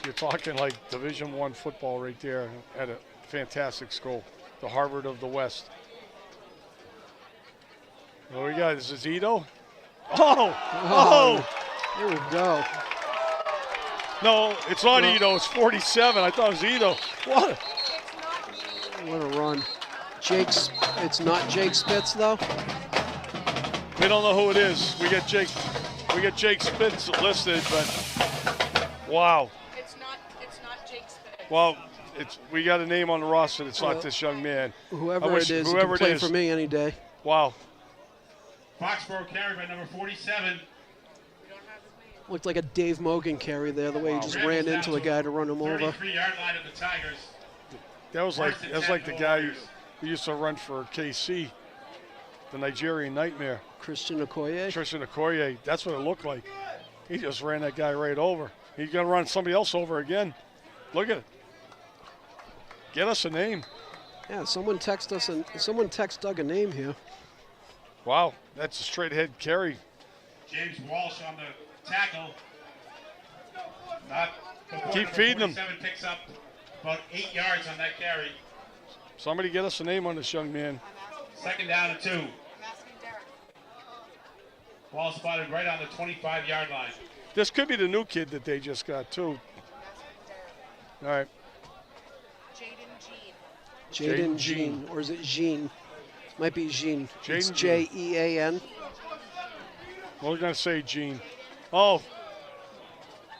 Speaker 3: You're talking like Division I football right there at a fantastic school, the Harvard of the West. What we got? Is this Ito? Oh!
Speaker 4: There we go.
Speaker 3: No, it's not Ito. It's 47. I thought it was Ito. What?
Speaker 4: What a run. It's not Jake Spitz, though?
Speaker 3: We don't know who it is. We get Jake Spitz listed, but wow.
Speaker 7: It's not Jake Spitz.
Speaker 3: Well, we got a name on the roster that's not this young man.
Speaker 4: Whoever it is, whoever can play for me any day.
Speaker 3: Wow.
Speaker 1: Foxborough carried by number 47.
Speaker 4: Looked like a Dave Mogan carry there, the way he just ran into a guy to run him over.
Speaker 1: 33-yard line of the Tigers.
Speaker 3: That was like the guy who used to run for KC, the Nigerian Nightmare.
Speaker 4: Christian Okoye.
Speaker 3: That's what it looked like. He just ran that guy right over. He's going to run somebody else over again. Look at it. Get us a name.
Speaker 4: Yeah, someone text Doug a name here.
Speaker 3: Wow, that's a straight ahead carry.
Speaker 1: James Walsh on the tackle. Not
Speaker 3: Keep feeding him.
Speaker 1: Picks up about 8 yards on that carry.
Speaker 3: Somebody get us a name on this young man.
Speaker 1: 2nd down and 2. Ball spotted right on the 25-yard line.
Speaker 3: This could be the new kid that they just got, too. All right.
Speaker 4: Jaden Jean, or is it Jean? Might be Jean. It's
Speaker 3: Jaden
Speaker 4: Jean.
Speaker 3: We're going to say Gene. Oh,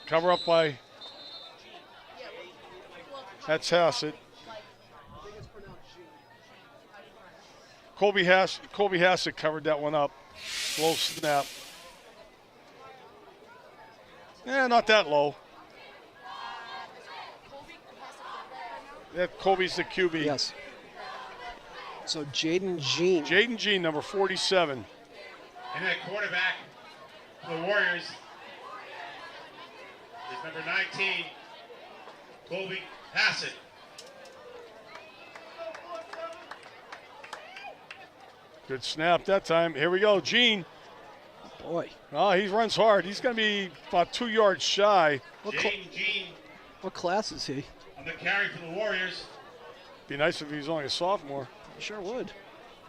Speaker 3: cover up by, that's Hassett. Colby Hassett covered that one up. Low snap. Not that low. That Colby's the QB.
Speaker 4: Yes. So Jaden Jean.
Speaker 3: Jaden Jean, number 47.
Speaker 1: And that quarterback for the Warriors is number 19, Colby Hassett.
Speaker 3: Good snap that time. Here we go, Gene.
Speaker 4: Boy.
Speaker 3: Oh, he runs hard. He's going to be about 2 yards shy.
Speaker 4: What class is he?
Speaker 1: On the carry for the Warriors.
Speaker 3: Be nice if he was only a sophomore.
Speaker 4: Sure would.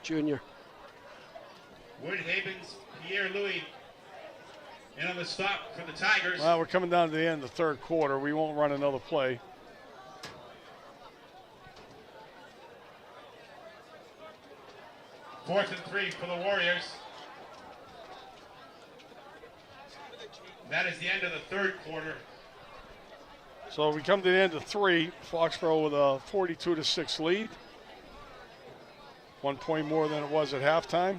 Speaker 4: Junior.
Speaker 1: Wood Havens, Pierre Louis. And on the stop for the Tigers.
Speaker 3: Well, we're coming down to the end of the third quarter. We won't run another play.
Speaker 1: Fourth and 3 for the Warriors. That is the end of the third quarter.
Speaker 3: So we come to the end of 3. Foxborough with a 42-6 lead. 1 point more than it was at halftime.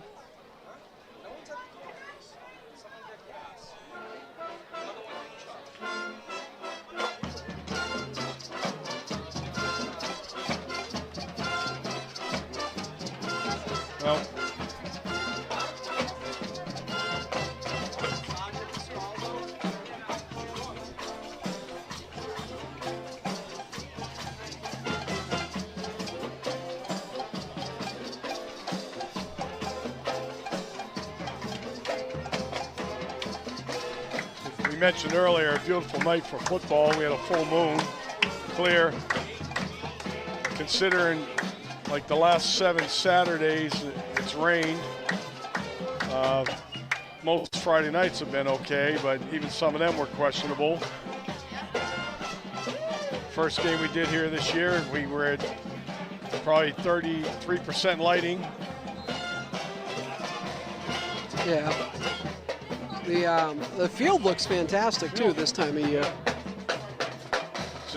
Speaker 3: Well, we mentioned earlier, a beautiful night for football. We had a full moon, clear. Considering like the last 7 Saturdays, it's rained. Most Friday nights have been okay, but even some of them were questionable. First game we did here this year, we were at probably 33% lighting.
Speaker 4: Yeah. The field looks fantastic too this time of year.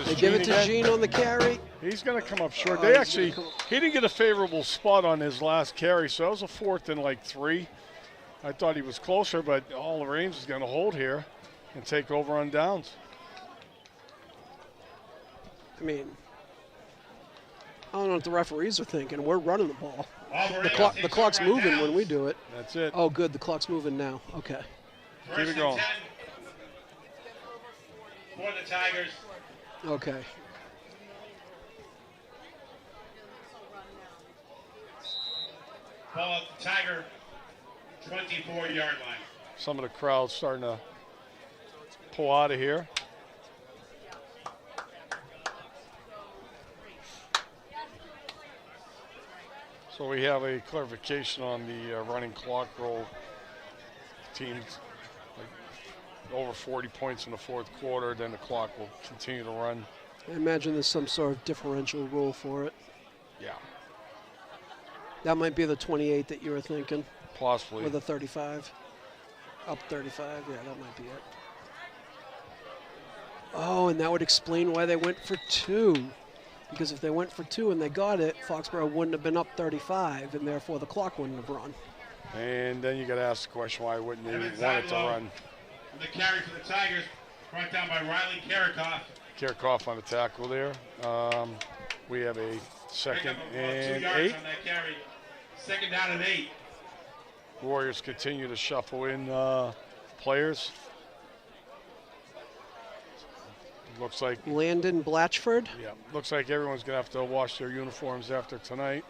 Speaker 4: They give it to Gene on the carry.
Speaker 3: He's going to come up short. He didn't get a favorable spot on his last carry, so that was a 4th and like 3. I thought he was closer, but all the Ames is going to hold here and take over on downs.
Speaker 4: I mean, I don't know what the referees are thinking. We're running the ball. The clock's moving when we do it.
Speaker 3: That's it.
Speaker 4: Oh, good. The clock's moving now. Okay.
Speaker 3: Keep it going.
Speaker 1: For the Tigers.
Speaker 4: Okay.
Speaker 1: Ball at the Tiger 24-yard line.
Speaker 3: Some of the crowd starting to pull out of here. So we have a clarification on the running clock roll. Teams like over 40 points in the fourth quarter, then the clock will continue to run.
Speaker 4: I imagine there's some sort of differential rule for it.
Speaker 3: Yeah.
Speaker 4: That might be the 28 that you were thinking.
Speaker 3: Possibly.
Speaker 4: Or the 35. Up 35, yeah, that might be it. Oh, and that would explain why they went for 2. Because if they went for 2 and they got it, Foxborough wouldn't have been up 35, and therefore the clock wouldn't have run.
Speaker 3: And then you got to ask the question, why wouldn't you want it to run?
Speaker 1: And the carry for the Tigers, brought down by Riley Karikoff.
Speaker 3: Karikoff on the tackle there. We have a second and 8.
Speaker 1: On that carry. 2nd down and 8.
Speaker 3: Warriors continue to shuffle in players. Looks like
Speaker 4: Landon Blatchford.
Speaker 3: Yeah, looks like everyone's going to have to wash their uniforms after tonight.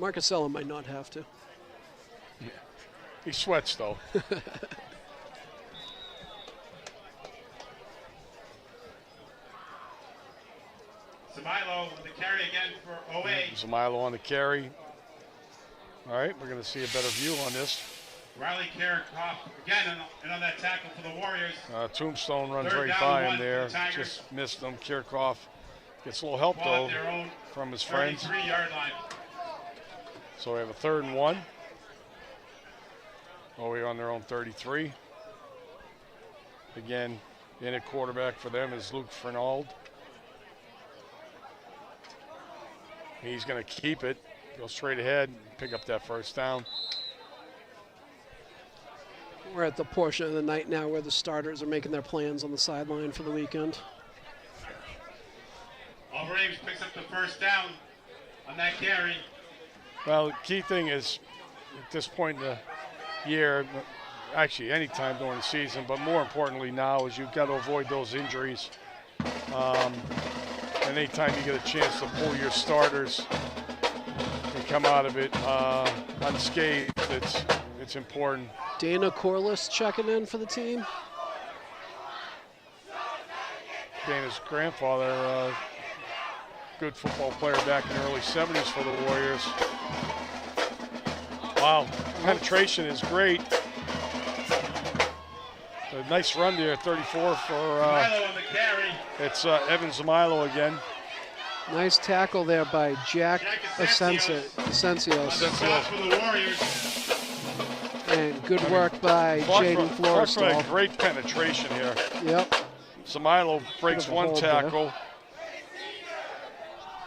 Speaker 4: Marcusella might not have to.
Speaker 3: He sweats, though.
Speaker 1: Zamilo with the carry again for OA.
Speaker 3: Zamilo on the carry. All right, we're going to see a better view on this.
Speaker 1: Riley Kirchhoff again and on that tackle for the Warriors.
Speaker 3: Tombstone runs
Speaker 1: Third
Speaker 3: right
Speaker 1: down
Speaker 3: by
Speaker 1: and
Speaker 3: him
Speaker 1: 1
Speaker 3: there.
Speaker 1: for the Tigers.
Speaker 3: Just missed him. Kirchhoff gets a little help,
Speaker 1: Ball
Speaker 3: though,
Speaker 1: at their own
Speaker 3: from his friends.
Speaker 1: 33-yard line.
Speaker 3: So we have a 3rd and 1. OA on their own 33. Again, in at quarterback for them is Luke Fernald. He's going to keep it, go straight ahead, and pick up that 1st down.
Speaker 4: We're at the portion of the night now where the starters are making their plans on the sideline for the weekend.
Speaker 1: Auburn Ames picks up the 1st down on that carry.
Speaker 3: Well, the key thing is, at this point in the year, actually any time during the season, but more importantly now, is you've got to avoid those injuries. And anytime you get a chance to pull your starters and come out of it unscathed, it's important.
Speaker 4: Dana Corliss checking in for the team.
Speaker 3: Dana's grandfather, good football player back in the early 70s for the Warriors. Wow, penetration is great. A nice run there, 34 for
Speaker 1: Zamilo on the carry.
Speaker 3: it's Evan Zamilo again.
Speaker 4: Nice tackle there by Jack Asensios.
Speaker 1: Stop for the Warriors.
Speaker 4: And good work by Jaden Florestal.
Speaker 3: Great penetration here.
Speaker 4: Yep.
Speaker 3: Zamilo breaks
Speaker 4: Bit of a
Speaker 3: one
Speaker 4: hold
Speaker 3: tackle,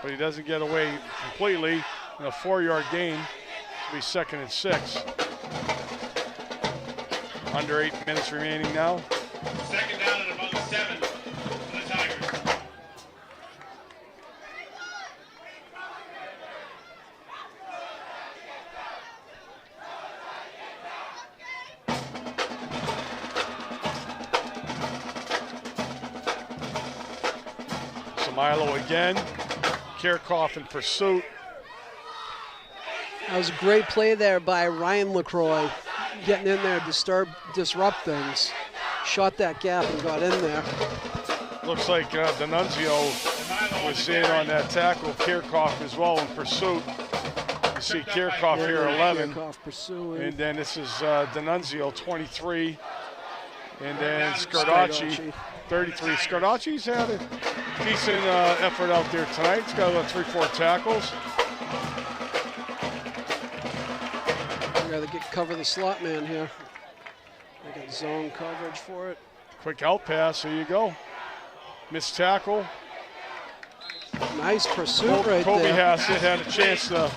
Speaker 3: but he doesn't get away completely. And a 4-yard gain. It'll be 2nd and 6. Under 8 minutes remaining now.
Speaker 1: 2nd down and about 7 for the Tigers.
Speaker 3: Milo again. Kirchhoff in pursuit.
Speaker 4: That was a great play there by Ryan LaCroix, getting in there, disrupt things. Shot that gap and got in there.
Speaker 3: Looks like D'Annunzio was in on that tackle. Kirchhoff as well in pursuit. You see Kirchhoff here, 11.
Speaker 4: Kirchhoff pursuing.
Speaker 3: And then this is D'Annunzio, 23. And then Scardacci, 33. Scardacci's had a decent effort out there tonight. He's got about 3-4 tackles.
Speaker 4: Got to cover the slot man here. They got zone coverage for it.
Speaker 3: Quick out pass, here you go. Missed tackle.
Speaker 4: Nice pursuit right
Speaker 3: Kobe
Speaker 4: there.
Speaker 3: Hassett had a chance to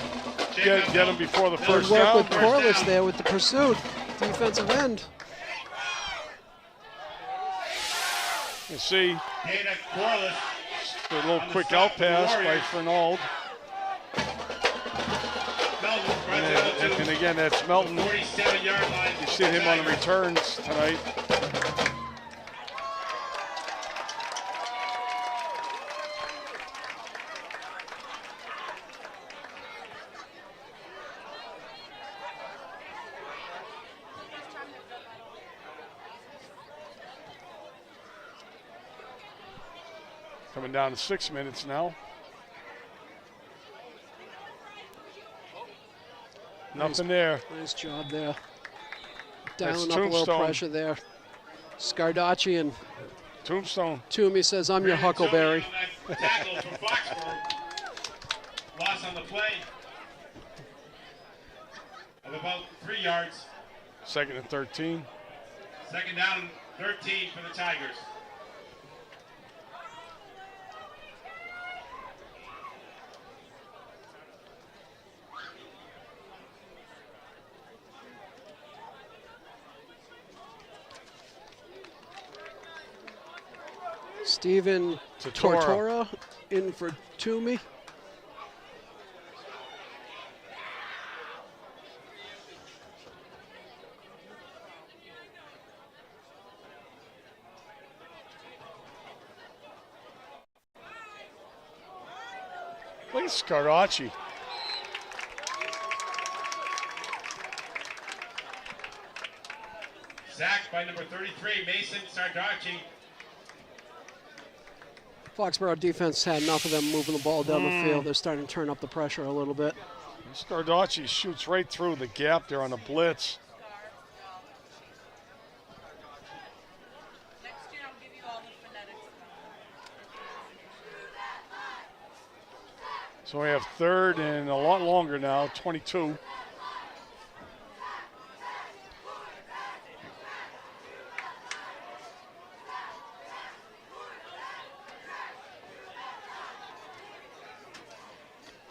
Speaker 3: get him before the
Speaker 4: Good
Speaker 3: first
Speaker 4: work
Speaker 3: down.
Speaker 4: with Corliss there with the pursuit. Defensive end.
Speaker 3: You see
Speaker 1: Dana Corliss.
Speaker 3: a little quick out pass by Fernald. And again, that's Melton.
Speaker 1: 47-yard line.
Speaker 3: You've seen him on the returns tonight. Coming down to 6 minutes now. Nothing there.
Speaker 4: Nice job there.
Speaker 3: That's
Speaker 4: Dialing up a little
Speaker 3: Tombstone.
Speaker 4: pressure there. Scardacci and
Speaker 3: Tombstone.
Speaker 4: Toomey says, I'm your Huckleberry.
Speaker 1: Tackle from Foxborough. Loss on the play of about 3 yards.
Speaker 3: 2nd and 13.
Speaker 1: 2nd down and 13 for the Tigers.
Speaker 4: Steven Tortora in for Toomey.
Speaker 3: Look at Scardacci.
Speaker 1: Sacked by number 33, Mason Sardarchi.
Speaker 4: Foxborough defense had enough of them moving the ball down the field. They're starting to turn up the pressure a little bit.
Speaker 3: Sardarchi shoots right through the gap there on the blitz.
Speaker 7: Next year, I'll give you all the phonetics.
Speaker 3: So we have third and a lot longer now, 22.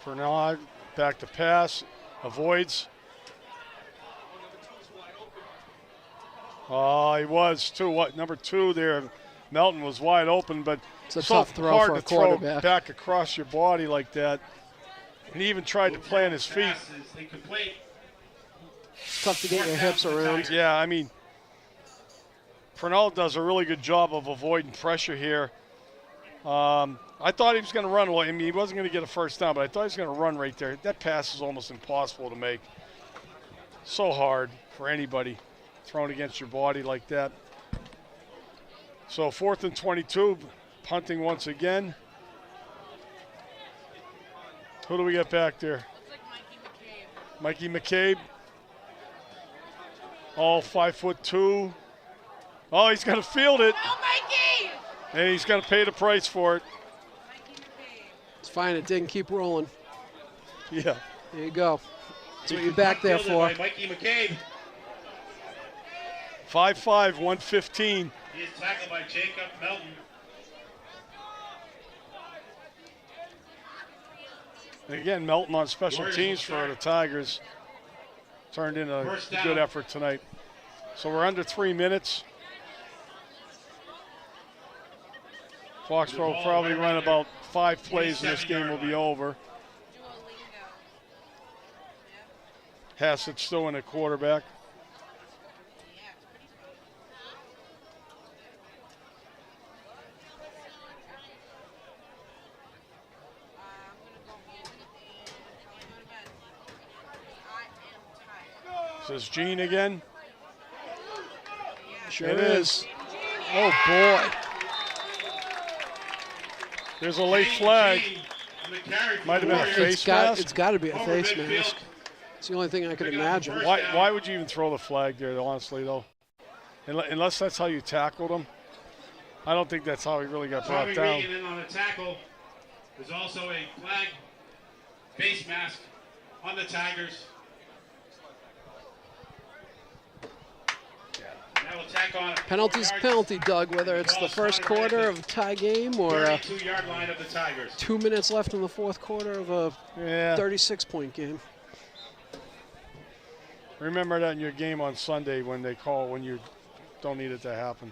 Speaker 3: Bernard back to pass, avoids. Oh, he was too. What number 2 there? Melton was wide open, but
Speaker 4: It's a
Speaker 3: so
Speaker 4: tough throw
Speaker 3: hard
Speaker 4: for a
Speaker 3: to throw
Speaker 4: quarterback.
Speaker 3: back across your body like that. And he even tried to plant his feet.
Speaker 1: Pass is incomplete.
Speaker 4: Tough to get your hips around.
Speaker 3: Yeah, I mean, Pernell does a really good job of avoiding pressure here. I thought he was going to run. Well, I mean, he wasn't going to get a first down, but I thought he was going to run right there. That pass is almost impossible to make. So hard for anybody thrown against your body like that. So 4th and 22, punting once again. Who do we got back there?
Speaker 7: Looks like
Speaker 3: Mikey McCabe. All 5'2". Oh, he's going to field it,
Speaker 7: Oh, Mikey!
Speaker 3: and he's going to pay the price for it.
Speaker 7: Mikey McCabe.
Speaker 4: It's fine. It didn't keep rolling.
Speaker 3: Yeah.
Speaker 4: There you go. That's what you're back there for.
Speaker 1: By Mikey McCabe.
Speaker 3: 5'5", 115.
Speaker 1: He is tackled by Jacob Melton.
Speaker 3: Again, Melton on special
Speaker 1: Warriors
Speaker 3: teams
Speaker 1: will
Speaker 3: for
Speaker 1: start.
Speaker 3: the Tigers. Turned in a
Speaker 1: First down.
Speaker 3: good effort tonight. So we're under 3 minutes. Foxborough will probably run about 5 plays and this game will be over.
Speaker 7: Duolingo.
Speaker 3: Hassett's still in at quarterback.
Speaker 7: Yeah, it's pretty fun. I'm gonna go home and probably go to bed. I am tired.
Speaker 3: This is Gene again.
Speaker 4: Sure
Speaker 3: It is.
Speaker 4: Oh, boy.
Speaker 3: There's a late flag. Might have been a
Speaker 1: Warriors.
Speaker 3: face mask.
Speaker 4: It's got to be a
Speaker 1: Over
Speaker 4: face
Speaker 1: midfield.
Speaker 4: mask. It's the only thing I could
Speaker 1: Pick up the
Speaker 4: imagine.
Speaker 1: first
Speaker 3: Why would you even throw the flag there, honestly, though? Unless that's how you tackled him. I don't think that's how he really got brought
Speaker 1: Tommy
Speaker 3: down.
Speaker 1: Regan in on a tackle. There's also a flag, face mask on the Tigers. That will tack on a
Speaker 4: Penalty's
Speaker 1: 4 yards.
Speaker 4: penalty, Doug, whether it's the first quarter of a tie game or
Speaker 1: 32-yard line of the Tigers.
Speaker 4: 2 minutes left in the fourth quarter of a
Speaker 3: Yeah.
Speaker 4: 36-point game.
Speaker 3: Remember that in your game on Sunday when they call when you don't need it to happen.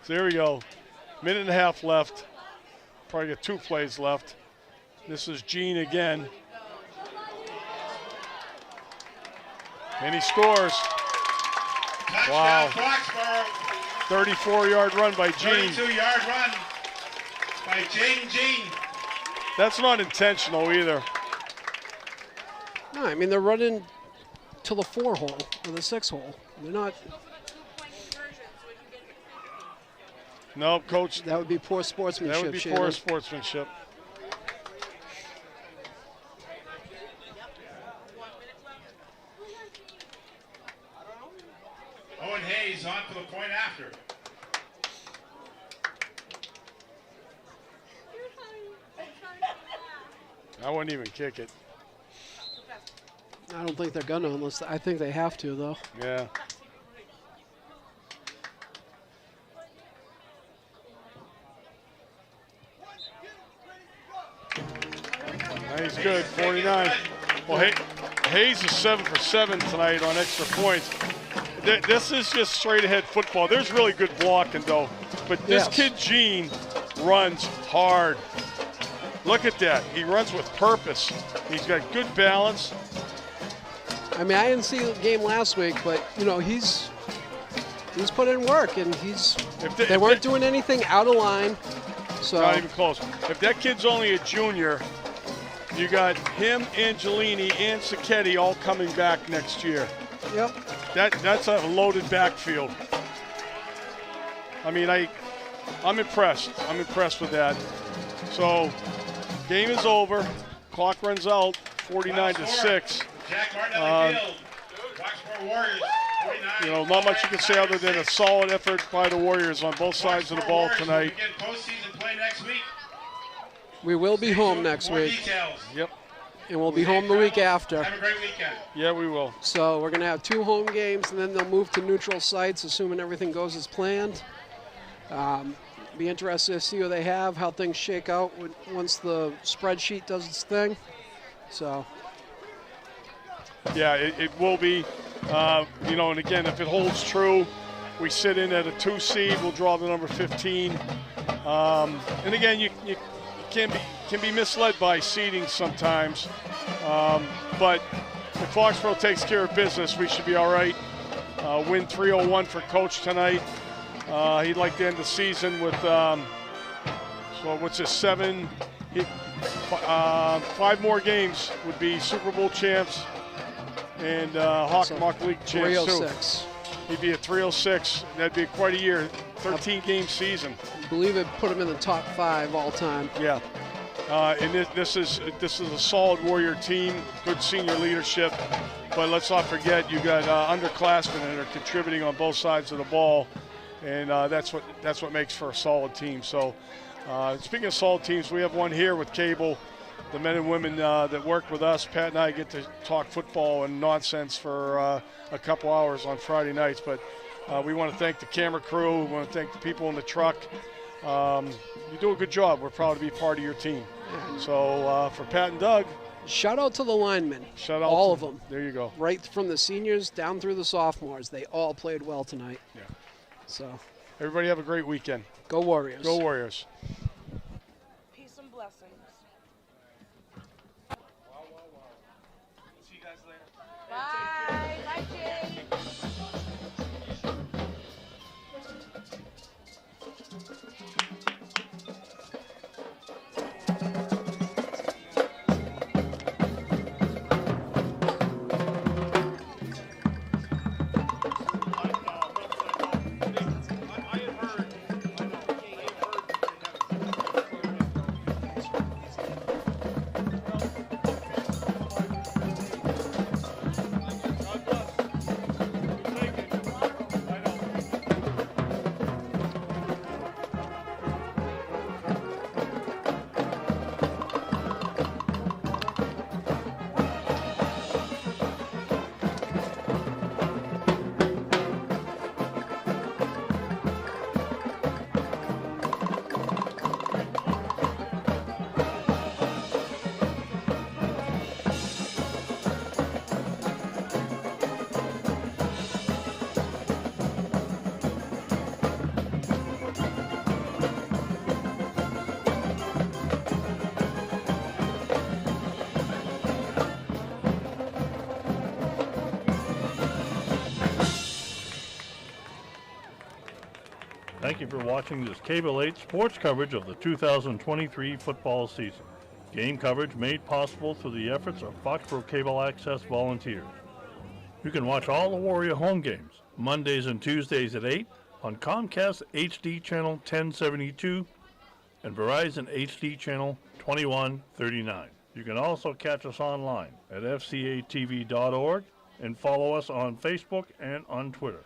Speaker 3: So there we go. Minute and a half left. Probably got 2 plays left. This is Gene again. And he scores.
Speaker 1: Touchdown,
Speaker 3: Wow.
Speaker 1: Foxborough.
Speaker 3: 34-yard run by Gene.
Speaker 1: 32-yard run by Gene.
Speaker 3: That's not intentional either.
Speaker 4: No, I mean, they're running to the 4 hole or the 6 hole. They're not.
Speaker 7: Two-point conversion so we can get it.
Speaker 3: No, coach.
Speaker 4: That would be poor sportsmanship.
Speaker 3: That would be
Speaker 4: Shannon.
Speaker 3: poor sportsmanship.
Speaker 1: Owen Hayes on for the point after.
Speaker 3: I wouldn't even kick it.
Speaker 4: I don't think they're gonna unless I think they have to though.
Speaker 3: Yeah. He's good, 49. Well, Hayes is 7 for 7 tonight on extra points. This is just straight ahead football. There's really good blocking though, but this
Speaker 4: Yes.
Speaker 3: kid Gene runs hard. Look at that. He runs with purpose. He's got good balance.
Speaker 4: I mean, I didn't see the game last week, but you know he's put in work and they weren't doing anything out of line. So
Speaker 3: Not even close. If that kid's only a junior, you got him, Angelini, and Sacchetti all coming back next year.
Speaker 4: yep.
Speaker 3: that's a loaded backfield. I mean, I'm impressed. I'm impressed with that. So, game is over. Clock runs out, 49-6.
Speaker 1: Jack Martin on the field. Foxborough Warriors, 49.
Speaker 3: You know, not much you can say other than a solid effort by the Warriors on both sides of the ball
Speaker 1: Warriors
Speaker 3: tonight.
Speaker 1: will begin postseason play next week.
Speaker 4: We will be home next
Speaker 1: More
Speaker 4: week.
Speaker 1: details.
Speaker 3: Yep.
Speaker 4: And we'll be home the week after.
Speaker 1: Have a great weekend.
Speaker 3: Yeah, we will.
Speaker 4: So we're going to have 2 home games, and then they'll move to neutral sites, assuming everything goes as planned. Be interested to see what they have, how things shake out once the spreadsheet does its thing. So.
Speaker 3: Yeah, it will be. You know, and again, if it holds true, we sit in at a 2 seed. We'll draw the number 15. And again, you can be misled by seeding sometimes. But if Foxborough takes care of business, we should be all right. Win 301 for Coach tonight. He'd like to end the season with, so what's this, 7? 5 more games would be Super Bowl champs and Hawk League champs too.
Speaker 4: 306.
Speaker 3: He'd be at 306. That'd be quite a year. 13-game season.
Speaker 4: I believe it put him in the top 5 all time.
Speaker 3: Yeah. And this is a solid Warrior team, good senior leadership. But let's not forget, you got underclassmen that are contributing on both sides of the ball, and that's what makes for a solid team. So, speaking of solid teams, we have one here with Cable. The men and women that work with us, Pat and I get to talk football and nonsense for a couple hours on Friday nights. But we want to thank the camera crew. We want to thank the people in the truck. You do a good job. We're proud to be part of your team. So for Pat and Doug.
Speaker 4: Shout out to the linemen.
Speaker 3: Shout out
Speaker 4: all of them.
Speaker 3: There you go.
Speaker 4: Right from the seniors down through the sophomores. They all played well tonight.
Speaker 3: Yeah.
Speaker 4: So.
Speaker 3: Everybody have a great weekend.
Speaker 4: Go Warriors.
Speaker 3: Go Warriors.
Speaker 7: Peace and blessings.
Speaker 6: See you guys later.
Speaker 7: Bye. Bye, Jay.
Speaker 5: Thank you for watching this Cable 8 sports coverage of the 2023 football season. Game coverage made possible through the efforts of Foxboro Cable Access volunteers. You can watch all the Warrior home games, Mondays and Tuesdays at 8 on Comcast HD Channel 1072 and Verizon HD Channel 2139. You can also catch us online at fcatv.org and follow us on Facebook and on Twitter.